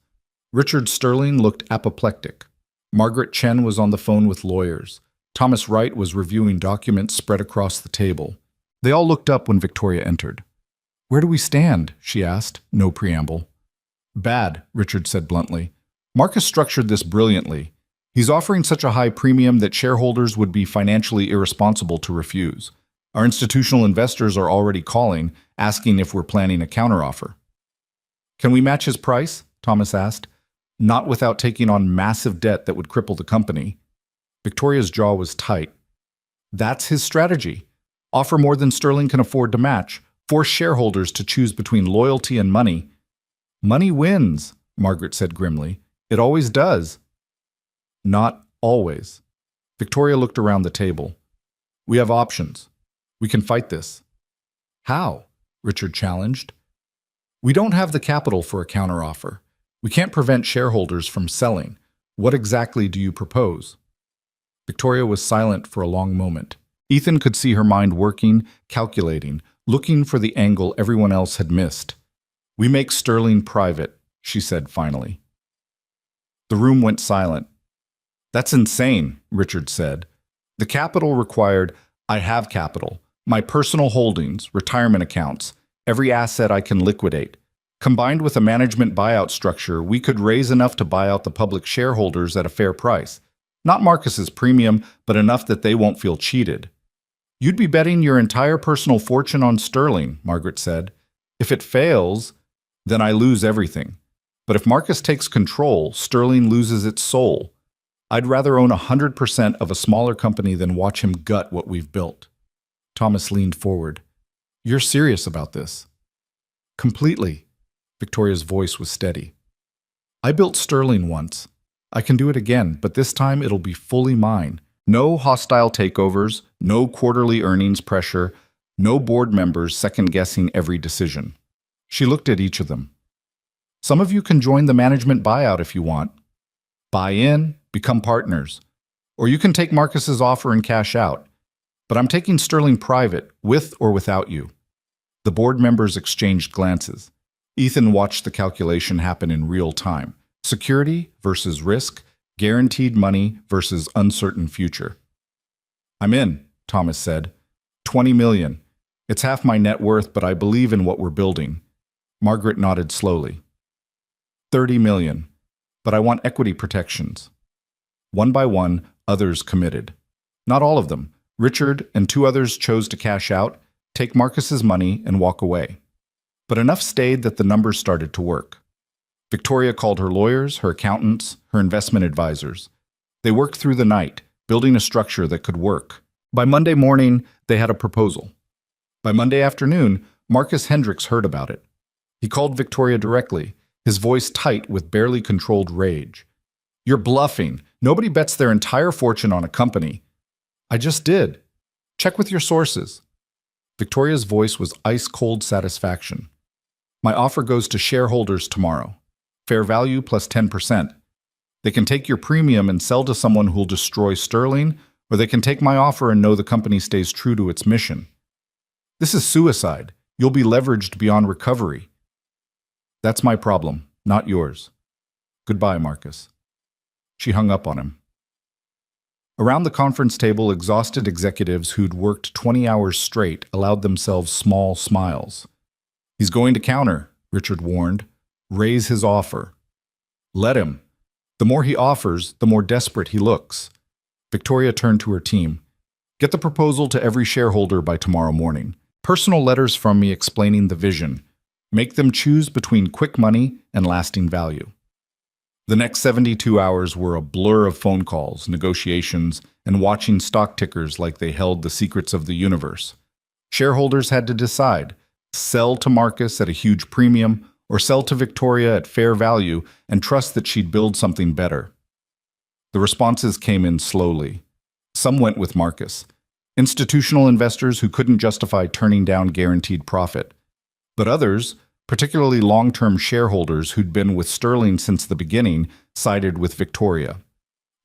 Richard Sterling looked apoplectic. Margaret Chen was on the phone with lawyers. Thomas Wright was reviewing documents spread across the table. They all looked up when Victoria entered. Where do we stand? She asked, no preamble. Bad, Richard said bluntly. Marcus structured this brilliantly. He's offering such a high premium that shareholders would be financially irresponsible to refuse. Our institutional investors are already calling, asking if we're planning a counteroffer. Can we match his price? Thomas asked. Not without taking on massive debt that would cripple the company. Victoria's jaw was tight. That's his strategy. Offer more than Sterling can afford to match, force shareholders to choose between loyalty and money. Money wins, Margaret said grimly. It always does. Not always. Victoria looked around the table. We have options. We can fight this. How? Richard challenged. We don't have the capital for a counteroffer. We can't prevent shareholders from selling. What exactly do you propose? Victoria was silent for a long moment. Ethan could see her mind working, calculating, looking for the angle everyone else had missed. We make Sterling private, she said finally. The room went silent. That's insane, Richard said. The capital required, I have capital, my personal holdings, retirement accounts, every asset I can liquidate. Combined with a management buyout structure, we could raise enough to buy out the public shareholders at a fair price. Not Marcus's premium, but enough that they won't feel cheated. You'd be betting your entire personal fortune on Sterling, Margaret said. If it fails, then I lose everything. But if Marcus takes control, Sterling loses its soul. I'd rather own 100% of a smaller company than watch him gut what we've built. Thomas leaned forward. You're serious about this? Completely. Victoria's voice was steady. I built Sterling once. I can do it again, but this time it'll be fully mine. No hostile takeovers, no quarterly earnings pressure, no board members second-guessing every decision. She looked at each of them. Some of you can join the management buyout if you want. Buy in, become partners. Or you can take Marcus's offer and cash out. But I'm taking Sterling private, with or without you. The board members exchanged glances. Ethan watched the calculation happen in real time. Security versus risk, guaranteed money versus uncertain future. I'm in, Thomas said. 20 million. It's half my net worth, but I believe in what we're building. Margaret nodded slowly. 30 million. But I want equity protections. One by one, others committed. Not all of them. Richard and two others chose to cash out, take Marcus's money, and walk away. But enough stayed that the numbers started to work. Victoria called her lawyers, her accountants, her investment advisors. They worked through the night, building a structure that could work. By Monday morning, they had a proposal. By Monday afternoon, Marcus Hendricks heard about it. He called Victoria directly, his voice tight with barely controlled rage. You're bluffing. Nobody bets their entire fortune on a company. I just did. Check with your sources. Victoria's voice was ice-cold satisfaction. My offer goes to shareholders tomorrow. Fair value plus 10%. They can take your premium and sell to someone who'll destroy Sterling, or they can take my offer and know the company stays true to its mission. This is suicide. You'll be leveraged beyond recovery. That's my problem, not yours. Goodbye, Marcus. She hung up on him. Around the conference table, exhausted executives who'd worked 20 hours straight allowed themselves small smiles. He's going to counter, Richard warned. Raise his offer. Let him. The more he offers, the more desperate he looks. Victoria turned to her team. Get the proposal to every shareholder by tomorrow morning. Personal letters from me explaining the vision. Make them choose between quick money and lasting value. The next 72 hours were a blur of phone calls, negotiations, and watching stock tickers like they held the secrets of the universe. Shareholders had to decide, sell to Marcus at a huge premium or sell to Victoria at fair value and trust that she'd build something better. The responses came in slowly. Some went with Marcus. Institutional investors who couldn't justify turning down guaranteed profit. But others, particularly long-term shareholders who'd been with Sterling since the beginning, sided with Victoria.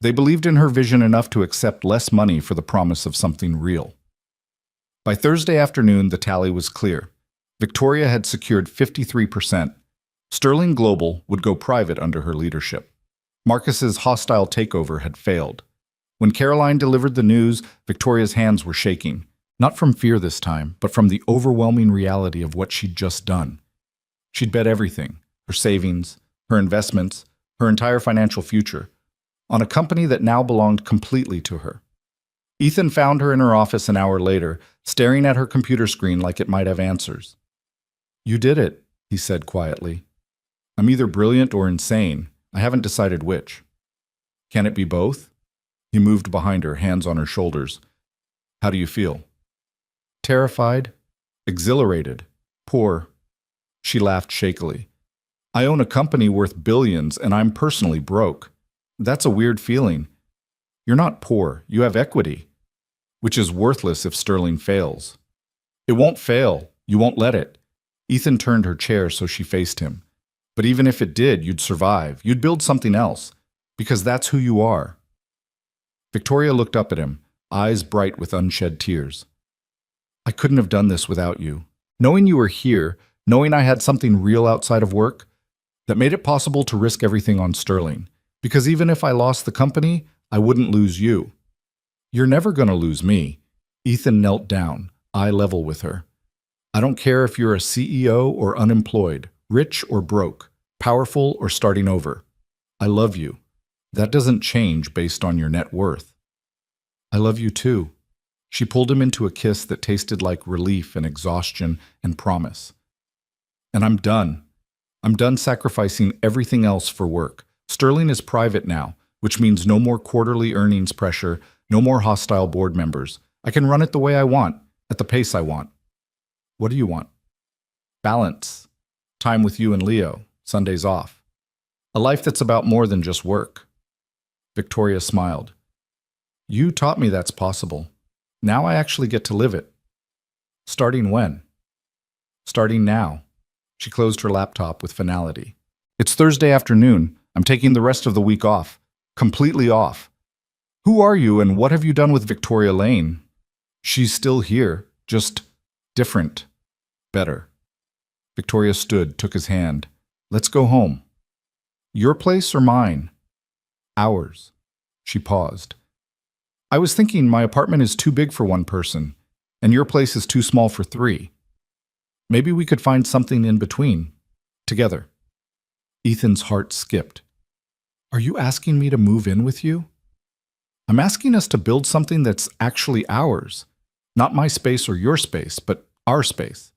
They believed in her vision enough to accept less money for the promise of something real. By Thursday afternoon, the tally was clear. Victoria had secured 53%. Sterling Global would go private under her leadership. Marcus's hostile takeover had failed. When Caroline delivered the news, Victoria's hands were shaking, not from fear this time, but from the overwhelming reality of what she'd just done. She'd bet everything, her savings, her investments, her entire financial future, on a company that now belonged completely to her. Ethan found her in her office an hour later, staring at her computer screen like it might have answers. You did it, he said quietly. I'm either brilliant or insane. I haven't decided which. Can it be both? He moved behind her, hands on her shoulders. How do you feel? Terrified, exhilarated, poor. She laughed shakily. I own a company worth billions and I'm personally broke. That's a weird feeling. You're not poor, you have equity, which is worthless if Sterling fails. It won't fail. You won't let it. Ethan turned her chair so she faced him. But even if it did, you'd survive. You'd build something else. Because that's who you are. Victoria looked up at him, eyes bright with unshed tears. I couldn't have done this without you. Knowing you were here, knowing I had something real outside of work, that made it possible to risk everything on Sterling. Because even if I lost the company, I wouldn't lose you. You're never going to lose me. Ethan knelt down, eye level with her. I don't care if you're a CEO or unemployed, rich or broke, powerful or starting over. I love you. That doesn't change based on your net worth. I love you too. She pulled him into a kiss that tasted like relief and exhaustion and promise. And I'm done. I'm done sacrificing everything else for work. Sterling is private now, which means no more quarterly earnings pressure, no more hostile board members. I can run it the way I want, at the pace I want. What do you want? Balance. Time with you and Leo. Sundays off. A life that's about more than just work. Victoria smiled. You taught me that's possible. Now I actually get to live it. Starting when? Starting now. She closed her laptop with finality. It's Thursday afternoon. I'm taking the rest of the week off. Completely off. Who are you and what have you done with Victoria Lane? She's still here, just different. Better. Victoria stood, took his hand. Let's go home. Your place or mine? Ours. She paused. I was thinking my apartment is too big for one person, and your place is too small for three. Maybe we could find something in between. Together. Ethan's heart skipped. Are you asking me to move in with you? I'm asking us to build something that's actually ours. Not my space or your space, but our space.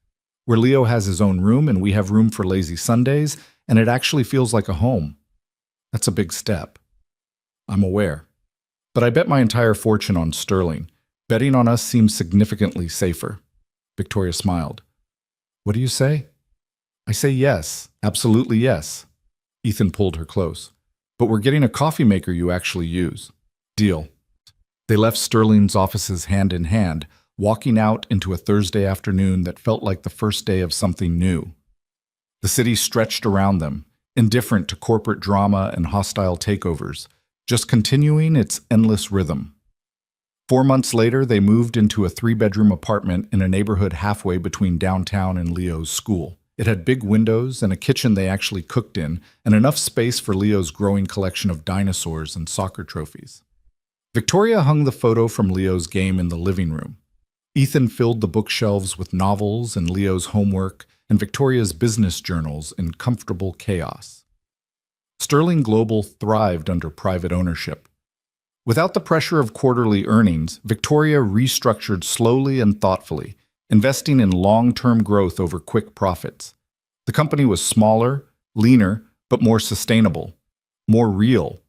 Where Leo has his own room and we have room for lazy Sundays, and it actually feels like a home. That's a big step. I'm aware. But I bet my entire fortune on Sterling. Betting on us seems significantly safer. Victoria smiled. What do you say? I say yes, absolutely yes. Ethan pulled her close. But we're getting a coffee maker you actually use. Deal. They left Sterling's offices hand in hand, walking out into a Thursday afternoon that felt like the first day of something new. The city stretched around them, indifferent to corporate drama and hostile takeovers, just continuing its endless rhythm. 4 months later, they moved into a 3-bedroom apartment in a neighborhood halfway between downtown and Leo's school. It had big windows and a kitchen they actually cooked in, and enough space for Leo's growing collection of dinosaurs and soccer trophies. Victoria hung the photo from Leo's game in the living room. Ethan filled the bookshelves with novels and Leo's homework and Victoria's business journals in comfortable chaos. Sterling Global thrived under private ownership. Without the pressure of quarterly earnings, Victoria restructured slowly and thoughtfully, investing in long-term growth over quick profits. The company was smaller, leaner, but more sustainable, more real.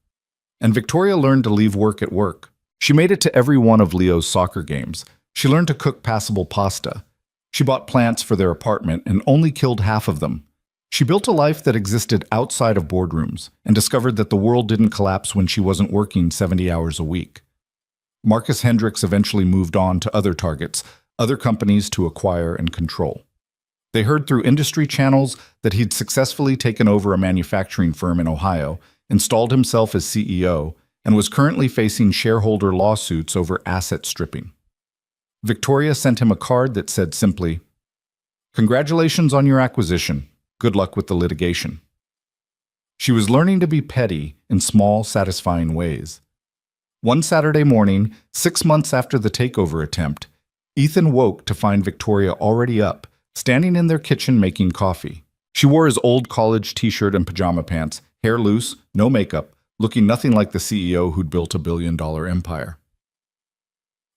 And Victoria learned to leave work at work. She made it to every one of Leo's soccer games. She learned to cook passable pasta. She bought plants for their apartment and only killed half of them. She built a life that existed outside of boardrooms and discovered that the world didn't collapse when she wasn't working 70 hours a week. Marcus Hendricks eventually moved on to other targets, other companies to acquire and control. They heard through industry channels that he'd successfully taken over a manufacturing firm in Ohio, installed himself as CEO, and was currently facing shareholder lawsuits over asset stripping. Victoria sent him a card that said simply, "Congratulations on your acquisition. Good luck with the litigation." She was learning to be petty in small, satisfying ways. One Saturday morning, 6 months after the takeover attempt, Ethan woke to find Victoria already up, standing in their kitchen making coffee. She wore his old college t-shirt and pajama pants, hair loose, no makeup, looking nothing like the CEO who'd built a billion-dollar empire.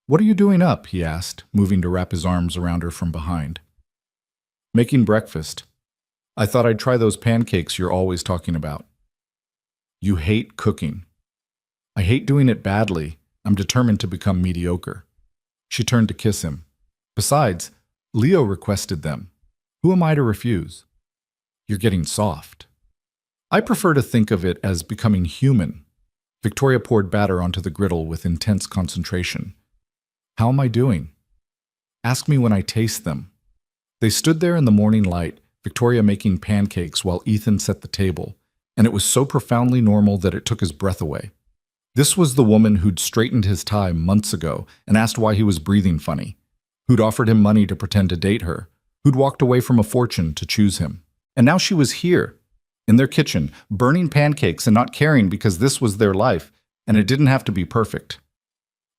"What are you doing up?" he asked, moving to wrap his arms around her from behind. "Making breakfast. I thought I'd try those pancakes you're always talking about." "You hate cooking." "I hate doing it badly. I'm determined to become mediocre." She turned to kiss him. "Besides, Leo requested them. Who am I to refuse?" "You're getting soft." I prefer to think of it as becoming human. Victoria poured batter onto the griddle with intense concentration. How am I doing? Ask me when I taste them. They stood there in the morning light, Victoria making pancakes while Ethan set the table, and it was so profoundly normal that it took his breath away. This was the woman who'd straightened his tie months ago and asked why he was breathing funny, who'd offered him money to pretend to date her, who'd walked away from a fortune to choose him. And now she was here, in their kitchen, burning pancakes and not caring because this was their life, and it didn't have to be perfect.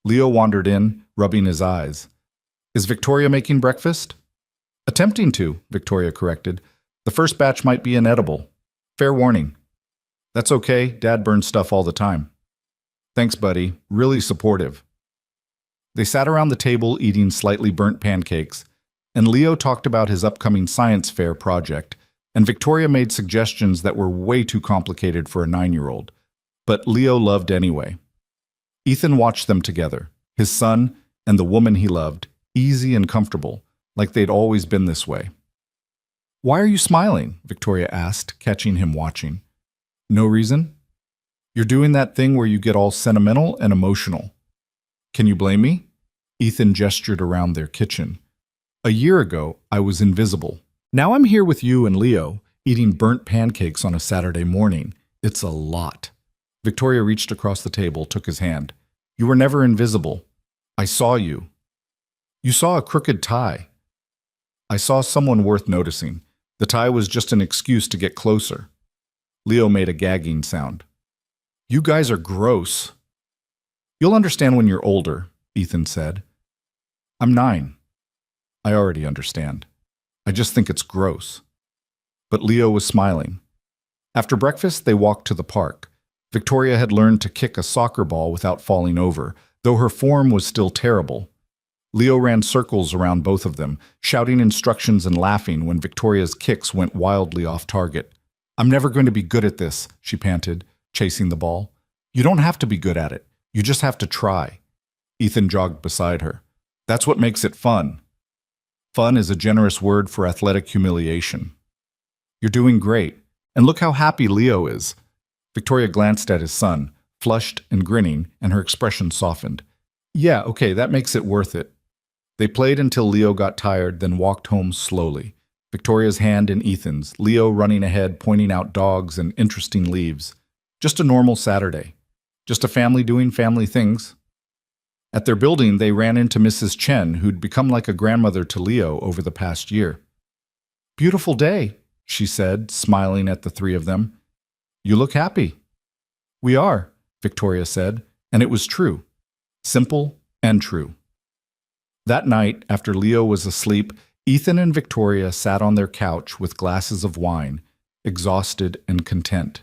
Leo wandered in, rubbing his eyes. Is Victoria making breakfast? Attempting to, Victoria corrected. The first batch might be inedible. Fair warning. That's okay, Dad burns stuff all the time. Thanks, buddy. Really supportive. They sat around the table eating slightly burnt pancakes, and Leo talked about his upcoming science fair project, and Victoria made suggestions that were way too complicated for a 9-year-old. But Leo loved anyway. Ethan watched them together, his son and the woman he loved, easy and comfortable, like they'd always been this way. Why are you smiling? Victoria asked, catching him watching. No reason? You're doing that thing where you get all sentimental and emotional. Can you blame me? Ethan gestured around their kitchen. A year ago, I was invisible. Now I'm here with you and Leo, eating burnt pancakes on a Saturday morning. It's a lot. Victoria reached across the table, took his hand. You were never invisible. I saw you. You saw a crooked tie. I saw someone worth noticing. The tie was just an excuse to get closer. Leo made a gagging sound. You guys are gross. You'll understand when you're older, Ethan said. I'm 9. I already understand. I just think it's gross. But Leo was smiling. After breakfast, they walked to the park. Victoria had learned to kick a soccer ball without falling over, though her form was still terrible. Leo ran circles around both of them, shouting instructions and laughing when Victoria's kicks went wildly off target. I'm never going to be good at this, she panted, chasing the ball. You don't have to be good at it. You just have to try. Ethan jogged beside her. That's what makes it fun. Fun is a generous word for athletic humiliation. You're doing great, and look how happy Leo is. Victoria glanced at his son, flushed and grinning, and her expression softened. Yeah, okay, that makes it worth it. They played until Leo got tired, then walked home slowly. Victoria's hand in Ethan's, Leo running ahead, pointing out dogs and interesting leaves. Just a normal Saturday. Just a family doing family things. At their building, they ran into Mrs. Chen, who'd become like a grandmother to Leo over the past year. Beautiful day, she said, smiling at the three of them. You look happy. We are, Victoria said, and it was true. Simple and true. That night, after Leo was asleep, Ethan and Victoria sat on their couch with glasses of wine, exhausted and content.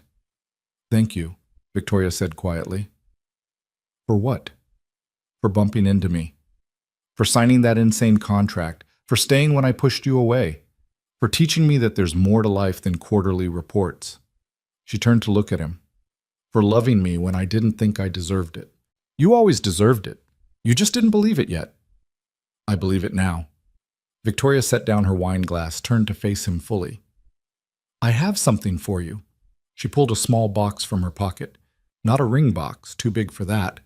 Thank you, Victoria said quietly. For what? For bumping into me. For signing that insane contract. For staying when I pushed you away. For teaching me that there's more to life than quarterly reports. She turned to look at him. For loving me when I didn't think I deserved it. You always deserved it. You just didn't believe it yet. I believe it now. Victoria set down her wine glass, turned to face him fully. I have something for you. She pulled a small box from her pocket. Not a ring box, too big for that.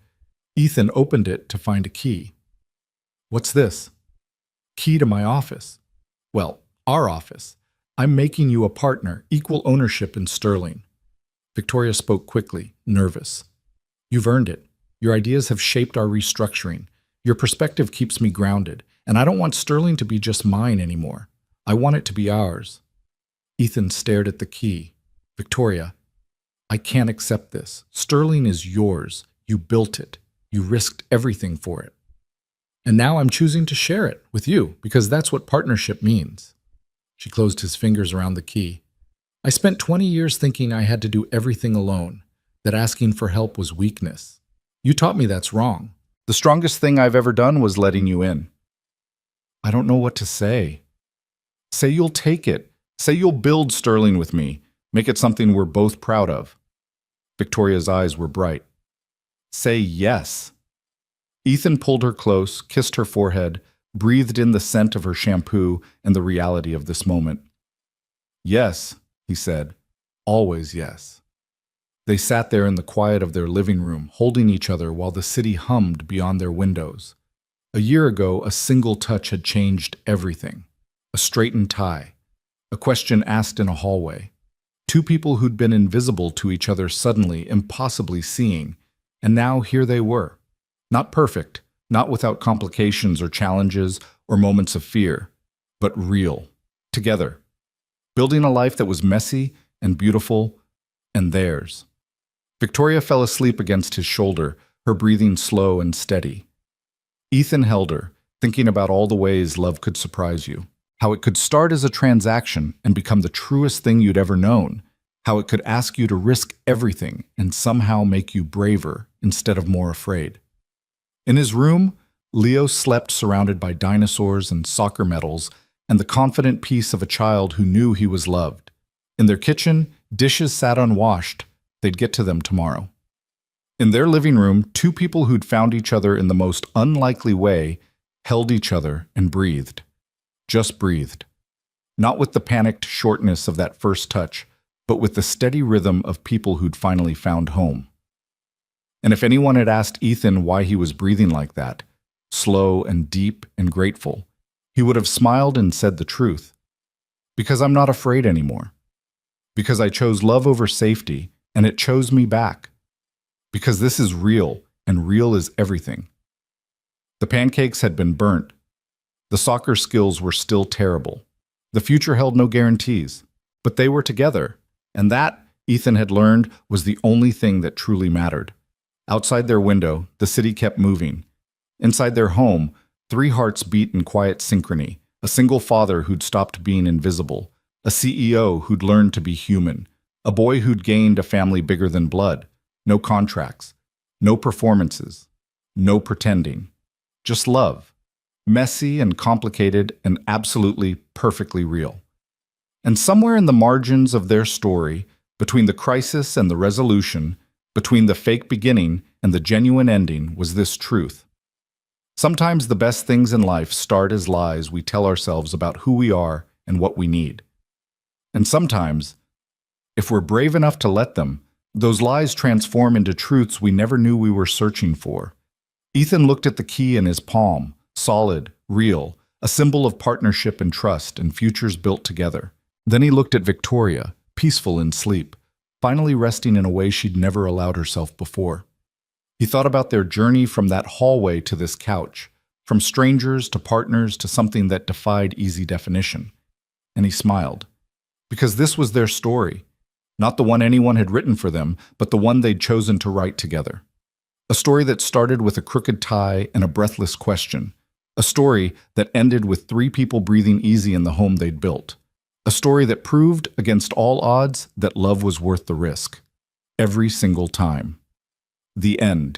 Ethan opened it to find a key. What's this? Key to my office. Well, our office. I'm making you a partner, equal ownership in Sterling. Victoria spoke quickly, nervous. You've earned it. Your ideas have shaped our restructuring. Your perspective keeps me grounded, and I don't want Sterling to be just mine anymore. I want it to be ours. Ethan stared at the key. Victoria, I can't accept this. Sterling is yours. You built it. You risked everything for it. And now I'm choosing to share it with you, because that's what partnership means. She closed his fingers around the key. I spent 20 years thinking I had to do everything alone, that asking for help was weakness. You taught me that's wrong. The strongest thing I've ever done was letting you in. I don't know what to say. Say you'll take it. Say you'll build Sterling with me. Make it something we're both proud of. Victoria's eyes were bright. Say yes. Ethan pulled her close, kissed her forehead, breathed in the scent of her shampoo and the reality of this moment. Yes, he said. Always yes. They sat there in the quiet of their living room, holding each other while the city hummed beyond their windows. A year ago, a single touch had changed everything. A straightened tie, a question asked in a hallway. Two people who'd been invisible to each other suddenly, impossibly seeing, and now here they were. Not perfect, not without complications or challenges or moments of fear, but real, together, building a life that was messy and beautiful and theirs. Victoria fell asleep against his shoulder, her breathing slow and steady. Ethan held her, thinking about all the ways love could surprise you. How it could start as a transaction and become the truest thing you'd ever known. How it could ask you to risk everything and somehow make you braver instead of more afraid. In his room, Leo slept surrounded by dinosaurs and soccer medals and the confident peace of a child who knew he was loved. In their kitchen, dishes sat unwashed. They'd get to them tomorrow. In their living room, two people who'd found each other in the most unlikely way held each other and breathed. Just breathed. Not with the panicked shortness of that first touch, but with the steady rhythm of people who'd finally found home. And if anyone had asked Ethan why he was breathing like that, slow and deep and grateful, he would have smiled and said the truth. Because I'm not afraid anymore. Because I chose love over safety, and it chose me back. Because this is real, and real is everything. The pancakes had been burnt. The soccer skills were still terrible. The future held no guarantees. But they were together, and that, Ethan had learned, was the only thing that truly mattered. Outside their window, the city kept moving. Inside their home, three hearts beat in quiet synchrony. A single father who'd stopped being invisible. A CEO who'd learned to be human. A boy who'd gained a family bigger than blood. No contracts. No performances. No pretending. Just love. Messy and complicated and absolutely perfectly real. And somewhere in the margins of their story, between the crisis and the resolution, between the fake beginning and the genuine ending, was this truth. Sometimes the best things in life start as lies we tell ourselves about who we are and what we need. And sometimes, if we're brave enough to let them, those lies transform into truths we never knew we were searching for. Ethan looked at the key in his palm, solid, real, a symbol of partnership and trust and futures built together. Then he looked at Victoria, peaceful in sleep, finally resting in a way she'd never allowed herself before. He thought about their journey from that hallway to this couch, from strangers to partners to something that defied easy definition. And he smiled. Because this was their story. Not the one anyone had written for them, but the one they'd chosen to write together. A story that started with a crooked tie and a breathless question. A story that ended with three people breathing easy in the home they'd built. A story that proved, against all odds, that love was worth the risk. Every single time. The end.